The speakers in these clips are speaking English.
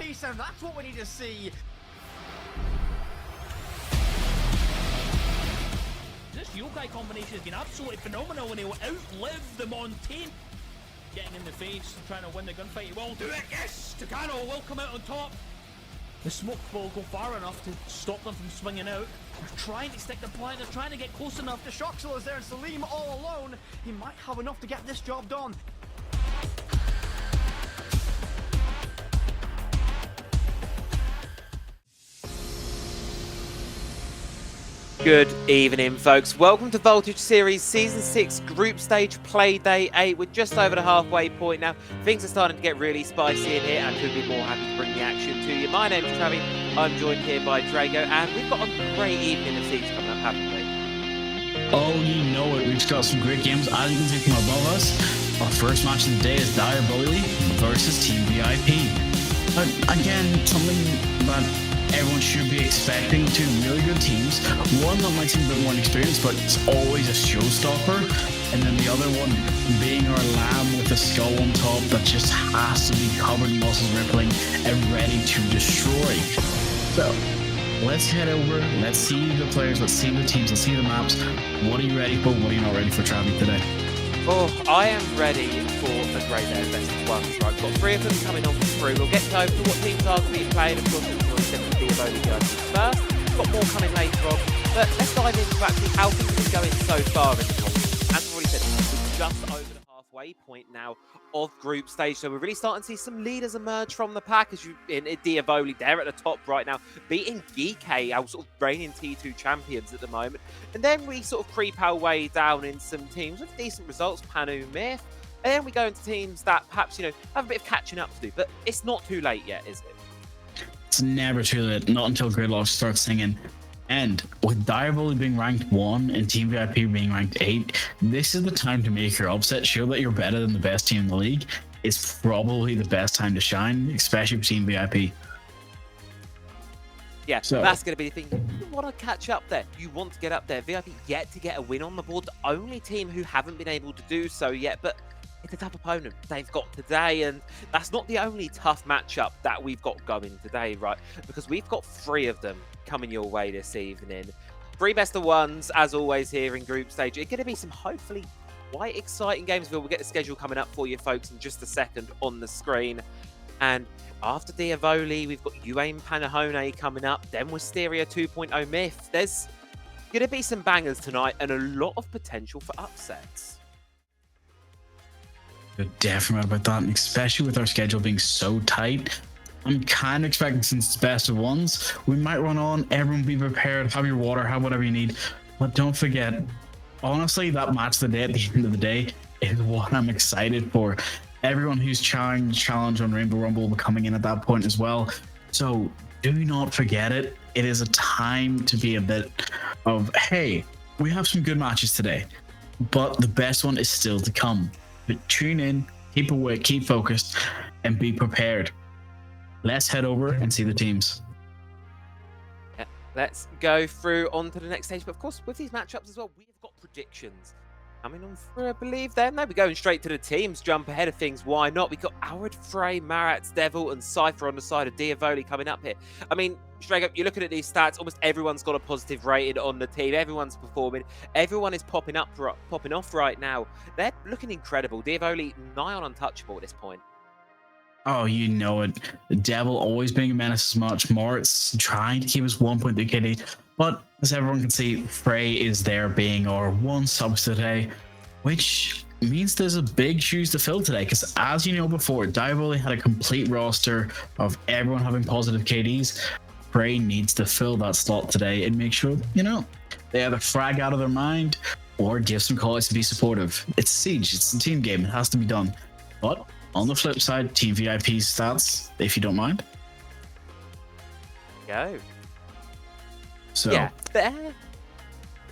VIP sound, that's what we need to see. This yokai combination has been absolutely phenomenal and he'll outlive the Montaigne. Getting in the face and trying to win the gunfight. He will do it, yes! Tucano will come out on top. The smoke will go far enough to stop them from swinging out. They're trying to stick the plant, they're trying to get close enough. The Shoxel is there and Salim all alone. He might have enough to get this job done. Good evening, folks. Welcome to Voltage Series Season 6 Group Stage Play Day 8. We're just over the halfway point now. Things are starting to get really spicy in here, and I couldn't be more happy to bring the action to you. My name's Travi. I'm joined here by Drago, and we've got a great evening of Siege coming up, haven't we? Oh, you know it. We've got some great games. As you can see from above us, our first match of the day is Dire Bully versus Team VIP. But again, something that everyone should be expecting. Two really good teams. One that might seem a bit more inexperienced, but it's always a showstopper. And then the other one being our lamb with a skull on top that just has to be covered in muscles rippling and ready to destroy. So let's head over. Let's see the players. Let's see the teams. Let's see the maps. What are you ready for? What are you not ready for, Travi, today? Oh, I am ready for a great day of best of ones. Right, we've got three of them coming on through. We'll get over to what teams are going to be playing. Of course, we'll send the Diavoli guys first. We've got more coming later on. But let's dive into actually how things are going so far in the competition. As I've already said, we're just over the halfway point now of Group Stage. So we're really starting to see some leaders emerge from the pack. As you in Diavoli, they're at the top right now, beating Geek, our sort of reigning T2 champions at the moment. And then we sort of creep our way down in some teams with decent results, Panu, Myth. And then we go into teams that perhaps, have a bit of catching up to do. But it's not too late yet, is it? It's never too late. Not until Gridlock starts singing. And with Dire Bully being ranked 1 and Team VIP being ranked 8, this is the time to make your upset. Show that you're better than the best team in the league. It's probably the best time to shine, especially for Team VIP. Yeah, so that's going to be the thing. You want to catch up there. You want to get up there. VIP yet to get a win on the board. The only team who haven't been able to do so yet, but it's a tough opponent they've got today, and that's not the only tough matchup that we've got going today, right? Because we've got 3 of them coming your way this evening. 3 best of ones, as always, here in Group Stage. It's going to be some hopefully quite exciting games. We'll get the schedule coming up for you folks in just a second on the screen. And after Diavoli, we've got Uain Panahone coming up. Then Wisteria 2.0 Myth. There's going to be some bangers tonight and a lot of potential for upsets. You're definitely right about that, and especially with our schedule being so tight. I'm kind of expecting, since it's best of ones, we might run on. Everyone be prepared. Have your water. Have whatever you need. But don't forget, honestly, that match of the day at the end of the day is what I'm excited for. Everyone who's challenge on Rainbow Rumble will be coming in at that point as well. So do not forget it. It is a time to be a bit of, hey, we have some good matches today, but the best one is still to come. But tune in, keep awake, keep focused, and be prepared. Let's head over and see the teams. Yeah, let's go through on to the next stage. But of course, with these matchups as well, we've got predictions coming on through, I believe. Then we're going straight to the teams. Jump ahead of things. Why not? We've got Arid, Frey, Marat, Devil, and Cypher on the side of Diavoli coming up here. I mean, straight up, you're looking at these stats. Almost everyone's got a positive rating on the team. Everyone's performing. Everyone is popping off right now. They're looking incredible. Diavoli nigh on untouchable at this point. Oh, you know it. The Devil always being a menace as much. Moritz trying to keep his 1.3 KD. But as everyone can see, Frey is there being our one sub today, which means there's a big shoes to fill today. Because as you know before, Diavoli had a complete roster of everyone having positive KDs. Frey needs to fill that slot today and make sure, they either frag out of their mind or give some calls to be supportive. It's Siege. It's a team game. It has to be done. But on the flip side, Team VIP's stats, if you don't mind. Go. So yeah, a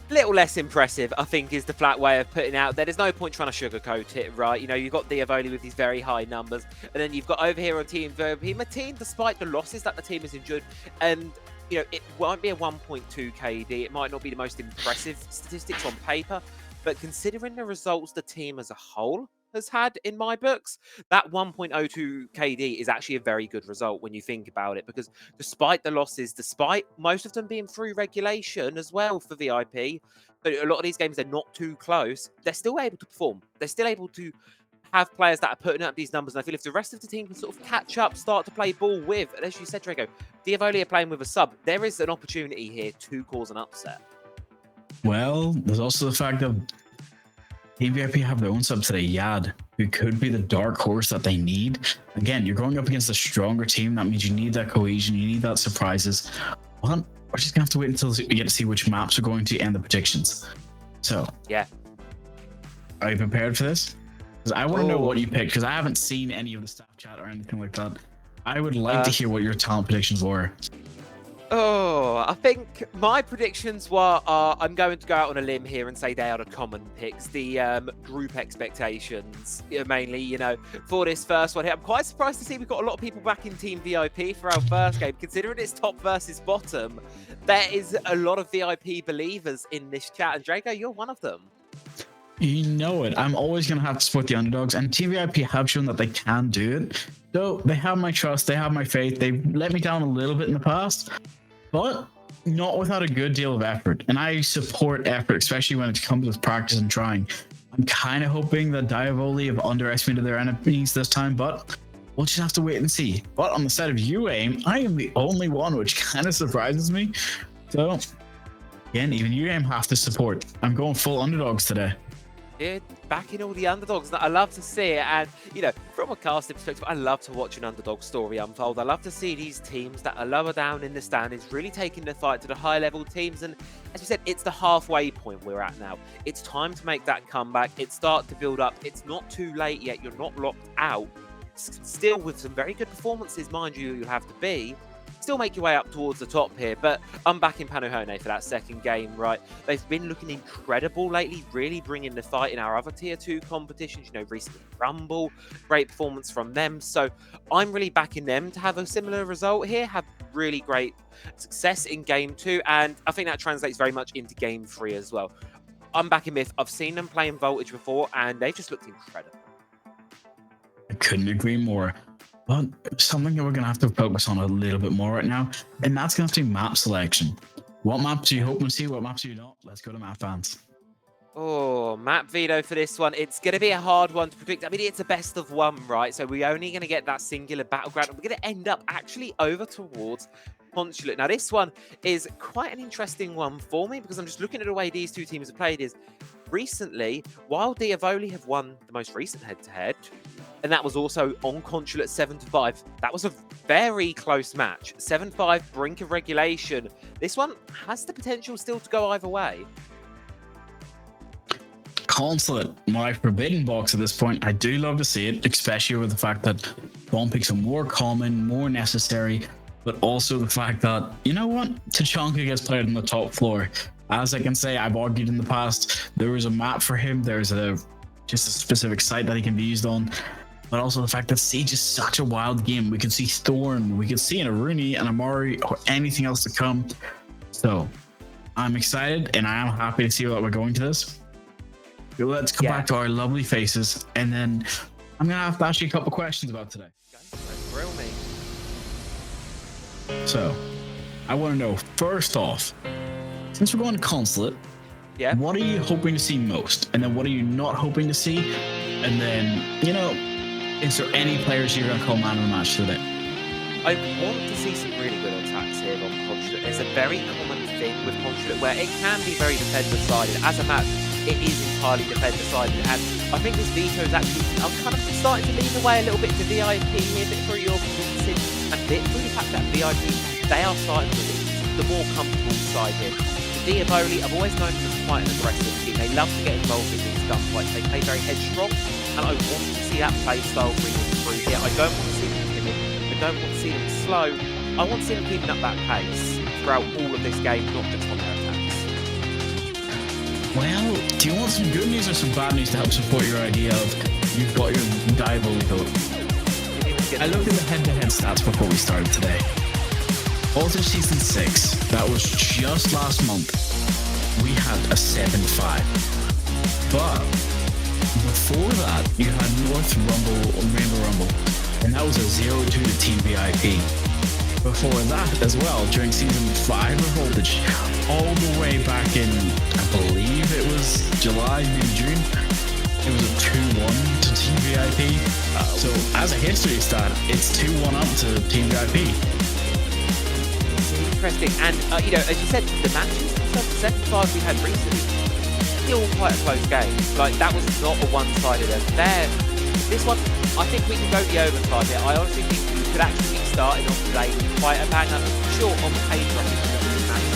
little less impressive, I think, is the flat way of putting out there. There's no point trying to sugarcoat it, right? You've got Diavoli with these very high numbers, and then you've got over here on Team VIP, a team, despite the losses that the team has endured, and it won't be a 1.2 KD. It might not be the most impressive statistics on paper, but considering the results the team as a whole has had in my books. That 1.02 KD is actually a very good result when you think about it, because despite the losses, despite most of them being through regulation as well for VIP, but a lot of these games, they're not too close, they're still able to perform. They're still able to have players that are putting up these numbers. And I feel if the rest of the team can sort of catch up, start to play ball with, and as you said, Draco, Diavoli are playing with a sub, there is an opportunity here to cause an upset. Well, there's also the fact that Team VIP have their own sub today, Yad, who could be the dark horse that they need. Again, you're going up against a stronger team. That means you need that cohesion, you need that surprises. Well, we're just gonna have to wait until we get to see which maps are going to end the predictions. So, yeah, are you prepared for this? Because I want to know what you picked, because I haven't seen any of the staff chat or anything like that. I would like to hear what your talent predictions were. Oh, I think my predictions were, I'm going to go out on a limb here and say they are the common picks, the group expectations, mainly, for this first one here. I'm quite surprised to see we've got a lot of people back in Team VIP for our first game, considering it's top versus bottom. There is a lot of VIP believers in this chat, and Draco, you're one of them. You know it. I'm always going to have to support the underdogs, and Team VIP have shown that they can do it. So they have my trust, they have my faith. They let me down a little bit in the past, but not without a good deal of effort. And I support effort, especially when it comes with practice and trying. I'm kind of hoping that Diavoli have underestimated their enemies this time, but we'll just have to wait and see. But on the side of UAIM, I am the only one, which kind of surprises me. So, again, even UAIM have to support. I'm going full underdogs today. Yeah, backing all the underdogs. I love to see it, and from a casting perspective, I love to watch an underdog story unfold. I love to see these teams that are lower down in the standings really taking the fight to the high level teams. And as you said, it's the halfway point we're at now. It's time to make that comeback. It's start to build up. It's not too late yet. You're not locked out. Still, with some very good performances, mind you, you'll have to be. Still make your way up towards the top here, but I'm back in Panohone for that second game, right? They've been looking incredible lately, really bringing the fight in our other tier 2 competitions, recently Rumble, great performance from them. So I'm really backing them to have a similar result here, have really great success in game 2, and I think that translates very much into game 3 as well. I'm backing Myth. I've seen them play in Voltage before, and they just looked incredible. I couldn't agree more. But something that we're going to have to focus on a little bit more right now, and that's going to have to be map selection. What maps do you hope to see? What maps do you not? Let's go to map fans. Oh, map veto for this one. It's going to be a hard one to predict. I mean, it's a best of one, right? So we're only going to get that singular battleground, and we're going to end up actually over towards Consulate. Now, this one is quite an interesting one for me, because I'm just looking at the way these two teams have played. Is recently, while Diavoli have won the most recent head-to-head, and that was also on Consulate 7-5. That was a very close match. 7-5, brink of regulation. This one has the potential still to go either way. Consulate, my forbidden box at this point. I do love to see it, especially with the fact that bomb picks are more common, more necessary, but also the fact that, you know what? Tachanka gets played on the top floor. As I can say, I've argued in the past, there was a map for him. There's just a specific site that he can be used on. But also the fact that Siege is such a wild game. We could see Thorn, we could see an Aruni, an Amari, or anything else to come. So I'm excited, and I am happy to see that we're going to this. Let's come back to our lovely faces, and then I'm going to have to ask you a couple questions about today. Grill me. So I want to know, first off, since we're going to Consulate, what are you hoping to see most? And then what are you not hoping to see? And then, is there any players you're going to call man of the match today? I want to see some really good attacks here on Consulate. It's a very common thing with Consulate where it can be very defender-sided. As a match, it is entirely defender-sided. And I think this veto is actually, I'm kind of starting to lean away a little bit to VIP here, a bit through your performances, and a bit through the fact that VIP, they are starting to be the more comfortable side here. Diavoli, I've always known them as quite an aggressive team. They love to get involved in these gunfights. They play very headstrong, and I want to see that play style bringing through here. I don't want to see them timid. I don't want to see them slow. I want to see them keeping up that pace throughout all of this game, not just on their attacks. Well, do you want some good news or some bad news to help support your idea of you've got your Diavoli vote? I looked at the head-to-head stats before we started today. Voltage Season 6, that was just last month, we had a 7-5. But Before that, you had North Rumble, Rainbow Rumble, and that was a 0-2 to Team VIP. Before that as well, during season 5 of Voltage, all the way back in, I believe it was July, maybe June, it was a 2-1 to Team VIP. So as a history stat, it's 2-1 up to Team VIP. Interesting. And, you know, as you said, the matches, the 7-5 we had recently, still quite a close game. Like, that was not a one-sided affair. This one, I think we can go the overtime here. I honestly think we could actually be starting off today with quite a banger. Sure, on paper, I think it's match.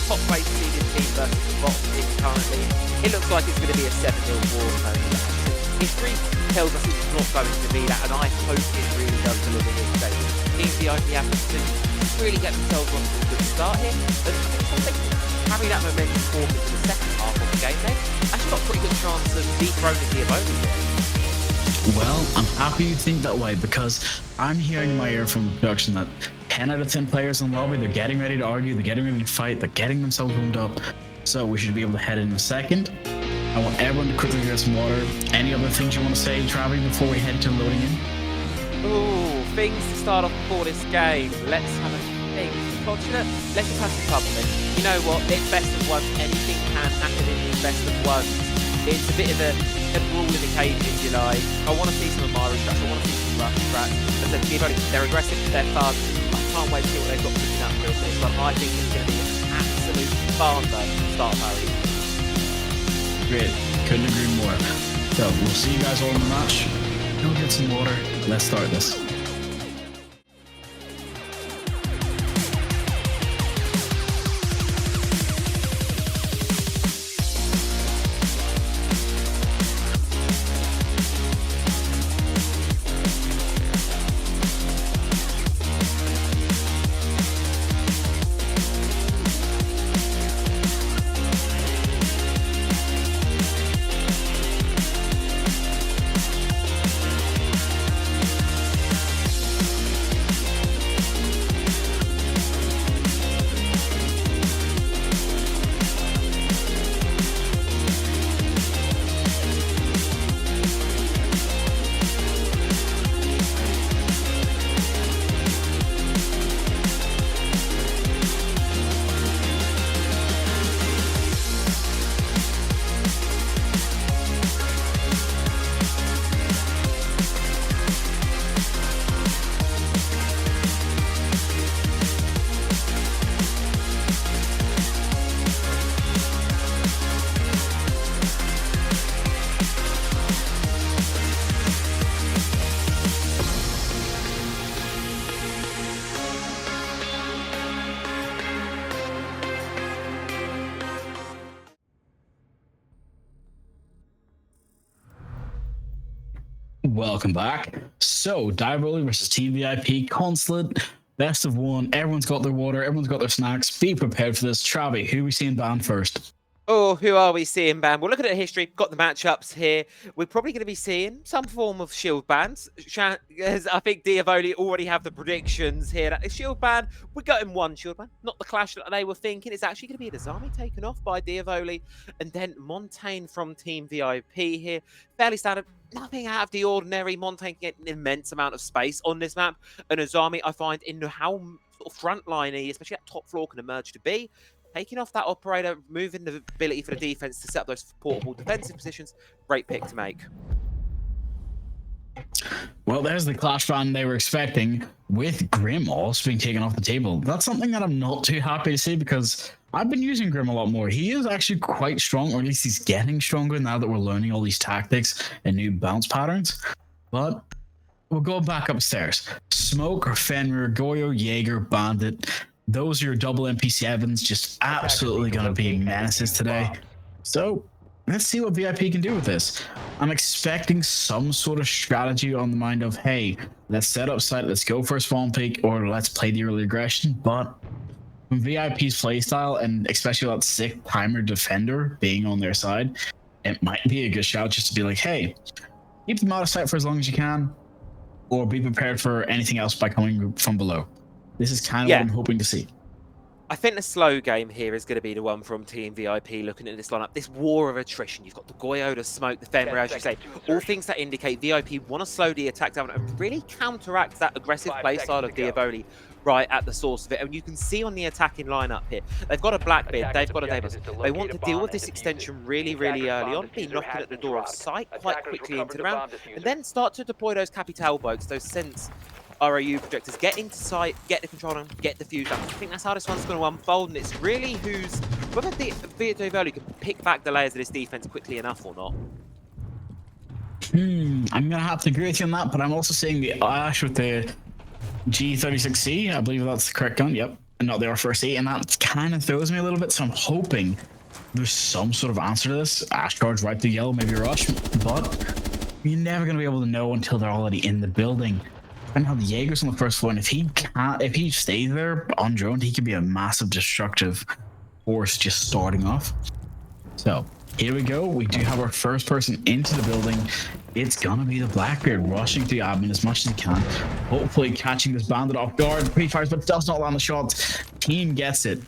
Top place seeded team versus bottom team currently. It looks like it's going to be a 7-0 war. History tells us it's not going to be that, and I hope it really does deliver here today. Team VIP happens to really get themselves off to a good start here, but I think carry that momentum forward into the second half of the game, they've actually got a pretty good chance of dethroning the opponent here. Well, I'm happy you think that way because I'm hearing in my ear from production that 10 out of 10 players in the lobby, they're getting ready to argue, they're getting ready to fight, they're getting themselves warmed up. So we should be able to head in a second. I want everyone to quickly get some water. Any other things you want to say, Travi, before we head to loading in? Ooh, things to start off before this game. Let's have a think. Fortunate, let's just have some fun with it. You know what? It's best of one. Anything can happen in these best of ones. It's a bit of a brawl in the cage, if you like. I want to see some of Myra's tracks. I want to see some rough tracks. As I said, they're aggressive, they're fun. I can't wait to see what they've got cooking up for this one. I think it's going to be an absolute barn burner to start Harry. Great. Couldn't agree more. So we'll see you guys all in the match. Go get some water. Let's start this. Welcome back. So, Diaboli versus Team VIP, Consulate, best of one. Everyone's got their water, everyone's got their snacks. Be prepared for this. Travi, who are we seeing banned first? Oh, who are we seeing ban? Well, looking at the history, got the matchups here. We're probably going to be seeing some form of shield bans. As I think Diavoli already have the predictions here. That the shield ban, we're getting one shield ban. Not the clash that they were thinking. It's actually going to be Dazami taken off by Diavoli. And then Montaigne from Team VIP here. Fairly standard. Nothing out of the ordinary. Montaigne can get an immense amount of space on this map. And Azami, I find, in how sort of frontline-y, especially that top floor, can emerge to be. Taking off that operator, moving the ability for the defense to set up those portable defensive positions. Great pick to make. Well, there's the clash ban they were expecting, with Grim also being taken off the table. That's something that I'm not too happy to see because I've been using Grim a lot more. He is actually quite strong, or at least he's getting stronger now that we're learning all these tactics and new bounce patterns. But we'll go back upstairs. Smoke, Fenrir, Goyo, Jaeger, Bandit. Those are your double MP7s, just absolutely going to be menaces today. So let's see what VIP can do with this. I'm expecting some sort of strategy on the mind of, hey, let's set up site, let's go for a spawn peak, or let's play the early aggression. But from VIP's playstyle, and especially that sick timer defender being on their side, it might be a good shout just to be like, hey, keep them out of sight for as long as you can, or be prepared for anything else by coming from below. This is kind of what I'm hoping to see. I think the slow game here is going to be the one from Team VIP looking at this lineup. This war of attrition. You've got the Goyo, the Smoke, the Fenrir, as you say. All things that indicate VIP want to slow the attack down and really counteract that aggressive playstyle of Diavoli right at the source of it. And you can see on the attacking lineup here, they've got a Blackbeard, they've got a Davis. They want to deal with this extension really, really early on, be knocking at the door of sight quite quickly into the round, and then start to deploy those Capital boats, those Sense ROU projectors, get into sight, get the control on, get the fuse down. I think that's how this one's going to unfold, and it's really whether the Diavoli can pick back the layers of this defense quickly enough or not. I'm gonna have to agree with you on that, but I'm also seeing the Ash with the G36C. I believe that's the correct gun. Yep, and not the R4C, and that kind of throws me a little bit. So I'm hoping there's some sort of answer to this. Ash charge right through yellow, maybe rush, but you're never gonna be able to know until they're already in the building. And how the Jaeger's on the first floor, and if he stays there undroned, he could be a massive destructive force just starting off. So here we go. We do have our first person into the building. It's gonna be the Blackbeard rushing through admin as much as he can, hopefully catching this bandit off guard. Pre-fires, but does not land the shot. Team gets it.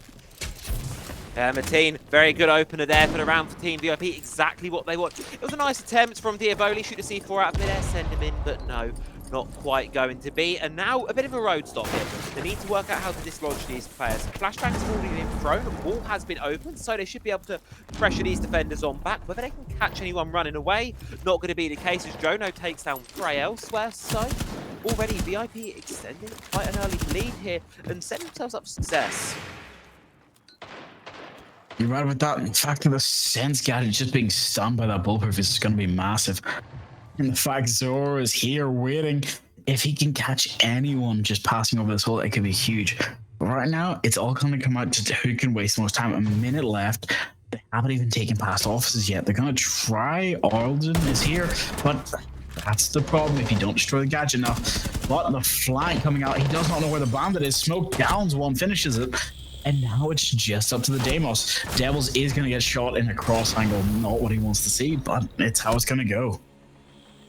Mateen, very good opener there for the round for Team VIP. Exactly what they want. It was a nice attempt from Diavoli. Shoot a C4 out of midair, send him in, but no. Not quite going to be, and now a bit of a road stop here. They need to work out how to dislodge these players. Flashbang has already been thrown, the wall has been opened, so they should be able to pressure these defenders on back. Whether they can catch anyone running away, not going to be the case as Jono takes down Frey elsewhere. So already VIP extending quite an early lead here and setting themselves up for success. You're right about that. In fact, the Sense gadget just being stunned by that bulletproof is going to be massive. And the fact Zoro is here waiting, if he can catch anyone just passing over this hole, it could be huge. But right now, it's all going to come out to who can waste the most time. A minute left. They haven't even taken past offices yet. They're going to try. Arlden is here, but that's the problem if you don't destroy the gadget enough. But the flank coming out, he does not know where the bandit is. Smoke downs one, finishes it. And now it's just up to the Deimos. Devils is going to get shot in a cross angle. Not what he wants to see, but it's how it's going to go.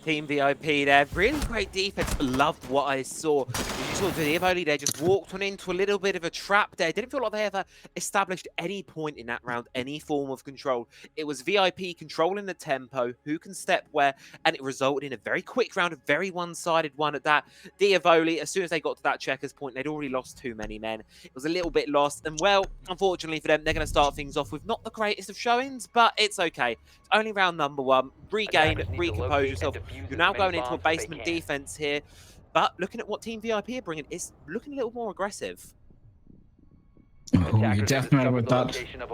Team VIP there, really great defense. Loved what I saw. You saw Diavoli there just walked on into a little bit of a trap there. Didn't feel like they ever established any point in that round, any form of control. It was VIP controlling the tempo, who can step where, and it resulted in a very quick round, a very one-sided one at that. Diavoli, as soon as they got to that checkers point, they'd already lost too many men. It was a little bit lost, and well, unfortunately for them, they're going to start things off with not the greatest of showings, but it's okay. It's only round number one. Regain, recompose yourself. You're now going into a basement defense here, but looking at what Team VIP are bringing, it's looking a little more aggressive. Oh, you're definitely with that.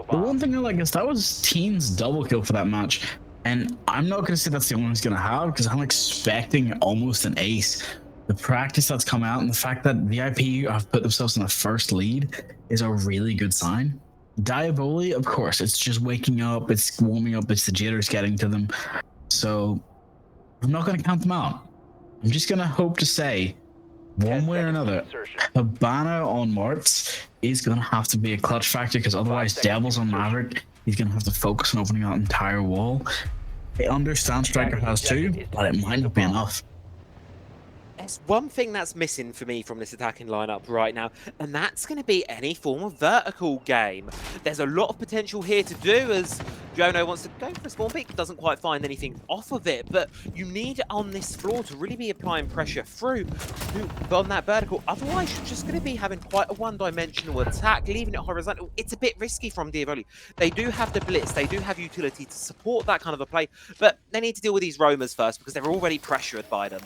The one thing I like is that was Team's double kill for that match, and I'm not going to say that's the only one he's going to have because I'm expecting almost an ace. The practice that's come out and the fact that VIP have put themselves in the first lead is a really good sign. Diavoli, of course, it's just waking up, it's warming up, it's the jitters getting to them. So I'm not going to count them out. I'm just going to hope to say, one way or another, Habana on Martz is going to have to be a clutch factor because otherwise Devils on Maverick, he's going to have to focus on opening that entire wall. I understand Striker has too, but it might not be enough. There's one thing that's missing for me from this attacking lineup right now, and that's going to be any form of vertical game. There's a lot of potential here to do as Jono wants to go for a small peek, doesn't quite find anything off of it, but you need on this floor to really be applying pressure through on that vertical. Otherwise, you're just going to be having quite a one-dimensional attack, leaving it horizontal. It's a bit risky from Diavoli. They do have the blitz, they do have utility to support that kind of a play, but they need to deal with these roamers first because they're already pressured by them.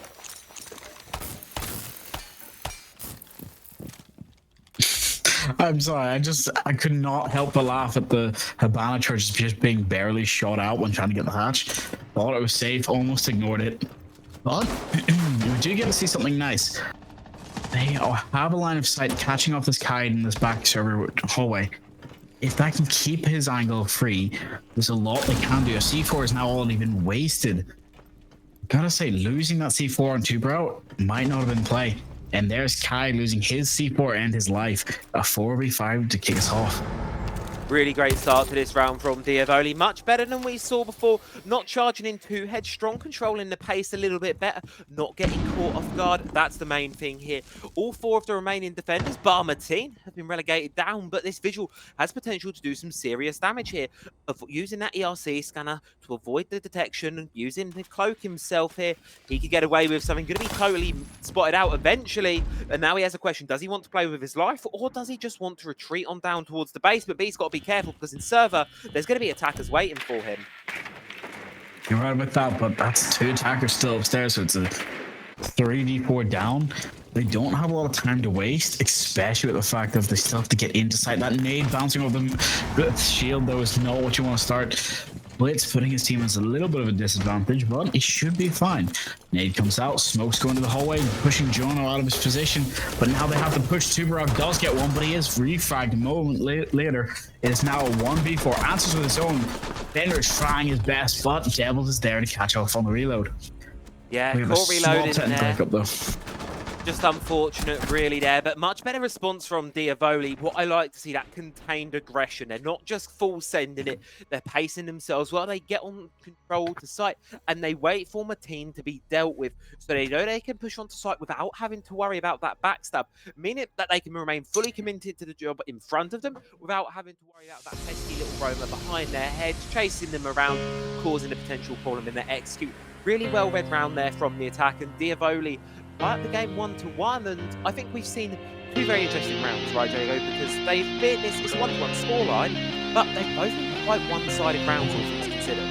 I'm sorry, I could not help but laugh at the Habana charges just being barely shot out when trying to get the hatch. Thought it was safe, almost ignored it. But we do get to see something nice. They have a line of sight catching off this kite in this back server hallway. If that can keep his angle free, there's a lot they can do. A C4 is now already been wasted. Gotta say, losing that C4 on 2-Brow might not have been play. And there's Kai losing his C4 and his life. A 4v5 to kick us off. Really great start to this round from Diavoli. Much better than we saw before. Not charging in too headstrong, controlling the pace a little bit better. Not getting caught off guard. That's the main thing here. All 4 of the remaining defenders, bar Martin, have been relegated down, but this Vigil has potential to do some serious damage here. Of using that ERC scanner to avoid the detection and using the cloak himself here, he could get away with something. Going to be totally spotted out eventually. And now he has a question. Does he want to play with his life, or does he just want to retreat on down towards the base? But B's got to be careful, because in server, there's going to be attackers waiting for him. You're right about that, but that's 2 attackers still upstairs, so it's a 3v4 down. They don't have a lot of time to waste, especially with the fact that they still have to get into sight. That nade bouncing off them, shield though is not what you want to start. Blitz putting his team as a little bit of a disadvantage, but it should be fine. Nade comes out, Smoke's going to the hallway, pushing Jono out of his position, but now they have to push. Tuberok does get one, but he is refragged a moment later. It is now a 1v4, answers with his own. Bender is trying his best, but Devils is there to catch off on the reload. Yeah, we have a caught small reloaded in technical there. hiccup though. Just unfortunate, really, there, but much better response from Diavoli. What I like to see, that contained aggression. They're not just full sending it, they're pacing themselves while they get on control to site, and they wait for Martin to be dealt with, so they know they can push onto site without having to worry about that backstab, meaning that they can remain fully committed to the job in front of them without having to worry about that pesky little roamer behind their heads, chasing them around, causing a potential problem in their execute. Really well read round there from the attack, and Diavoli the game 1-1, and I think we've seen 2 very interesting rounds, right, Jago? Because they've been this 1-1 scoreline, but they've both been quite one-sided rounds, all things considered.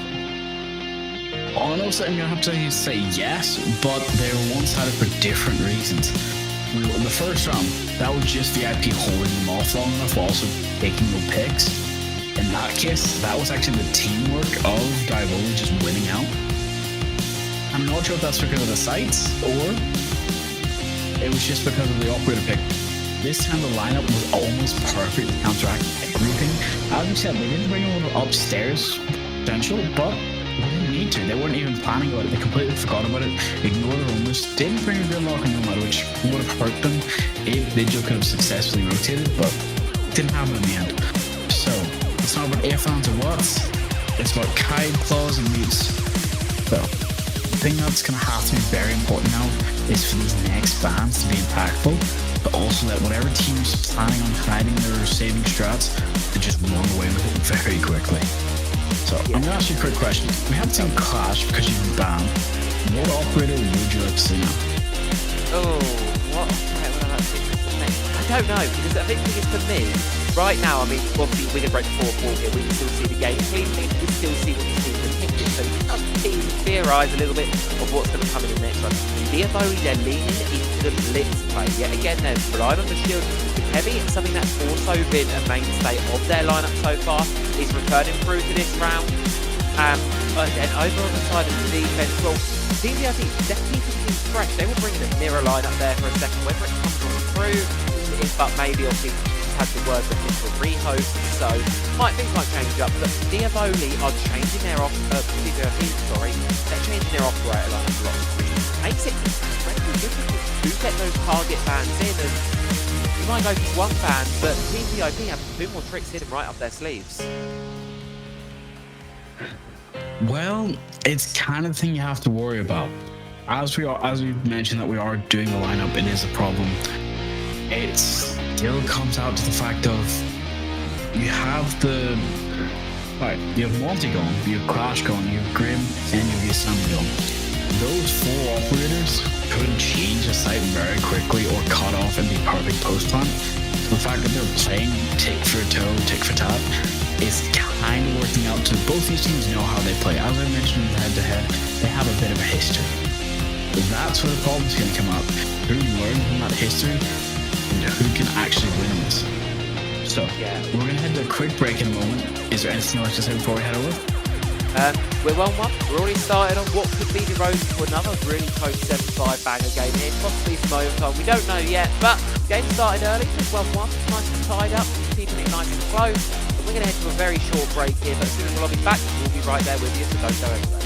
Honestly, I'm gonna have to say yes, but they were one-sided for different reasons. In the first round, that was just VIP holding them off long enough, while also taking no picks. In that case, that was actually the teamwork of Diavoli just winning out. I'm not sure if that's because of the sights, or it was just because of the operator pick. This time the lineup was almost perfect to counteract everything. As we said, they didn't bring a little upstairs potential, but they didn't need to. They weren't even planning about it. They completely forgot about it, ignored the rumors, didn't bring a good lock on Nomad, which would have hurt them if Vigil could have successfully rotated, but it didn't happen in the end. So, it's not about ifs, ands, or whats. It's about kite, claws, and mutes. So, the thing that's going to have to be very important now is for these next bans to be impactful, but also that whatever team's planning on hiding their saving strats, to just run away with it very quickly. So I'm going to ask you a quick question. We haven't seen Clash because you've been banned. What operator would you like to see now? Oh, what operator would I like to see next? I don't know, because I think it's for me, right now, I mean, obviously we're going to break the 4th wall here, we can still see the game cleanly, we can still see what these teams are thinking, so we can theorise a little bit of what's going to come in the next one. Diavoli, they're leaning into the blitz play. Yet again, they're relying on the shield with heavy, something that's also been a mainstay of their lineup so far, is returning through to this round. And then over on the side of the defense, well, DVRT definitely keeping fresh. They were bringing a mirror line up there for a second, whether it comes on through, but maybe obviously had the word that this will rehost, so things might change up. But Diavoli are changing their they're changing their operator line a lot, which makes it incredibly difficult to get those target bans in. And you might go for one ban, but Team VIP have 2 more tricks hidden right up their sleeves. Well, it's kind of the thing you have to worry about. As we've mentioned that we are doing the lineup, it is a problem. It still comes out to the fact of you have you have Monty going, you have Clash going, you have Grim, and you have Yosemite going. Those 4 operators could change the site very quickly or cut off and be perfect post plan. So the fact that they're playing tick for toe, tick for tat is kind of working out to both these teams know how they play. As I mentioned head to head, they have a bit of a history. That's where the problem's going to come up. Who learned from that history and who can actually win this? So, we're going to head to a quick break in a moment. Is there anything else to say before we head over? We're 1-1. We're already started on what could be the road to another really close 7-5 banger game here. Possibly some overtime. We don't know yet, but game started early. It's 1-1. Nice and tied up. Keeping it nice and close. But we're going to head to a very short break here, but as soon as we'll be back, we'll be right there with you, so don't go anywhere.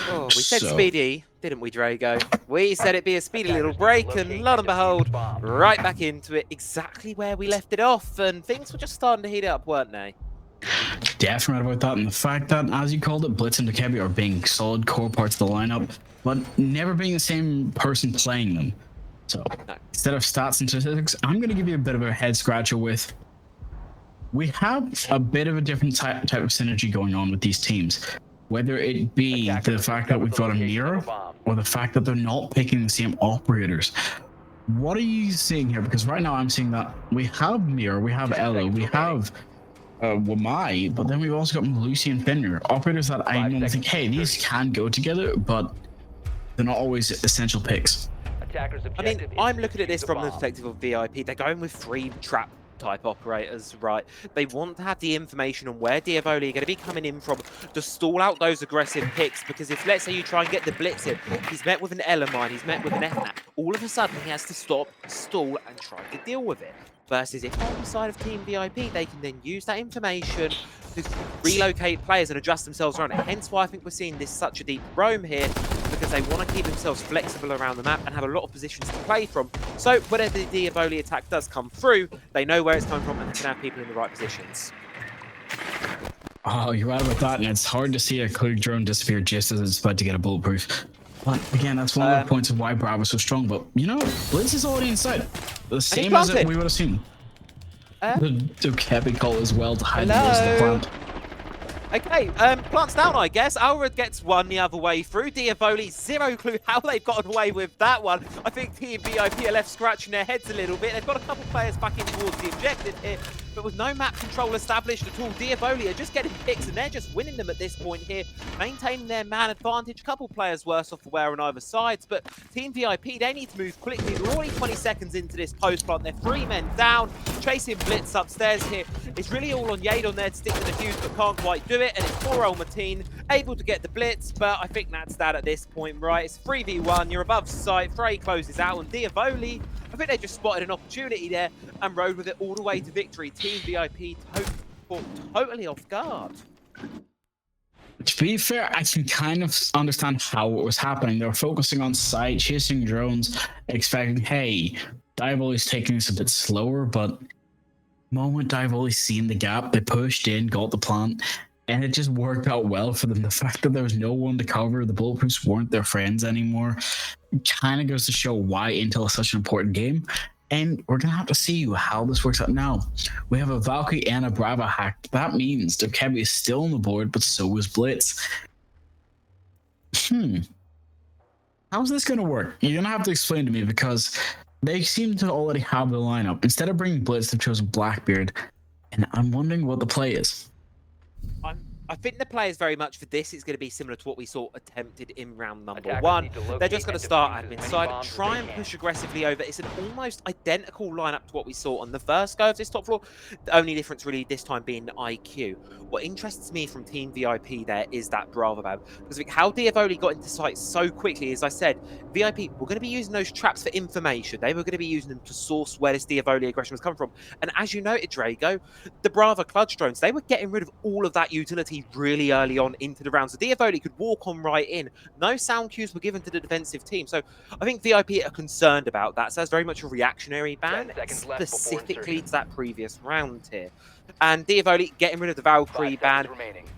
Oh, we said So- speedy, didn't we, Drago? We said it'd be a speedy little break, and lo and behold, right back into it, exactly where we left it off, and things were just starting to heat up, weren't they? Definitely right about that, and the fact that, as you called it, Blitz and Dokebi are being solid core parts of the lineup, but never being the same person playing them. So No. instead of stats and statistics, I'm going to give you a bit of a head scratcher with. We have a bit of a different type of synergy going on with these teams, whether it be the fact that we've got a mirror or the fact that they're not picking the same operators. What are you seeing here? Because right now I'm seeing that we have mirror, we have Ella, we have Wamai, but then we've also got Lucy and Fenrir, operators that I normally think, hey, these can go together, but they're not always essential picks. I mean, I'm looking at this from the perspective of VIP. They're going with 3 trap type operators, right? They want to have the information on where Diavoli are going to be coming in from to stall out those aggressive picks, because if, let's say, you try and get the blitz in, he's met with an Elamine, he's met with an FNAP, all of a sudden he has to stop, stall, and try to deal with it. Versus if on the side of Team VIP, they can then use that information to relocate players and adjust themselves around it. Hence why I think we're seeing this such a deep roam here, because they want to keep themselves flexible around the map and have a lot of positions to play from. So whenever the Diavoli attack does come through, they know where it's coming from and they can have people in the right positions. Oh, you're right about that, and it's hard to see a clear drone disappear just as it's about to get a bulletproof. But again, that's one of the points of why Bravo's so strong. But you know, Blitz is already inside. The same as we would assume. The Dokebi call as well to hide the Blitz in the plant. Okay, plants down, I guess. Alred gets one the other way through. Diavoli, zero clue how they've gotten away with that one. I think Team VIP are left scratching their heads a little bit. They've got a couple players back in towards the objective here, but with no map control established at all, Diavoli are just getting picks and they're just winning them at this point here, maintaining their man advantage. A couple players worse off for wear on either sides, but Team VIP, they need to move quickly. They're already 20 seconds into this post plant. They're 3 men down, chasing Blitz upstairs here. It's really all on Yadon there to stick to the fuse, but can't quite do it. And it's poor old Mateen able to get the blitz, but I think that's that at this point, right? It's 3v1, you're above sight, Frey closes out, and Diavoli, I think they just spotted an opportunity there and rode with it all the way to victory. Team VIP totally off guard. To be fair, I can kind of understand how it was happening. They were focusing on sight, chasing drones, expecting, hey, Diavoli's taking this a bit slower, but the moment Diavoli seen the gap, they pushed in, got the plant, and it just worked out well for them. The fact that there was no one to cover, the bulletproofs weren't their friends anymore, kind of goes to show why Intel is such an important game. And we're going to have to see how this works out now. We have a Valkyrie and a Brava hack. That means Dokebi is still on the board, but so is Blitz. How's this going to work? You're going to have to explain to me, because they seem to already have the lineup. Instead of bringing Blitz, they've chosen Blackbeard. And I'm wondering what the play is. I think the players very much for this is going to be similar to what we saw attempted in round number 1. They're just going to start admin side, try and push aggressively over. It's an almost identical lineup to what we saw on the first go of this top floor. The only difference really this time being IQ. What interests me from Team VIP there is that Bravo Bab. Because how Diavoli got into sight so quickly, as I said, VIP were going to be using those traps for information. They were going to be using them to source where this Diavoli aggression was coming from. And as you noted, Drago, the Bravo clutch drones, they were getting rid of all of that utility really early on into the round. So Diavoli could walk on right in. No sound cues were given to the defensive team. So I think VIP are concerned about that. So that's very much a reactionary ban, specifically to that previous round here. And Diavoli getting rid of the Valkyrie ban.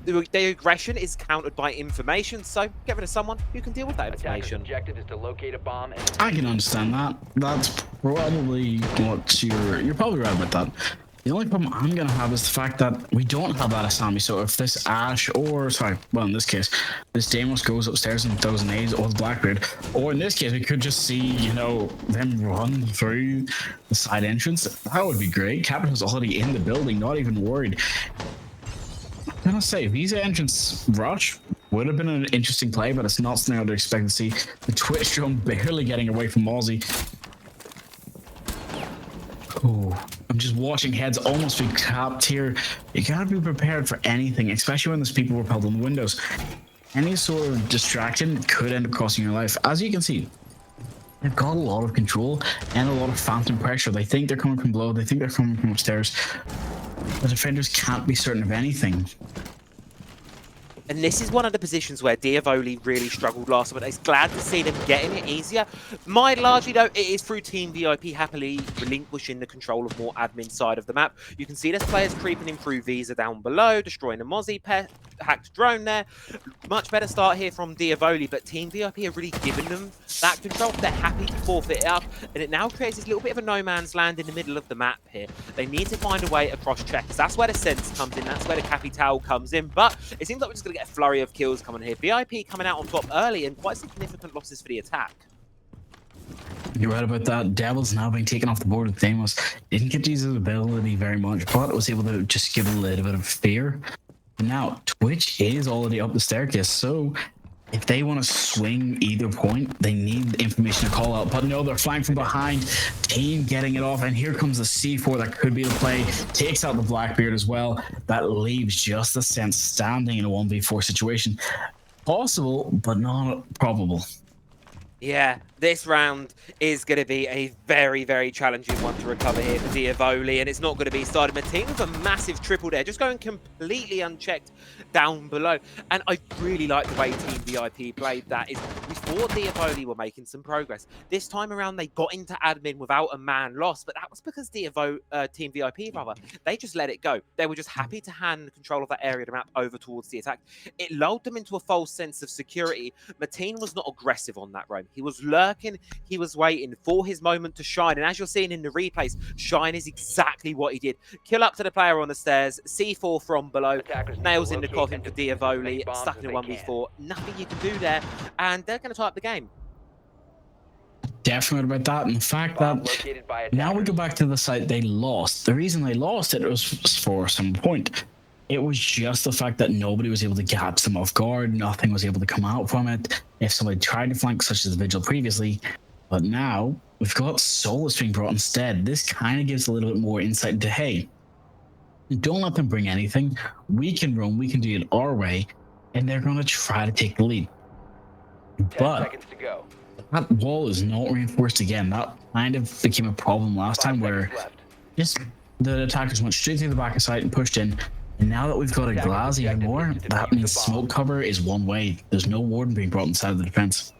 The aggression is countered by information, so get rid of someone who can deal with that information. Objective is to locate a bomb and I can understand that. That's probably what you're probably right about that. The only problem I'm going to have is the fact that we don't have that Asami. So if this Ash or, sorry, well, in this case, this Deimos goes upstairs and throws an A's or the Blackbeard, or in this case, we could just see, you know, them run through the side entrance. That would be great. Capital's already in the building, not even worried. I'm going to say, Visa entrance rush would have been an interesting play, but it's not something I'd expect to see. The Twitch drone barely getting away from Mozzie. Oh, I'm just watching heads almost be capped here. You gotta be prepared for anything, especially when there's people repelled on the windows. Any sort of distraction could end up costing your life. As you can see, they've got a lot of control and a lot of phantom pressure. They think they're coming from below, they think they're coming from upstairs. The defenders can't be certain of anything. And this is one of the positions where Diavoli really struggled last time, but it's glad to see them getting it easier. Largely, though, it is through Team VIP happily relinquishing the control of more admin side of the map. You can see there's players creeping in through Visa down below, destroying the Mozzie hacked drone there. Much better start here from Diavoli, but Team VIP have really given them that control. They're happy to forfeit it up, and it now creates this little bit of a no man's land in the middle of the map here. They need to find a way across checkers. That's where the sense comes in. That's where the Capital comes in. But it seems like we're just going to get a flurry of kills coming here. VIP coming out on top early and quite significant losses for the attack. You're right about that. Devil's now being taken off the board with Deimos. Didn't get to use his ability very much, but was able to just give a little bit of fear. Now, Twitch is already up the staircase, so if they want to swing either point, they need information to call out. But no, they're flying from behind. Team getting it off, and here comes the C4 that could be the play. Takes out the Blackbeard as well. That leaves just the Sense standing in a 1v4 situation. Possible, but not probable. Yeah, this round is going to be a very, very challenging one to recover here for Diavoli, and it's not going to be started. Mateen with a massive triple there, just going completely unchecked down below. And I really like the way Team VIP played that. Is before Diavoli were making some progress. This time around, they got into admin without a man lost, but that was because Team VIP, they just let it go. They were just happy to hand control of that area of the map over towards the attack. It lulled them into a false sense of security. Mateen was not aggressive on that roam. He was lurking, he was waiting for his moment to shine. And as you're seeing in the replays, shine is exactly what he did. Kill up to the player on the stairs, C4 from below, nails in the coffin for Diavoli, stuck in a 1v4. Nothing you can do there, and they're going to tie up the game. Definitely about that, and the fact that now we go back to the site they lost. The reason they lost it was for some point. It was just the fact that nobody was able to catch them off guard. Nothing was able to come out from it. If somebody tried to flank, such as Vigil previously, but now we've got Solus being brought instead. This kind of gives a little bit more insight into, hey, don't let them bring anything. We can roam, we can do it our way, and they're going to try to take the lead. But that wall is not reinforced again. That kind of became a problem last time where just the attackers went straight through the back of site and pushed in. And now that we've got a glass even more, that means smoke cover is one way. There's no warden being brought inside of the defense.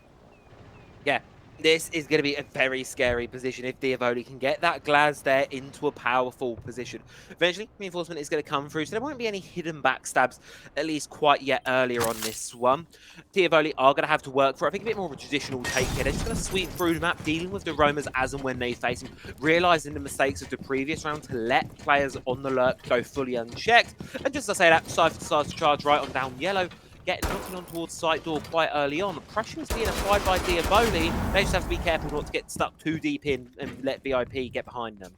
Yeah, this is going to be a very scary position if Diavoli can get that glass there into a powerful position. Eventually, reinforcement is going to come through, so there won't be any hidden backstabs, at least quite yet earlier on this one. Diavoli are going to have to work for, I think, a bit more of a traditional take here. They're just going to sweep through the map, dealing with the roamers as and when they face him, realising the mistakes of the previous round to let players on the lurk go fully unchecked. And just to say that, Cypher decides to charge right on down yellow, knocking on towards side door quite early on. The pressure is being applied by Diavoli. They just have to be careful not to get stuck too deep in and let VIP get behind them.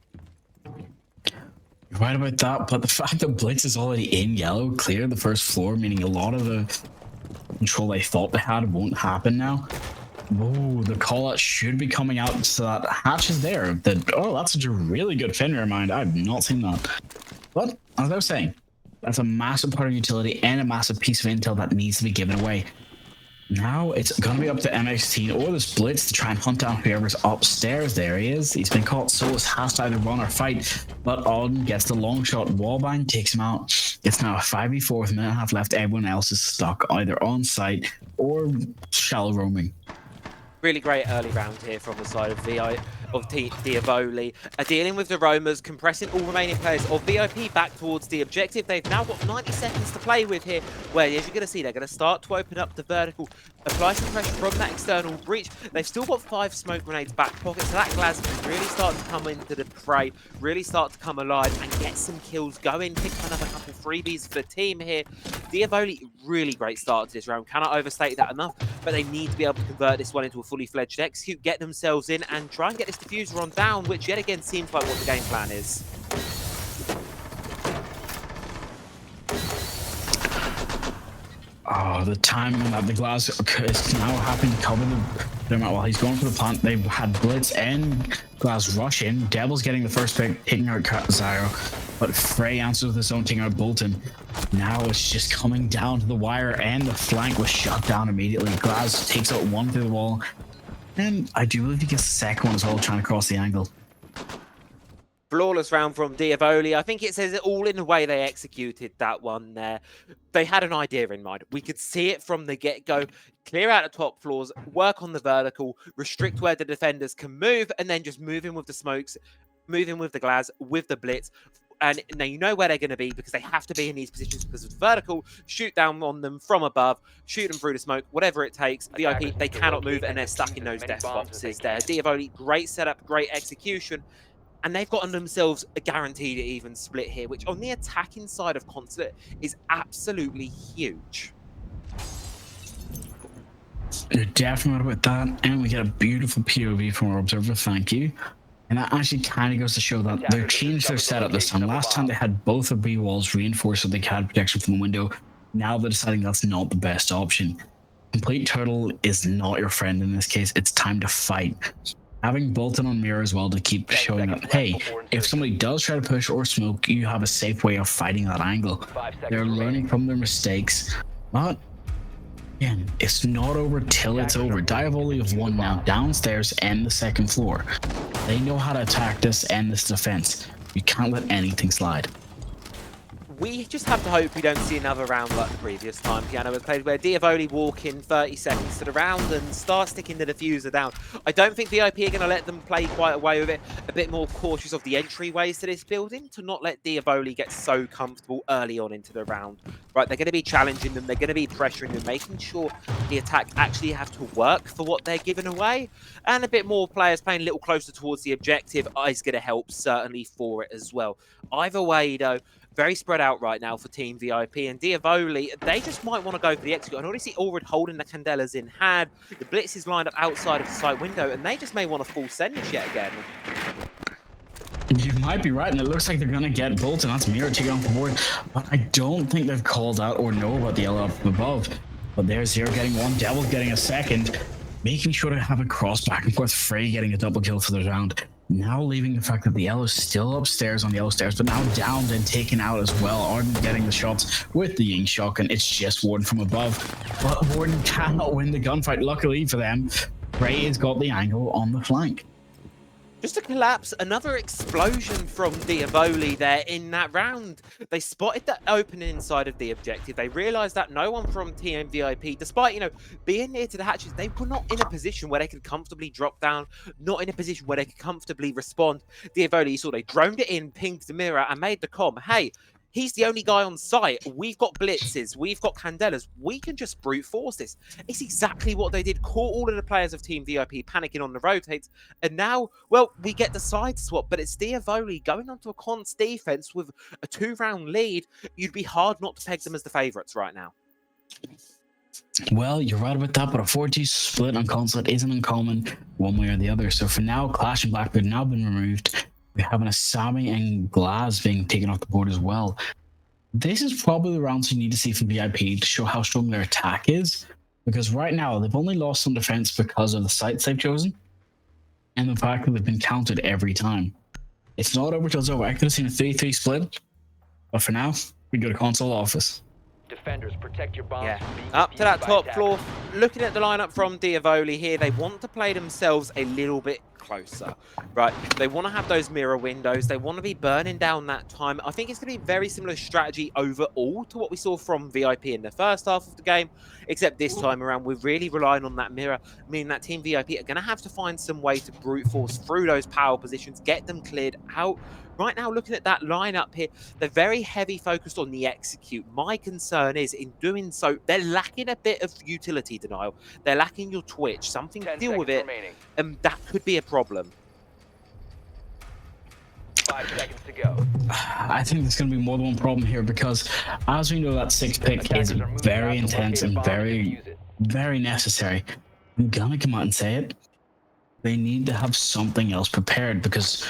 Right about that, but the fact that Blitz is already in yellow, clear the first floor, meaning a lot of the control they thought they had won't happen now. Oh, the call out should be coming out, so that hatch is there. That's such a really good Fenrir mind. I've not seen that. But as I was saying, that's a massive part of utility and a massive piece of intel that needs to be given away. Now it's going to be up to MX-Teen or this Blitz to try and hunt down whoever's upstairs. There he is. He's been caught. Solus has to either run or fight, but Auden gets the long shot. Wallbang takes him out. It's now a 5v4 with a minute and a half left. Everyone else is stuck either on site or shallow roaming. Really great early round here from the side of Diavoli. Dealing with the roamers, compressing all remaining players of VIP back towards the objective. They've now got 90 seconds to play with here, where, as you're going to see, they're going to start to open up the vertical, apply some pressure from that external breach. They've still got 5 smoke grenades back pocket, so that Glaz can really start to come into the fray, really start to come alive and get some kills going, pick up another couple freebies for the team here. Diavoli, really great start to this round. Cannot overstate that enough, but they need to be able to convert this one into a fully fledged execute, get themselves in and try and get this diffuser on down, which yet again seems like what the game plan is. Oh, the timing on that. The Glass is now having to cover them while he's going for the plant. They've had Blitz and Glass rush in. Devil's getting the first pick, taking out Zyro, but Frey answers with his own, taking out Bolton. Now it's just coming down to the wire, and the flank was shut down immediately. Glass takes out one through the wall, and I do believe he gets the second one as well, trying to cross the angle. Flawless round from Diavoli. I think it says it all in the way they executed that one there. They had an idea in mind. We could see it from the get-go. Clear out the top floors, work on the vertical, restrict where the defenders can move, and then just move in with the smokes, move in with the Glaz, with the Blitz. And now you know where they're going to be because they have to be in these positions because of the vertical. Shoot down on them from above, shoot them through the smoke, whatever it takes. VIP, they cannot move and they're stuck in those death boxes there. Diavoli, great setup, great execution. And they've gotten themselves a guaranteed even split here, which on the attacking side of Consulate is absolutely huge. You're definitely with that, and we get a beautiful POV from our observer, thank you. And that actually kind of goes to show that they've changed their setup this time. Last time they had both of B walls reinforced so they had protection from the window. Now they're deciding that's not the best option. Complete Turtle is not your friend in this case. It's time to fight. Having Bolton on mirror as well to keep showing that, hey, if somebody does try to push or smoke, you have a safe way of fighting that angle. They're learning from their mistakes, but again, it's not over till it's over. Diavoli have won now downstairs and the second floor. They know how to attack this and this defense. You can't let anything slide. We just have to hope we don't see another round like the previous time Piano was played, where Diavoli walk in 30 seconds to the round and start sticking the diffuser down. I don't think VIP are going to let them play quite away with it, a bit more cautious of the entryways to this building to not let Diavoli get so comfortable early on into the round. Right, they're going to be challenging them, they're going to be pressuring them, making sure the attack actually have to work for what they're giving away, and a bit more players playing a little closer towards the objective is going to help certainly for it as well. Either way though, very spread out right now for Team VIP, and Diavoli, they just might want to go for the execute. I already see Ulrid holding the Candelas in hand. The Blitz is lined up outside of the side window, and they just may want to full send this yet again. You might be right, and it looks like they're going to get Bolton. That's Mirror taking on the board, but I don't think they've called out or know about the yellow up above. But there's Zero getting one, Devil getting a second, making sure to have a cross back and forth. Frey getting a double kill for the round. Now leaving the fact that the yellow's still upstairs on the yellow stairs, but now downed and taken out as well. Arden getting the shots with the Ying shotgun. It's just Warden from above, but Warden cannot win the gunfight. Luckily for them, Frey has got the angle on the flank. Just to collapse, another explosion from Diavoli there in that round. They spotted the opening inside of the objective. They realised that no one from Team VIP, despite, you know, being near to the hatches, they were not in a position where they could comfortably drop down, not in a position where they could comfortably respond. Diavoli, you saw they droned it in, pinged the mirror, and made the comm. Hey, he's the only guy on site. We've got blitzes. We've got Candelas. We can just brute force this. It's exactly what they did. Caught all of the players of Team VIP panicking on the rotates. And now, well, we get the side swap. But it's Diavoli going onto a Con's defense with a 2-round lead. You'd be hard not to peg them as the favourites right now. Well, you're right about that, but a 4G split on Consulate isn't uncommon one way or the other. So for now, Clash and Blackbeard now been removed. We have an Asami and Glass being taken off the board as well. This is probably the rounds you need to see from VIP to show how strong their attack is. Because right now, they've only lost some defense because of the sites they've chosen. And the fact that they've been counted every time. It's not over till it's over. I could have seen a 3-3 split. But for now, we go to console office. Defenders, protect your bombs. Yeah, from being up to that defused by top attackers. floor. Looking at the lineup from Diavoli here, they want to play themselves a little bit closer, right? They want to have those mirror windows. They want to be burning down that time. I think it's going to be a very similar strategy overall to what we saw from VIP in the first half of the game, except this time around, we're really relying on that mirror, meaning that Team VIP are going to have to find some way to brute force through those power positions, get them cleared out. Right now, looking at that lineup here, they're very heavy focused on the execute. My concern is in doing so, they're lacking a bit of utility denial. They're lacking your twitch, something to 10 deal with it, seconds remaining. and that could be a problem. 5 seconds to go. I think there's going to be more than one problem here because, as we know, that 6 pick is Attackers are moving very out to intense locate a and bomb very, defuse it. very necessary. I'm going to come out and say it. They need to have something else prepared because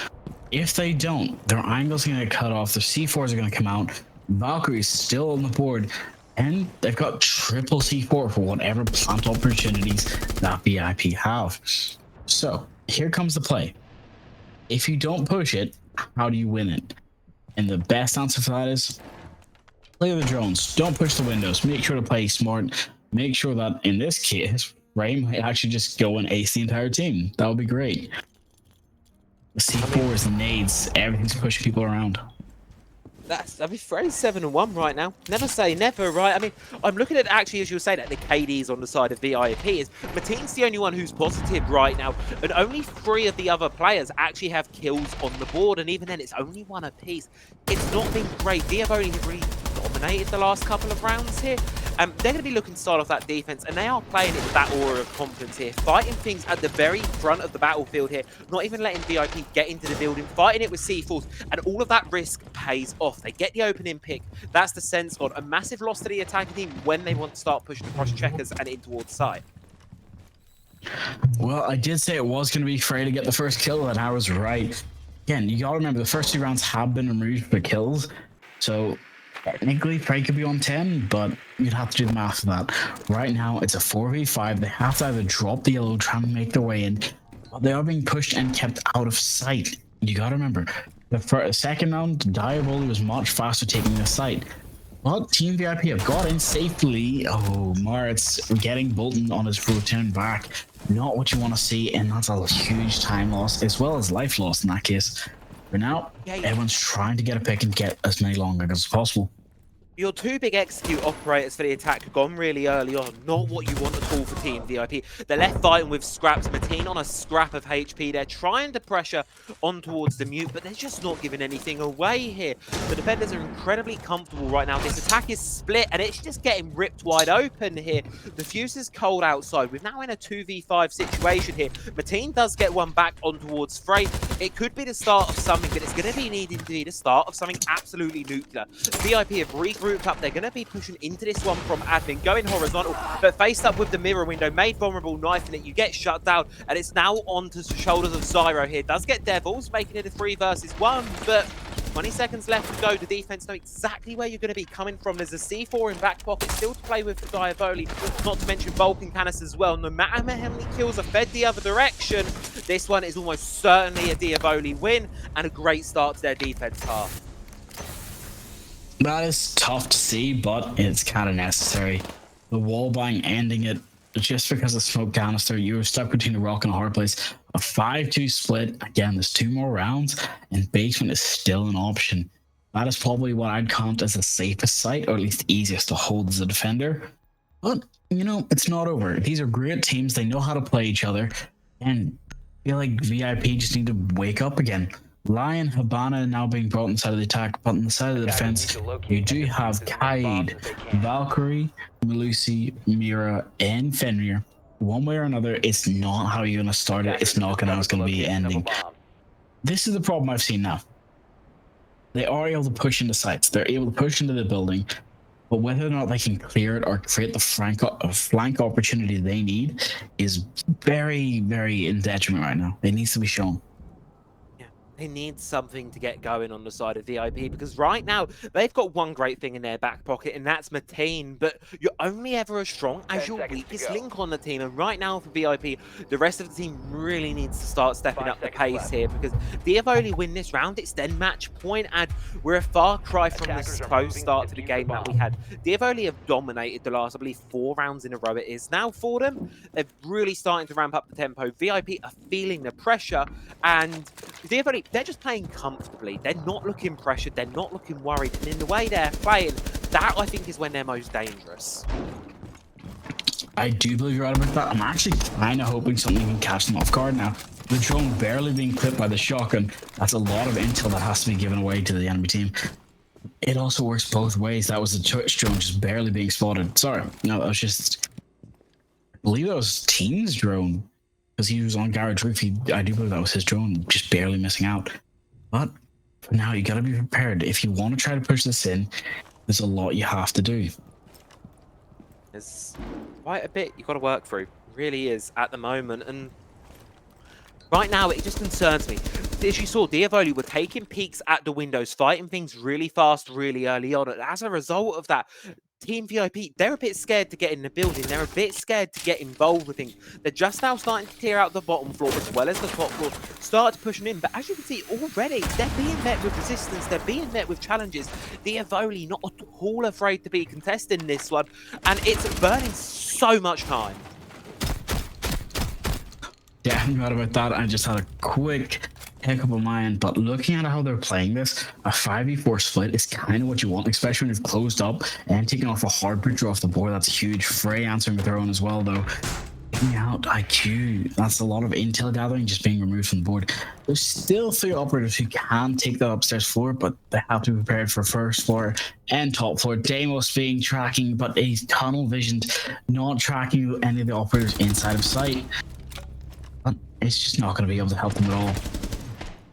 if they don't, their angle's going to get cut off, their C4s are going to come out, Valkyrie's still on the board, and they've got triple C4 for whatever plant opportunities that VIP have. So, here comes the play. If you don't push it, how do you win it? And the best answer for that is play the drones. Don't push the windows. Make sure to play smart. Make sure that in this case, Ray might actually just go and ace the entire team. That would be great. The C4s, the nades, everything's pushing people around. I mean, Frey's 7-1 right now. Never say never, right? I mean, I'm looking at actually, as you say, that the KD's on the side of VIP. Is Mateen's the only one who's positive right now, and only 3 of the other players actually have kills on the board, and even then, it's only 1 apiece. It's not been great. Diavoli have really dominated the last couple of rounds here. They're going to be looking to start off that defense, and they are playing it with that aura of confidence here, fighting things at the very front of the battlefield here, not even letting VIP get into the building, fighting it with C4s, and all of that risk pays off. They get the opening pick. That's the sense on a massive loss to the attacking team when they want to start pushing across checkers and in towards side. Well, I did say it was going to be Frey to get the first kill, and I was right. Again, you got to remember the first 2 rounds have been removed for kills, so technically Frey could be on 10, but you'd have to do the math for that. Right now, it's a 4v5. They have to either drop the yellow, try and make their way in, but they are being pushed and kept out of sight. You got to remember, the second round, Diavoli was much faster taking the site. But Team VIP have got in safely. Oh, Maritz getting Bolton on his return back. Not what you want to see, and that's a huge time loss, as well as life loss in that case. For now, everyone's trying to get a pick and get as many long as possible. Your 2 big execute operators for the attack have gone really early on. Not what you want at all for Team VIP. They're left fighting with scraps. Mateen on a scrap of HP. They're trying to pressure on towards the mute, but they're just not giving anything away here. The defenders are incredibly comfortable right now. This attack is split, and it's just getting ripped wide open here. The fuse is cold outside. We're now in a 2v5 situation here. Mateen does get one back on towards Frey. It could be the start of something, but it's going to be needing to be the start of something absolutely nuclear. VIP have regrouped up. They're going to be pushing into this one from admin, going horizontal, but faced up with the mirror window, made vulnerable, knifing it. You get shut down, and it's now onto the shoulders of Zyro here. Does get Devils, making it a 3 versus 1, but 20 seconds left to go. The defense know exactly where you're going to be coming from. There's a C4 in back pocket still to play with for Diavoli, not to mention Vulcan Canis as well. No matter how many kills are fed the other direction, this one is almost certainly a Diavoli win and a great start to their defense half. That is tough to see, but it's kind of necessary. The wall bang ending it just because of smoke canister. You were stuck between a rock and a hard place. A 5-2 split. Again, there's 2 more rounds, and basement is still an option. That is probably what I'd count as the safest site, or at least easiest to hold as a defender. But, you know, it's not over. These are great teams. They know how to play each other, and I feel like VIP just need to wake up again. Lion, Habana now being brought inside of the attack, but on the side of the defense, you do have Kaid, Valkyrie, Melusi, Mira, and Fenrir. One way or another, it's not how you're going to start it. It's not how it's going to be ending. This is the problem I've seen now. They are able to push into sites. They're able to push into the building, but whether or not they can clear it or create the flank opportunity they need is very, very in detriment right now. It needs to be shown. they need something to get going on the side of VIP, because right now they've got one great thing in their back pocket, and that's Mateen. But you're only ever as strong as 10 your seconds to weakest go. link on the team. And right now for VIP, the rest of the team really needs to start stepping 5 up the seconds pace left. here, because Diavoli win this round, it's then match point, and we're a far cry from Attackers the are close moving start to to the defuse game the that we bomb. had. Diavoli have dominated the last, I believe, 4 rounds in a row it is now for them. They're really starting to ramp up the tempo. VIP are feeling the pressure, and Diavoli, they're just playing comfortably. They're not looking pressured. They're not looking worried. And in the way they're playing, that I think is when they're most dangerous. I do believe you're right about that. I'm actually kind of hoping something can catch them off guard now. The drone barely being clipped by the shotgun. That's a lot of intel that has to be given away to the enemy team. It also works both ways. That was the Twitch drone just barely being spotted. Sorry, no, that was just... I believe that was Team's drone. Because he was on Garage Roof. I do believe that was his drone, just barely missing out. But for now, you gotta be prepared. If you want to try to push this in, there's a lot you have to do. There's quite a bit you've got to work through. It really is at the moment. And right now, it just concerns me. As you saw, Diavoli were taking peeks at the windows, fighting things really fast, really early on. And as a result of that, Team VIP, they're a bit scared to get in the building. They're a bit scared to get involved with things. They're just now starting to clear out the bottom floor as well as the top floor, start pushing in. But as you can see already, they're being met with resistance. They're being met with challenges. Diavoli not at all afraid to be contesting this one. And it's burning so much time. Yeah, I'm right about that. I just had a quick hiccup on my end, but looking at how they're playing this, a 5v4 split is kind of what you want, especially when you've closed up and taking off a hard breacher off the board. That's huge. Frey answering with their own as well, though. Getting out IQ, that's a lot of intel gathering just being removed from the board. There's still 3 operators who can take that upstairs floor, but they have to be prepared for first floor and top floor. Deimos being tracking, but he's tunnel visioned, not tracking any of the operators inside of sight. But it's just not going to be able to help them at all.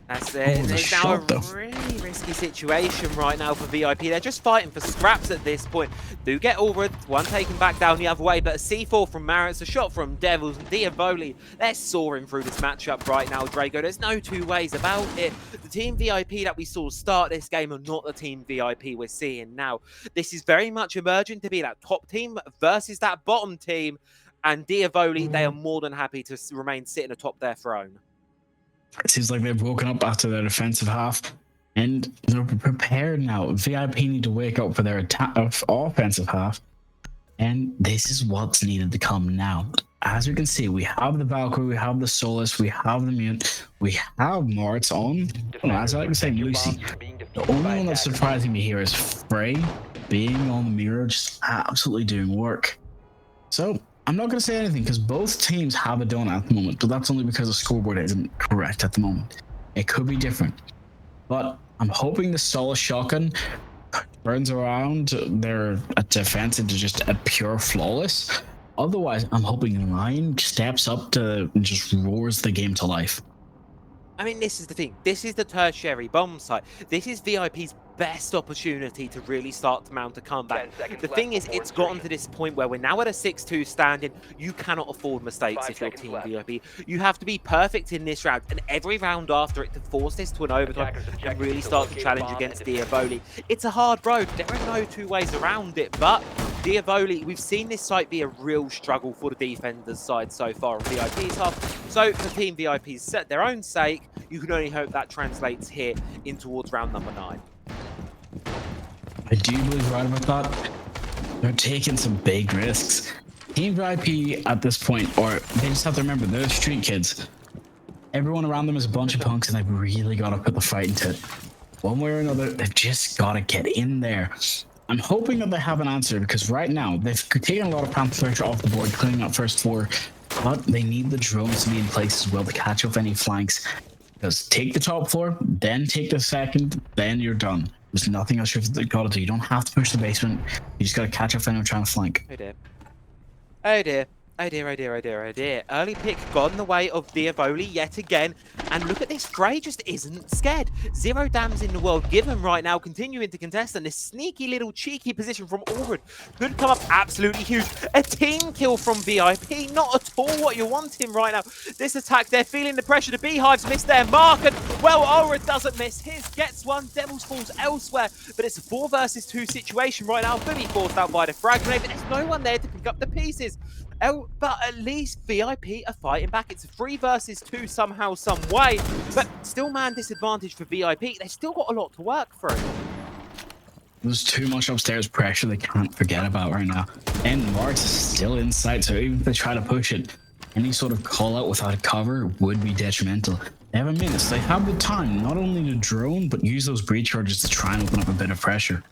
That's it. And it's now a really risky situation right now for VIP. They're just fighting for scraps at this point. Do get Allred, one taken back down the other way, but a C4 from Maritz, a shot from Devils, and Diavoli. They're soaring through this matchup right now, Drago. There's no 2 ways about it. The Team VIP that we saw start this game are not the Team VIP we're seeing now. This is very much emerging to be that top team versus that bottom team. And Diavoli, they are more than happy to remain sitting atop their throne. It seems like they've woken up after their defensive half and they're prepared now. VIP need to wake up for their offensive half, and this is what's needed to come now. As you can see, we have the Valkyrie, we have the Solus, we have the Mute, we have Moritz on. As I like to say, Lucy. The only one that's surprising me here is Frey being on the mirror, just absolutely doing work. So I'm not going to say anything because both teams have a donut at the moment, but that's only because the scoreboard isn't correct at the moment. It could be different. But I'm hoping the Solus shotgun turns around their defense into just a pure flawless. Otherwise, I'm hoping Lion steps up to and just roars the game to life. I mean, this is the thing. This is the tertiary bomb site. This is VIP's best opportunity to really start to mount a comeback. The thing is, it's gotten to this point where we're now at a 6-2 standing. You cannot afford mistakes if you're Team VIP. You have to be perfect in this round, and every round after it to force this to an overtime and really start to challenge against Diavoli. It's a hard road. There are no 2 ways around it, but Diavoli, we've seen this site be a real struggle for the defenders' side so far on VIP's half. So for Team VIP's set their own sake, you can only hope that translates here in towards round number 9. I do believe right about that. They're taking some big risks. Team VIP at this point, or they just have to remember, they're street kids. Everyone around them is a bunch of punks, and they've really got to put the fight into it. One way or another, they've just got to get in there. I'm hoping that they have an answer, because right now, they've taken a lot of panther pressure off the board, cleaning up first floor, but they need the drones to be in place as well to catch off any flanks. Because take the top floor, then take the second, then you're done. There's nothing else you've got to do. You don't have to push the basement. You just got to catch off anyone trying to flank. Oh dear. Oh dear. Oh dear, oh dear, oh dear, oh dear. Early pick gone the way of Diavoli yet again. And look at this, Frey just isn't scared. 0 dams in the world given right now, continuing to contest, and this sneaky little cheeky position from Allred could come up absolutely huge. A team kill from VIP, not at all what you're wanting right now. This attack, they're feeling the pressure. The Beehives missed their mark, and well, Allred doesn't miss his, gets one, Devils falls elsewhere, but it's a 4 versus 2 situation right now. Could be forced out by the frag grenade, but there's no one there to pick up the pieces. Oh, but at least VIP are fighting back. It's a 3 versus 2 somehow, some way. But still man disadvantage for VIP. They've still got a lot to work through. There's too much upstairs pressure they can't forget about right now. And Marks is still inside, so even if they try to push it, any sort of call out without a cover would be detrimental. They have a minute, so they have the time not only to drone, but use those breach charges to try and open up a bit of pressure.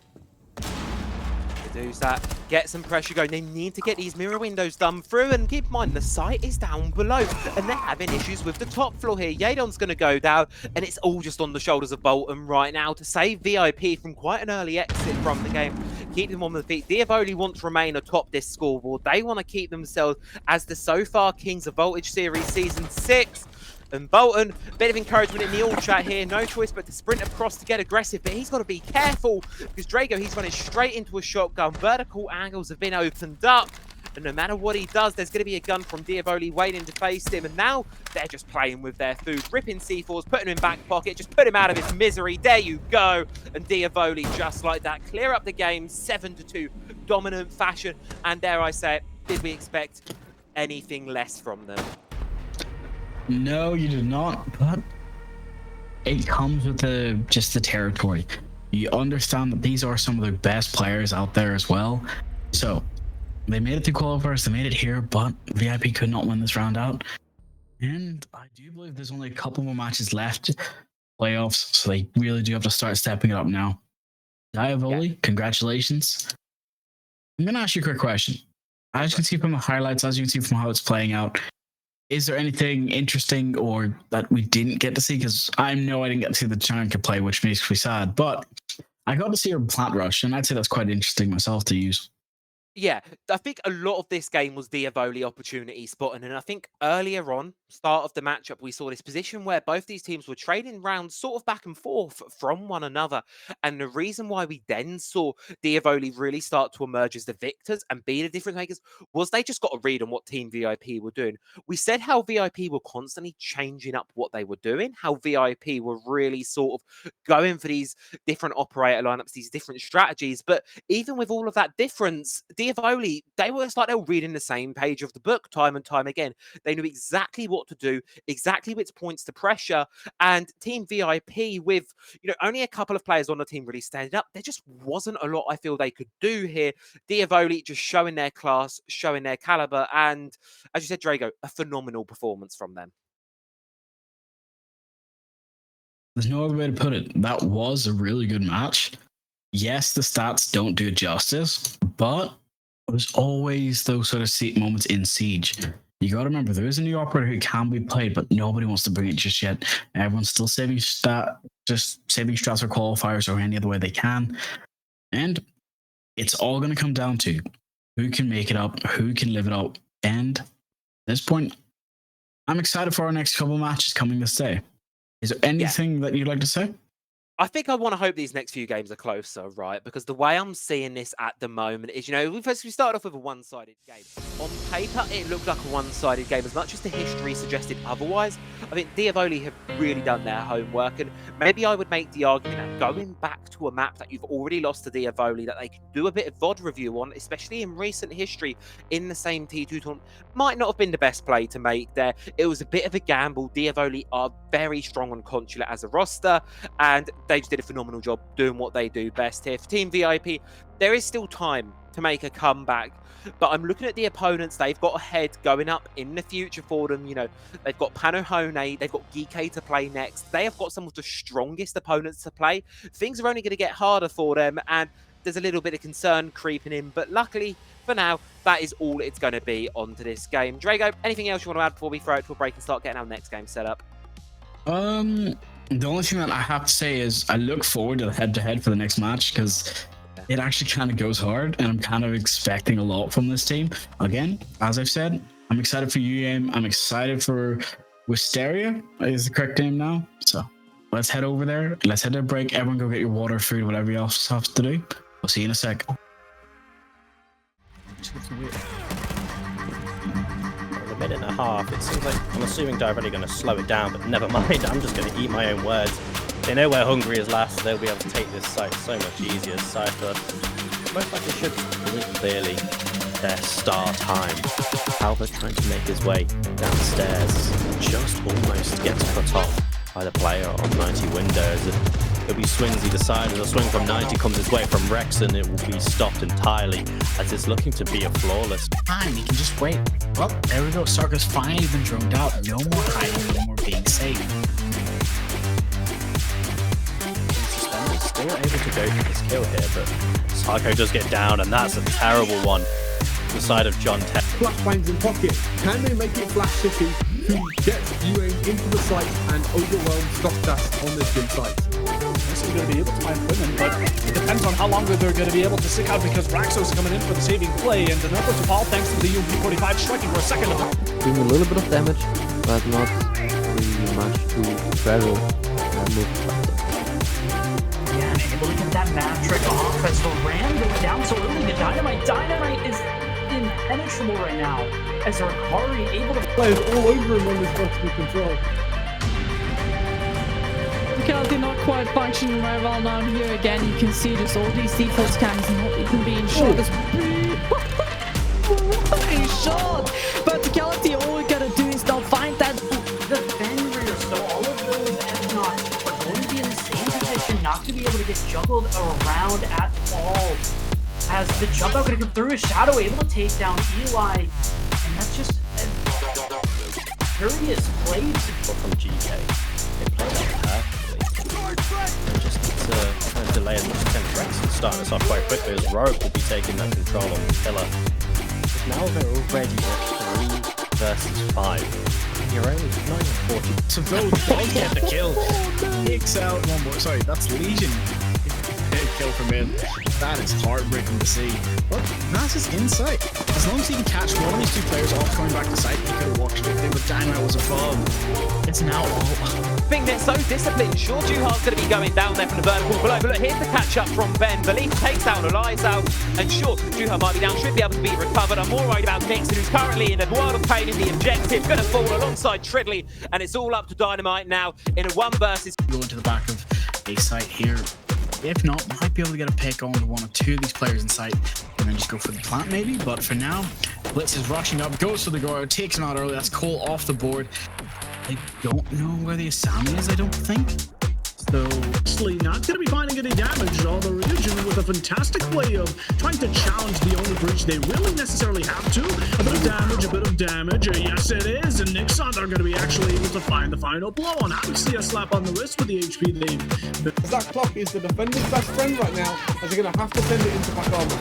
Do that, get some pressure going. They need to get these mirror windows done through, and keep in mind the site is down below and they're having issues with the top floor here. Yadon's going to go down, and it's all just on the shoulders of Bolton right now to save VIP from quite an early exit from the game, keep them on the feet. Diavoli want to remain atop this scoreboard. They want to keep themselves as the so far Kings of Voltage Series Season 6. And Bolton, bit of encouragement in the all chat here. No choice but to sprint across to get aggressive, but he's got to be careful because Drago, he's running straight into a shotgun. Vertical angles have been opened up. And no matter what he does, there's going to be a gun from Diavoli waiting to face him. And now they're just playing with their food, ripping C4s, putting him in back pocket, just put him out of his misery. There you go. And Diavoli, just like that, clear up the game, 7-2, dominant fashion. And dare I say it, did we expect anything less from them? No, you did not, but it comes with just the territory. You understand that these are some of the best players out there as well. So they made it through qualifiers, they made it here, but VIP could not win this round out. And I do believe there's only a couple more matches left, playoffs, so they really do have to start stepping it up now. Diavoli, congratulations. I'm going to ask you a quick question. As you can see from the highlights, as you can see from how it's playing out, is there anything interesting or that we didn't get to see? Because I know I didn't get to see the Chanka play, which makes me sad. But I got to see her plant rush, and I'd say that's quite interesting myself to use. Yeah, I think a lot of this game was Diavoli opportunity spotting, and I think earlier on, start of the matchup, we saw this position where both these teams were trading rounds sort of back and forth from one another. And the reason why we then saw Diavoli really start to emerge as the victors and be the difference makers was they just got a read on what Team VIP were doing. We said how VIP were constantly changing up what they were doing, how VIP were really sort of going for these different operator lineups, these different strategies. But even with all of that difference, Diavoli, they were like they were reading the same page of the book time and time again. They knew exactly what to do, exactly which points to pressure. And Team VIP, with only a couple of players on the team really standing up, there just wasn't a lot I feel they could do here. Diavoli just showing their class, showing their caliber, and as you said, Drago, a phenomenal performance from them. There's no other way to put it. That was a really good match. Yes, the stats don't do it justice, but there's always those sort of moments in Siege. You got to remember, there is a new operator who can be played, but nobody wants to bring it just yet. Everyone's still saving strats for qualifiers or any other way they can. And it's all going to come down to who can make it up, who can live it up. And at this point, I'm excited for our next couple matches coming this day. Is there anything that you'd like to say? I think I want to hope these next few games are closer, right? Because the way I'm seeing this at the moment is, we started off with a one-sided game. On paper, it looked like a one-sided game, as much as the history suggested otherwise. I think Diavoli have really done their homework, and maybe I would make the argument that going back to a map that you've already lost to Diavoli, that they could do a bit of VOD review on, especially in recent history in the same T2 tournament, might not have been the best play to make there. It was a bit of a gamble. Diavoli are very strong on Consulate as a roster, and they just did a phenomenal job doing what they do best here. For Team VIP, there is still time to make a comeback, but I'm looking at the opponents they've got ahead going up in the future for them. They've got Panohone, they've got Geeke to play next. They have got some of the strongest opponents to play. Things are only going to get harder for them, and there's a little bit of concern creeping in, but luckily, for now, that is all it's going to be onto this game. Drago, anything else you want to add before we throw it to a break and start getting our next game set up? The only thing that I have to say is I look forward to the head-to-head for the next match, because it actually kind of goes hard, and I'm kind of expecting a lot from this team. Again, as I've said, I'm excited for you, Aim. I'm excited for Wisteria is the correct name now. So let's head over there. Let's head to a break. Everyone go get your water, food, whatever else has to do. We'll see you in a sec. A minute and a half. It seems like I'm assuming they're really going to slow it down, but never mind. I'm just going to eat my own words. They know where Hungary is last, so they'll be able to take this site so much easier. Cypher most likely should be clearly their star time. Alva trying to make his way downstairs, just almost gets cut off by the player on 90 windows. It'll be swings either side as a swing from 90 comes his way from Rex, and it will be stopped entirely as it's looking to be a flawless. Fine, you can just wait. Well, there we go. Sarka's finally been droned out. No more hiding, no more being safe. Suspenders still able to go for this kill here, but Sarko does get down, and that's a terrible one. The side of John Tech. Flashbangs in pocket. Can they make it Flash City to get UA into the site and overwhelm Groupstage on this gym site? This is going to be able to find women, but it depends on how long they're going to be able to stick out, because Raxos coming in for the saving play, and the numbers of all thanks to the UMP-45 striking for a second. Doing a little bit of damage, but not really much to travel and move faster. Yeah, and able to get that map trick off as the Ram going down so early. The Dynamite is impenetrable right now, as Ricari able to Players all over him on this vertical control. Physicality not quite functioning very well now. Here again, you can see just all these default scans not even being shot. What a shot! Verticality, all we gotta do is now find that defender, so all of those F-Knots are going to be in the same position, not to be able to get juggled around at all. As the jump out going to come through, a Shadow able to take down Eli, and that's just curious plays from GK. They played it perfectly. They just need to kind of delay as much as 10 Rex and start us off quite quickly, as Rogue will be taking that control on the pillar. Now they're already at 3 versus 5. You're only 940. So Phil does get the kill. Takes out one more. Sorry, that's Legion. Kill from in. That is heartbreaking to see. But Nas is in sight. As long as he can catch one of these two players off coming back to sight, he could have walked straight in, but Dynamite was above. It's now all. I think they're so disciplined. Sure, Juhar's going to be going down there from the vertical below, but look, here's the catch up from Ben. Belief takes down Elias out, and sure, Juhar might be down, should be able to be recovered. I'm more worried about Nixon, who's currently in a world of pain in the objective, going to fall alongside Tridley, and it's all up to Dynamite now in a 1 versus. Go into the back of a site here. If not, might be able to get a pick on one or two of these players in sight and then just go for the plant maybe. But for now, Blitz is rushing up, goes for the Goro, takes him out early. That's Cole off the board. I don't know where the Asami is, I don't think. So, Actually, not going to be finding any damage, although Ryujin with a fantastic way of trying to challenge the only bridge they really necessarily have to. A bit of damage, yes it is, and Nixon are going to be actually able to find the final blow on. Obviously a slap on the wrist with the HP they've... That clock is the defender's best friend right now, as they're going to have to send it into back armor.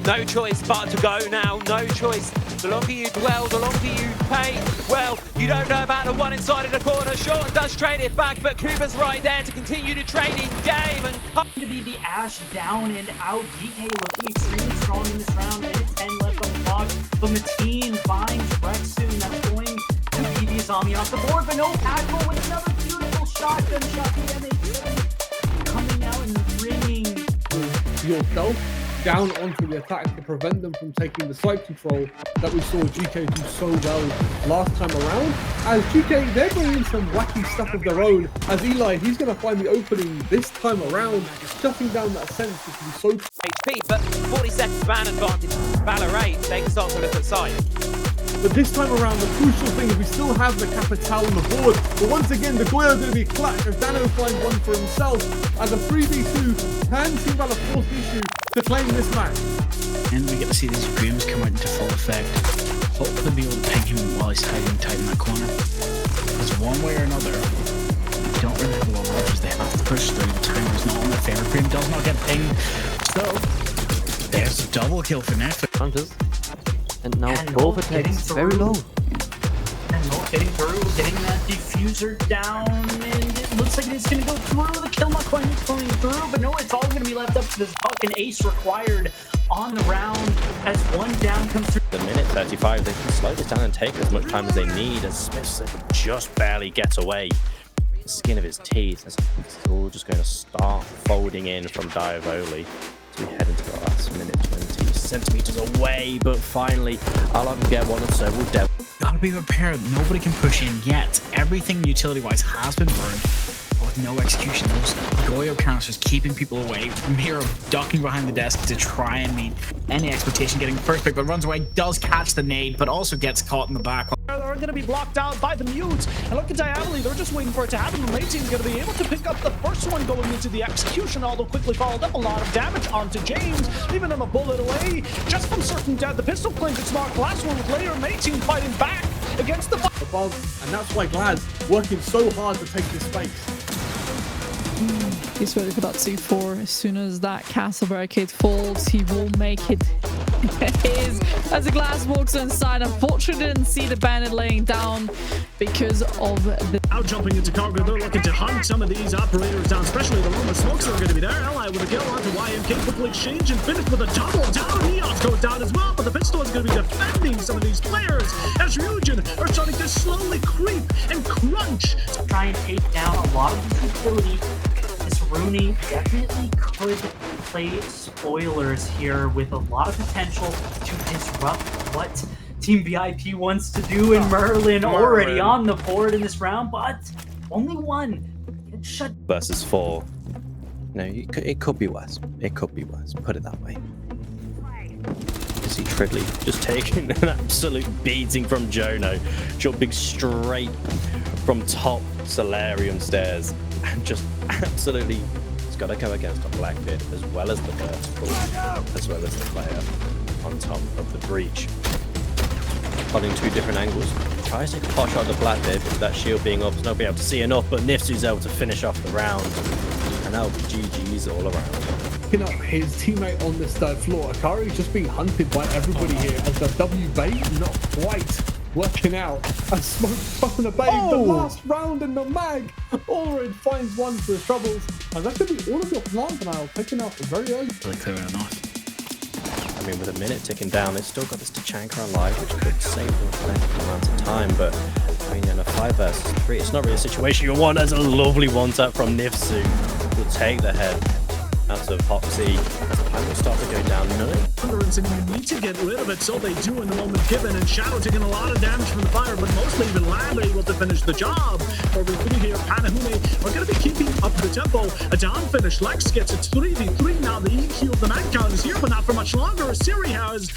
No choice but to go now, no choice. The longer you dwell, the longer you pay. Well, you don't know about the one inside of the corner. Short does trade it back, but Kuba's right there to continue to trade in game. And to be the Ash down and out. DK looking extremely strong in this round. Minute 10 left on the clock. But Mateen finds Rex soon. That's going to be the Azami off the board, but no tackle with another beautiful shotgun shot. The MH7 coming out and ringing. Yourself down onto the attack to prevent them from taking the site control that we saw GK do so well last time around. As GK, they're bringing some wacky stuff of their own. As Eli, he's going to find the opening this time around, shutting down that sense, which will be so... HP, but 40 seconds man advantage. Valorate, they can start to look at side. But this time around, the crucial thing is we still have the Capital on the board. But once again, the Goya is going to be clutch as Dano finds one for himself. As a 3v2, can Team Valor force the issue to claim this match? And we get to see these dreams come out into full effect. Hopefully be able to ping him while he's hiding tight in that corner. Because one way or another, they don't really have a lot of options. They have to push through. The timer's not on their favor. Dream does not get pinged. So, there's a double kill for Netflix. Hunters. And now both attacks very low. And Noel getting through, getting that diffuser down, and it looks like it's going to go through. The kill not quite going through, but no, it's all going to be left up to this fucking ace required on the round as one down comes through. The minute 35, they can slow this down and take as much time as they need, as Smith just barely gets away. The skin of his teeth, as it's all just going to start folding in from Diavoli. So we head into the last minute 20 centimeters away, but finally, I'll get one, and so will Devil. Gotta be prepared. Nobody can push in yet. Everything utility-wise has been burned, but with no execution. Those Goyo counters keeping people away. Miro ducking behind the desk to try and meet any expectation, getting the first pick, but runs away, does catch the nade, but also gets caught in the back. They're going to be blocked out by the mutes. And look at Diaboli, they're just waiting for it to happen. The main team's going to be able to pick up the first one going into the execution, although quickly followed up. A lot of damage onto James, leaving him a bullet away. Just from certain death, the pistol claims it's Mark. Last one with later, main team fighting back against the above, and that's why Glad's working so hard to take this space. He's ready for that C4. As soon as that castle barricade falls, he will make it his. As the Glass walks inside, unfortunately didn't see the bandit laying down because of the... Out jumping into cargo, they're looking to hunt some of these operators down, especially the one with smokes are going to be there. Ally with a kill onto YMK, quickly exchange and finish with a double down. Neos goes down as well, but the pistol is going to be defending some of these players as Ryujin are starting to slowly creep and crunch. Try and take down a lot of the utility. This Rooney definitely could play spoilers here with a lot of potential to disrupt what Team VIP wants to do. And Merlin already on the board in this round, but only one gets shut. Versus 4. No, it could be worse. It could be worse. Put it that way. You see Tridley just taking an absolute beating from Jono, jumping straight from top Solarium stairs, and just absolutely, it's got to go against a Blackbeard as well as the vertical, as well as the player on top of the breach. Putting 2 different angles, tries to take a pot shot at the Blackbeard with that shield being up, not being able to see enough, but Nifsu's able to finish off the round, and that'll be GG's all around. Picking up his teammate on this third floor, Akari's just being hunted by everybody here as the W bait not quite working out. And Smoke throwing a bait, the last round in the mag. Ulrid finds one for his troubles, and that could be all of your plans now, picking up very early. Really clear enough. I mean, with a minute ticking down, they've still got this Tachanka alive, which could save them for an amount of time, but I mean, in a 5 versus 3, it's not really a situation you want. As a lovely one-tap from Nifsu will take the head out of Hoxie. The plan will start to go down. No. And you need to get rid of it, so they do in the moment given. And Shadow taking a lot of damage from the fire, but mostly even Lamb able to finish the job. Over 3 here, Panahune are going to be keeping up the tempo. A down finish. Lex gets it 3v3 now. The EQ of the man count is here, but not for much longer. Siri has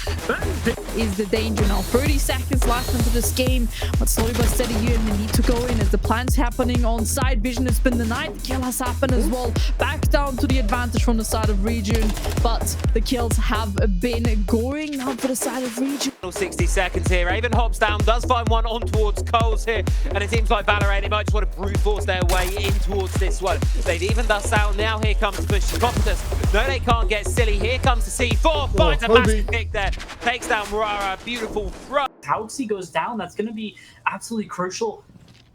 been is the danger now. 30 seconds left into this game, but slowly but steady you need to go in as the plan's happening on side. Vision has been denied. The kill has happened as well. Back down to the advantage from the side of Region, but the kills have been going now for the side of Region. 60 seconds here. Raven hops down, does find one on towards Coles here, and it seems like Valorant, they might just want to brute force their way in towards this one. They've even dust out. Now here comes Bush Competence. No, they can't get silly. Here comes the C4. Finds a massive pick there. Takes down Murara. Beautiful throw. Hoxie goes down. That's going to be absolutely crucial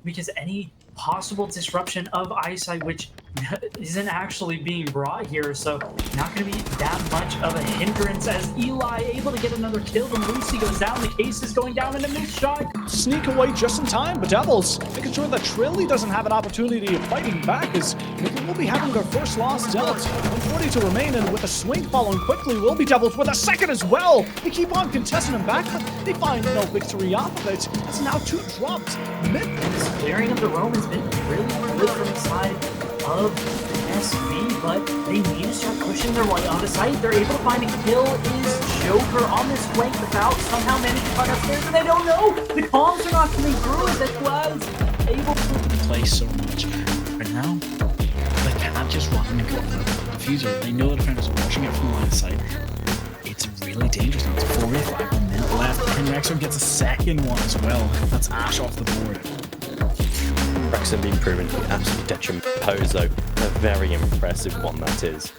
because any possible disruption of eyesight, which isn't actually being brought here, so not going to be that much of a hindrance as Eli able to get another kill when Lucy goes down. The case is going down in a missed shot. Sneak away just in time, but Devils making sure that Trilly doesn't have an opportunity of fighting back as we'll be having their first loss dealt. 140 to remain, and with a swing following quickly will be Devils with a second as well. They keep on contesting him back, but they find no victory off of it. It's now 2 drops. This clearing of the roam has been really good from the side of SV, but they need to start pushing their way out of sight. They're able to find a kill. Is Joker on this flank without somehow managing to find upstairs, and they don't know. The comms are not coming through as it was able to play so much. Right now, they can't just run and go diffuser. They know the defenders are watching it from the line of sight. It's really dangerous now. It's 4v5, 1 minute left, and Rexo gets a second one as well. That's Ash off the board. Rexon being proven to be absolutely detrimental. Pozo, a very impressive one that is.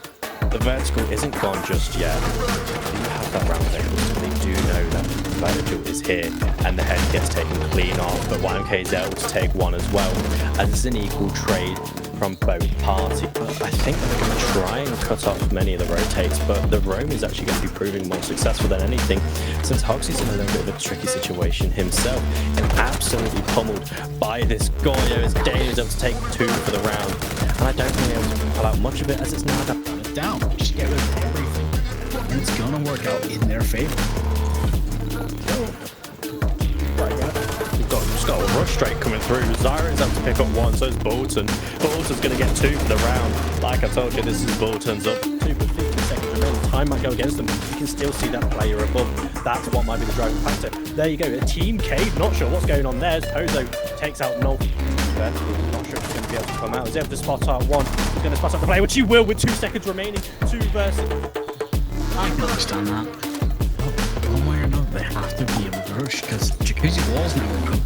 The vertical isn't gone just yet. They do have that round angle, so they do know that the vertical is here, and the head gets taken clean off, but YMK is able to take one as well, as it's an equal trade from both parties. I think they're going to try and cut off many of the rotates, but the roam is actually going to be proving more successful than anything, since Hoxie's in a little bit of a tricky situation himself and absolutely pummeled by this Goyo as Dave is able to take 2 for the round. And I don't think they're able to pull out much of it, as it's now down. Just get rid of everything. And it's gonna work out in their favor. Just got a rush straight coming through. Zyron's up to pick up 1, so is Bolton. Bolton's going to get 2 for the round. Like I told you, this is Bolton's up. 2 for 50 seconds remaining. Time might go against them. You can still see that player above. That's what might be the driving factor. There you go. A team cave. Not sure what's going on there. Pozo takes out Null. Not sure if he's going to be able to come out. He's able to spot out 1. He's going to spot out the player, which he will with 2 seconds remaining. 2 versus... I can understand that. One way or another, they have to be able to rush, because Jacuzzi wall's now open.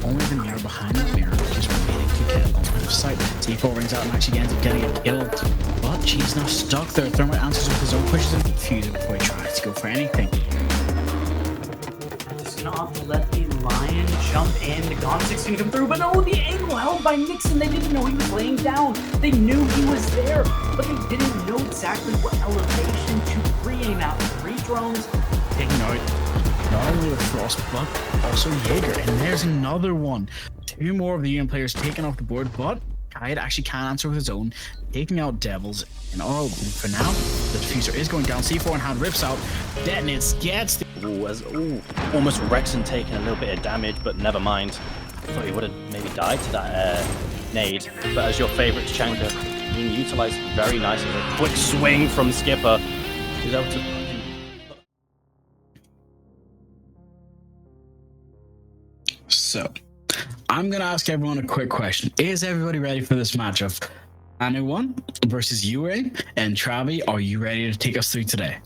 Only the mirror behind that mirror just waiting to get on line of sight. T4 rings out and actually ends up getting it killed. But she's now stuck there. Thermite answers with his own, pushes him confused before he tries to go for anything. Just not let the Lion jump in. The Gone 6 can come through, but no, the angle held by Nixon. They didn't know he was laying down. They knew he was there, but they didn't know exactly what elevation to pre-aim out. 3 drones. Taking out not only the Frost, but also Jaeger. And there's another one. 2 more of the UN players taken off the board, but Kayed actually can answer with his own, taking out Devils. And oh, for now, the diffuser is going down. C4 in hand, rips out, detonates, gets the... Almost Rexon taking a little bit of damage, but never mind. I thought he would have maybe died to that nade. But as your favourite Chanka, being utilised very nicely. A quick swing from Skipper. He's able to... So, I'm going to ask everyone a quick question. Is everybody ready for this matchup? Anu 1 versus UA and Travi, are you ready to take us through today?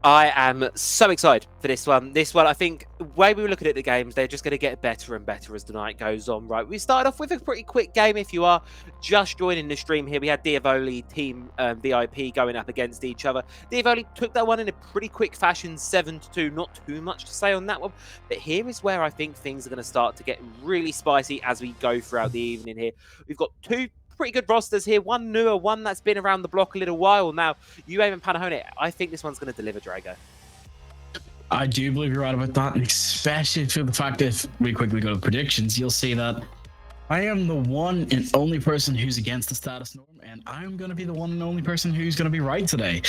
I am so excited for this one. This one, I think, the way we were looking at the games, they're just going to get better and better as the night goes on, right? We started off with a pretty quick game. If you are just joining the stream here, we had Diavoli team VIP going up against each other. Diavoli took that one in a pretty quick fashion, 7-2. Not too much to say on that one. But here is where I think things are going to start to get really spicy as we go throughout the evening here. We've got 2 pretty good rosters here. One newer, one that's been around the block a little while now. UA and Panahone, I think this one's going to deliver, Drago. I do believe you're right about that, and especially for the fact that if we quickly go to predictions, you'll see that I am the one and only person who's against the status norm, and I'm going to be the one and only person who's going to be right today.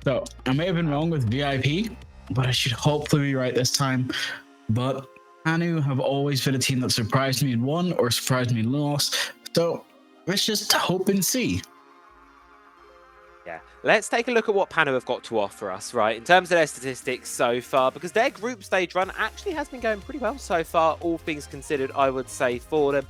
So I may have been wrong with VIP, but I should hopefully be right this time. But Anu have always been a team that surprised me and won or surprised me and lost. So let's just hope and see. Yeah, let's take a look at what Pano have got to offer us, right, in terms of their statistics so far, because their group stage run actually has been going pretty well so far, all things considered, I would say, for them.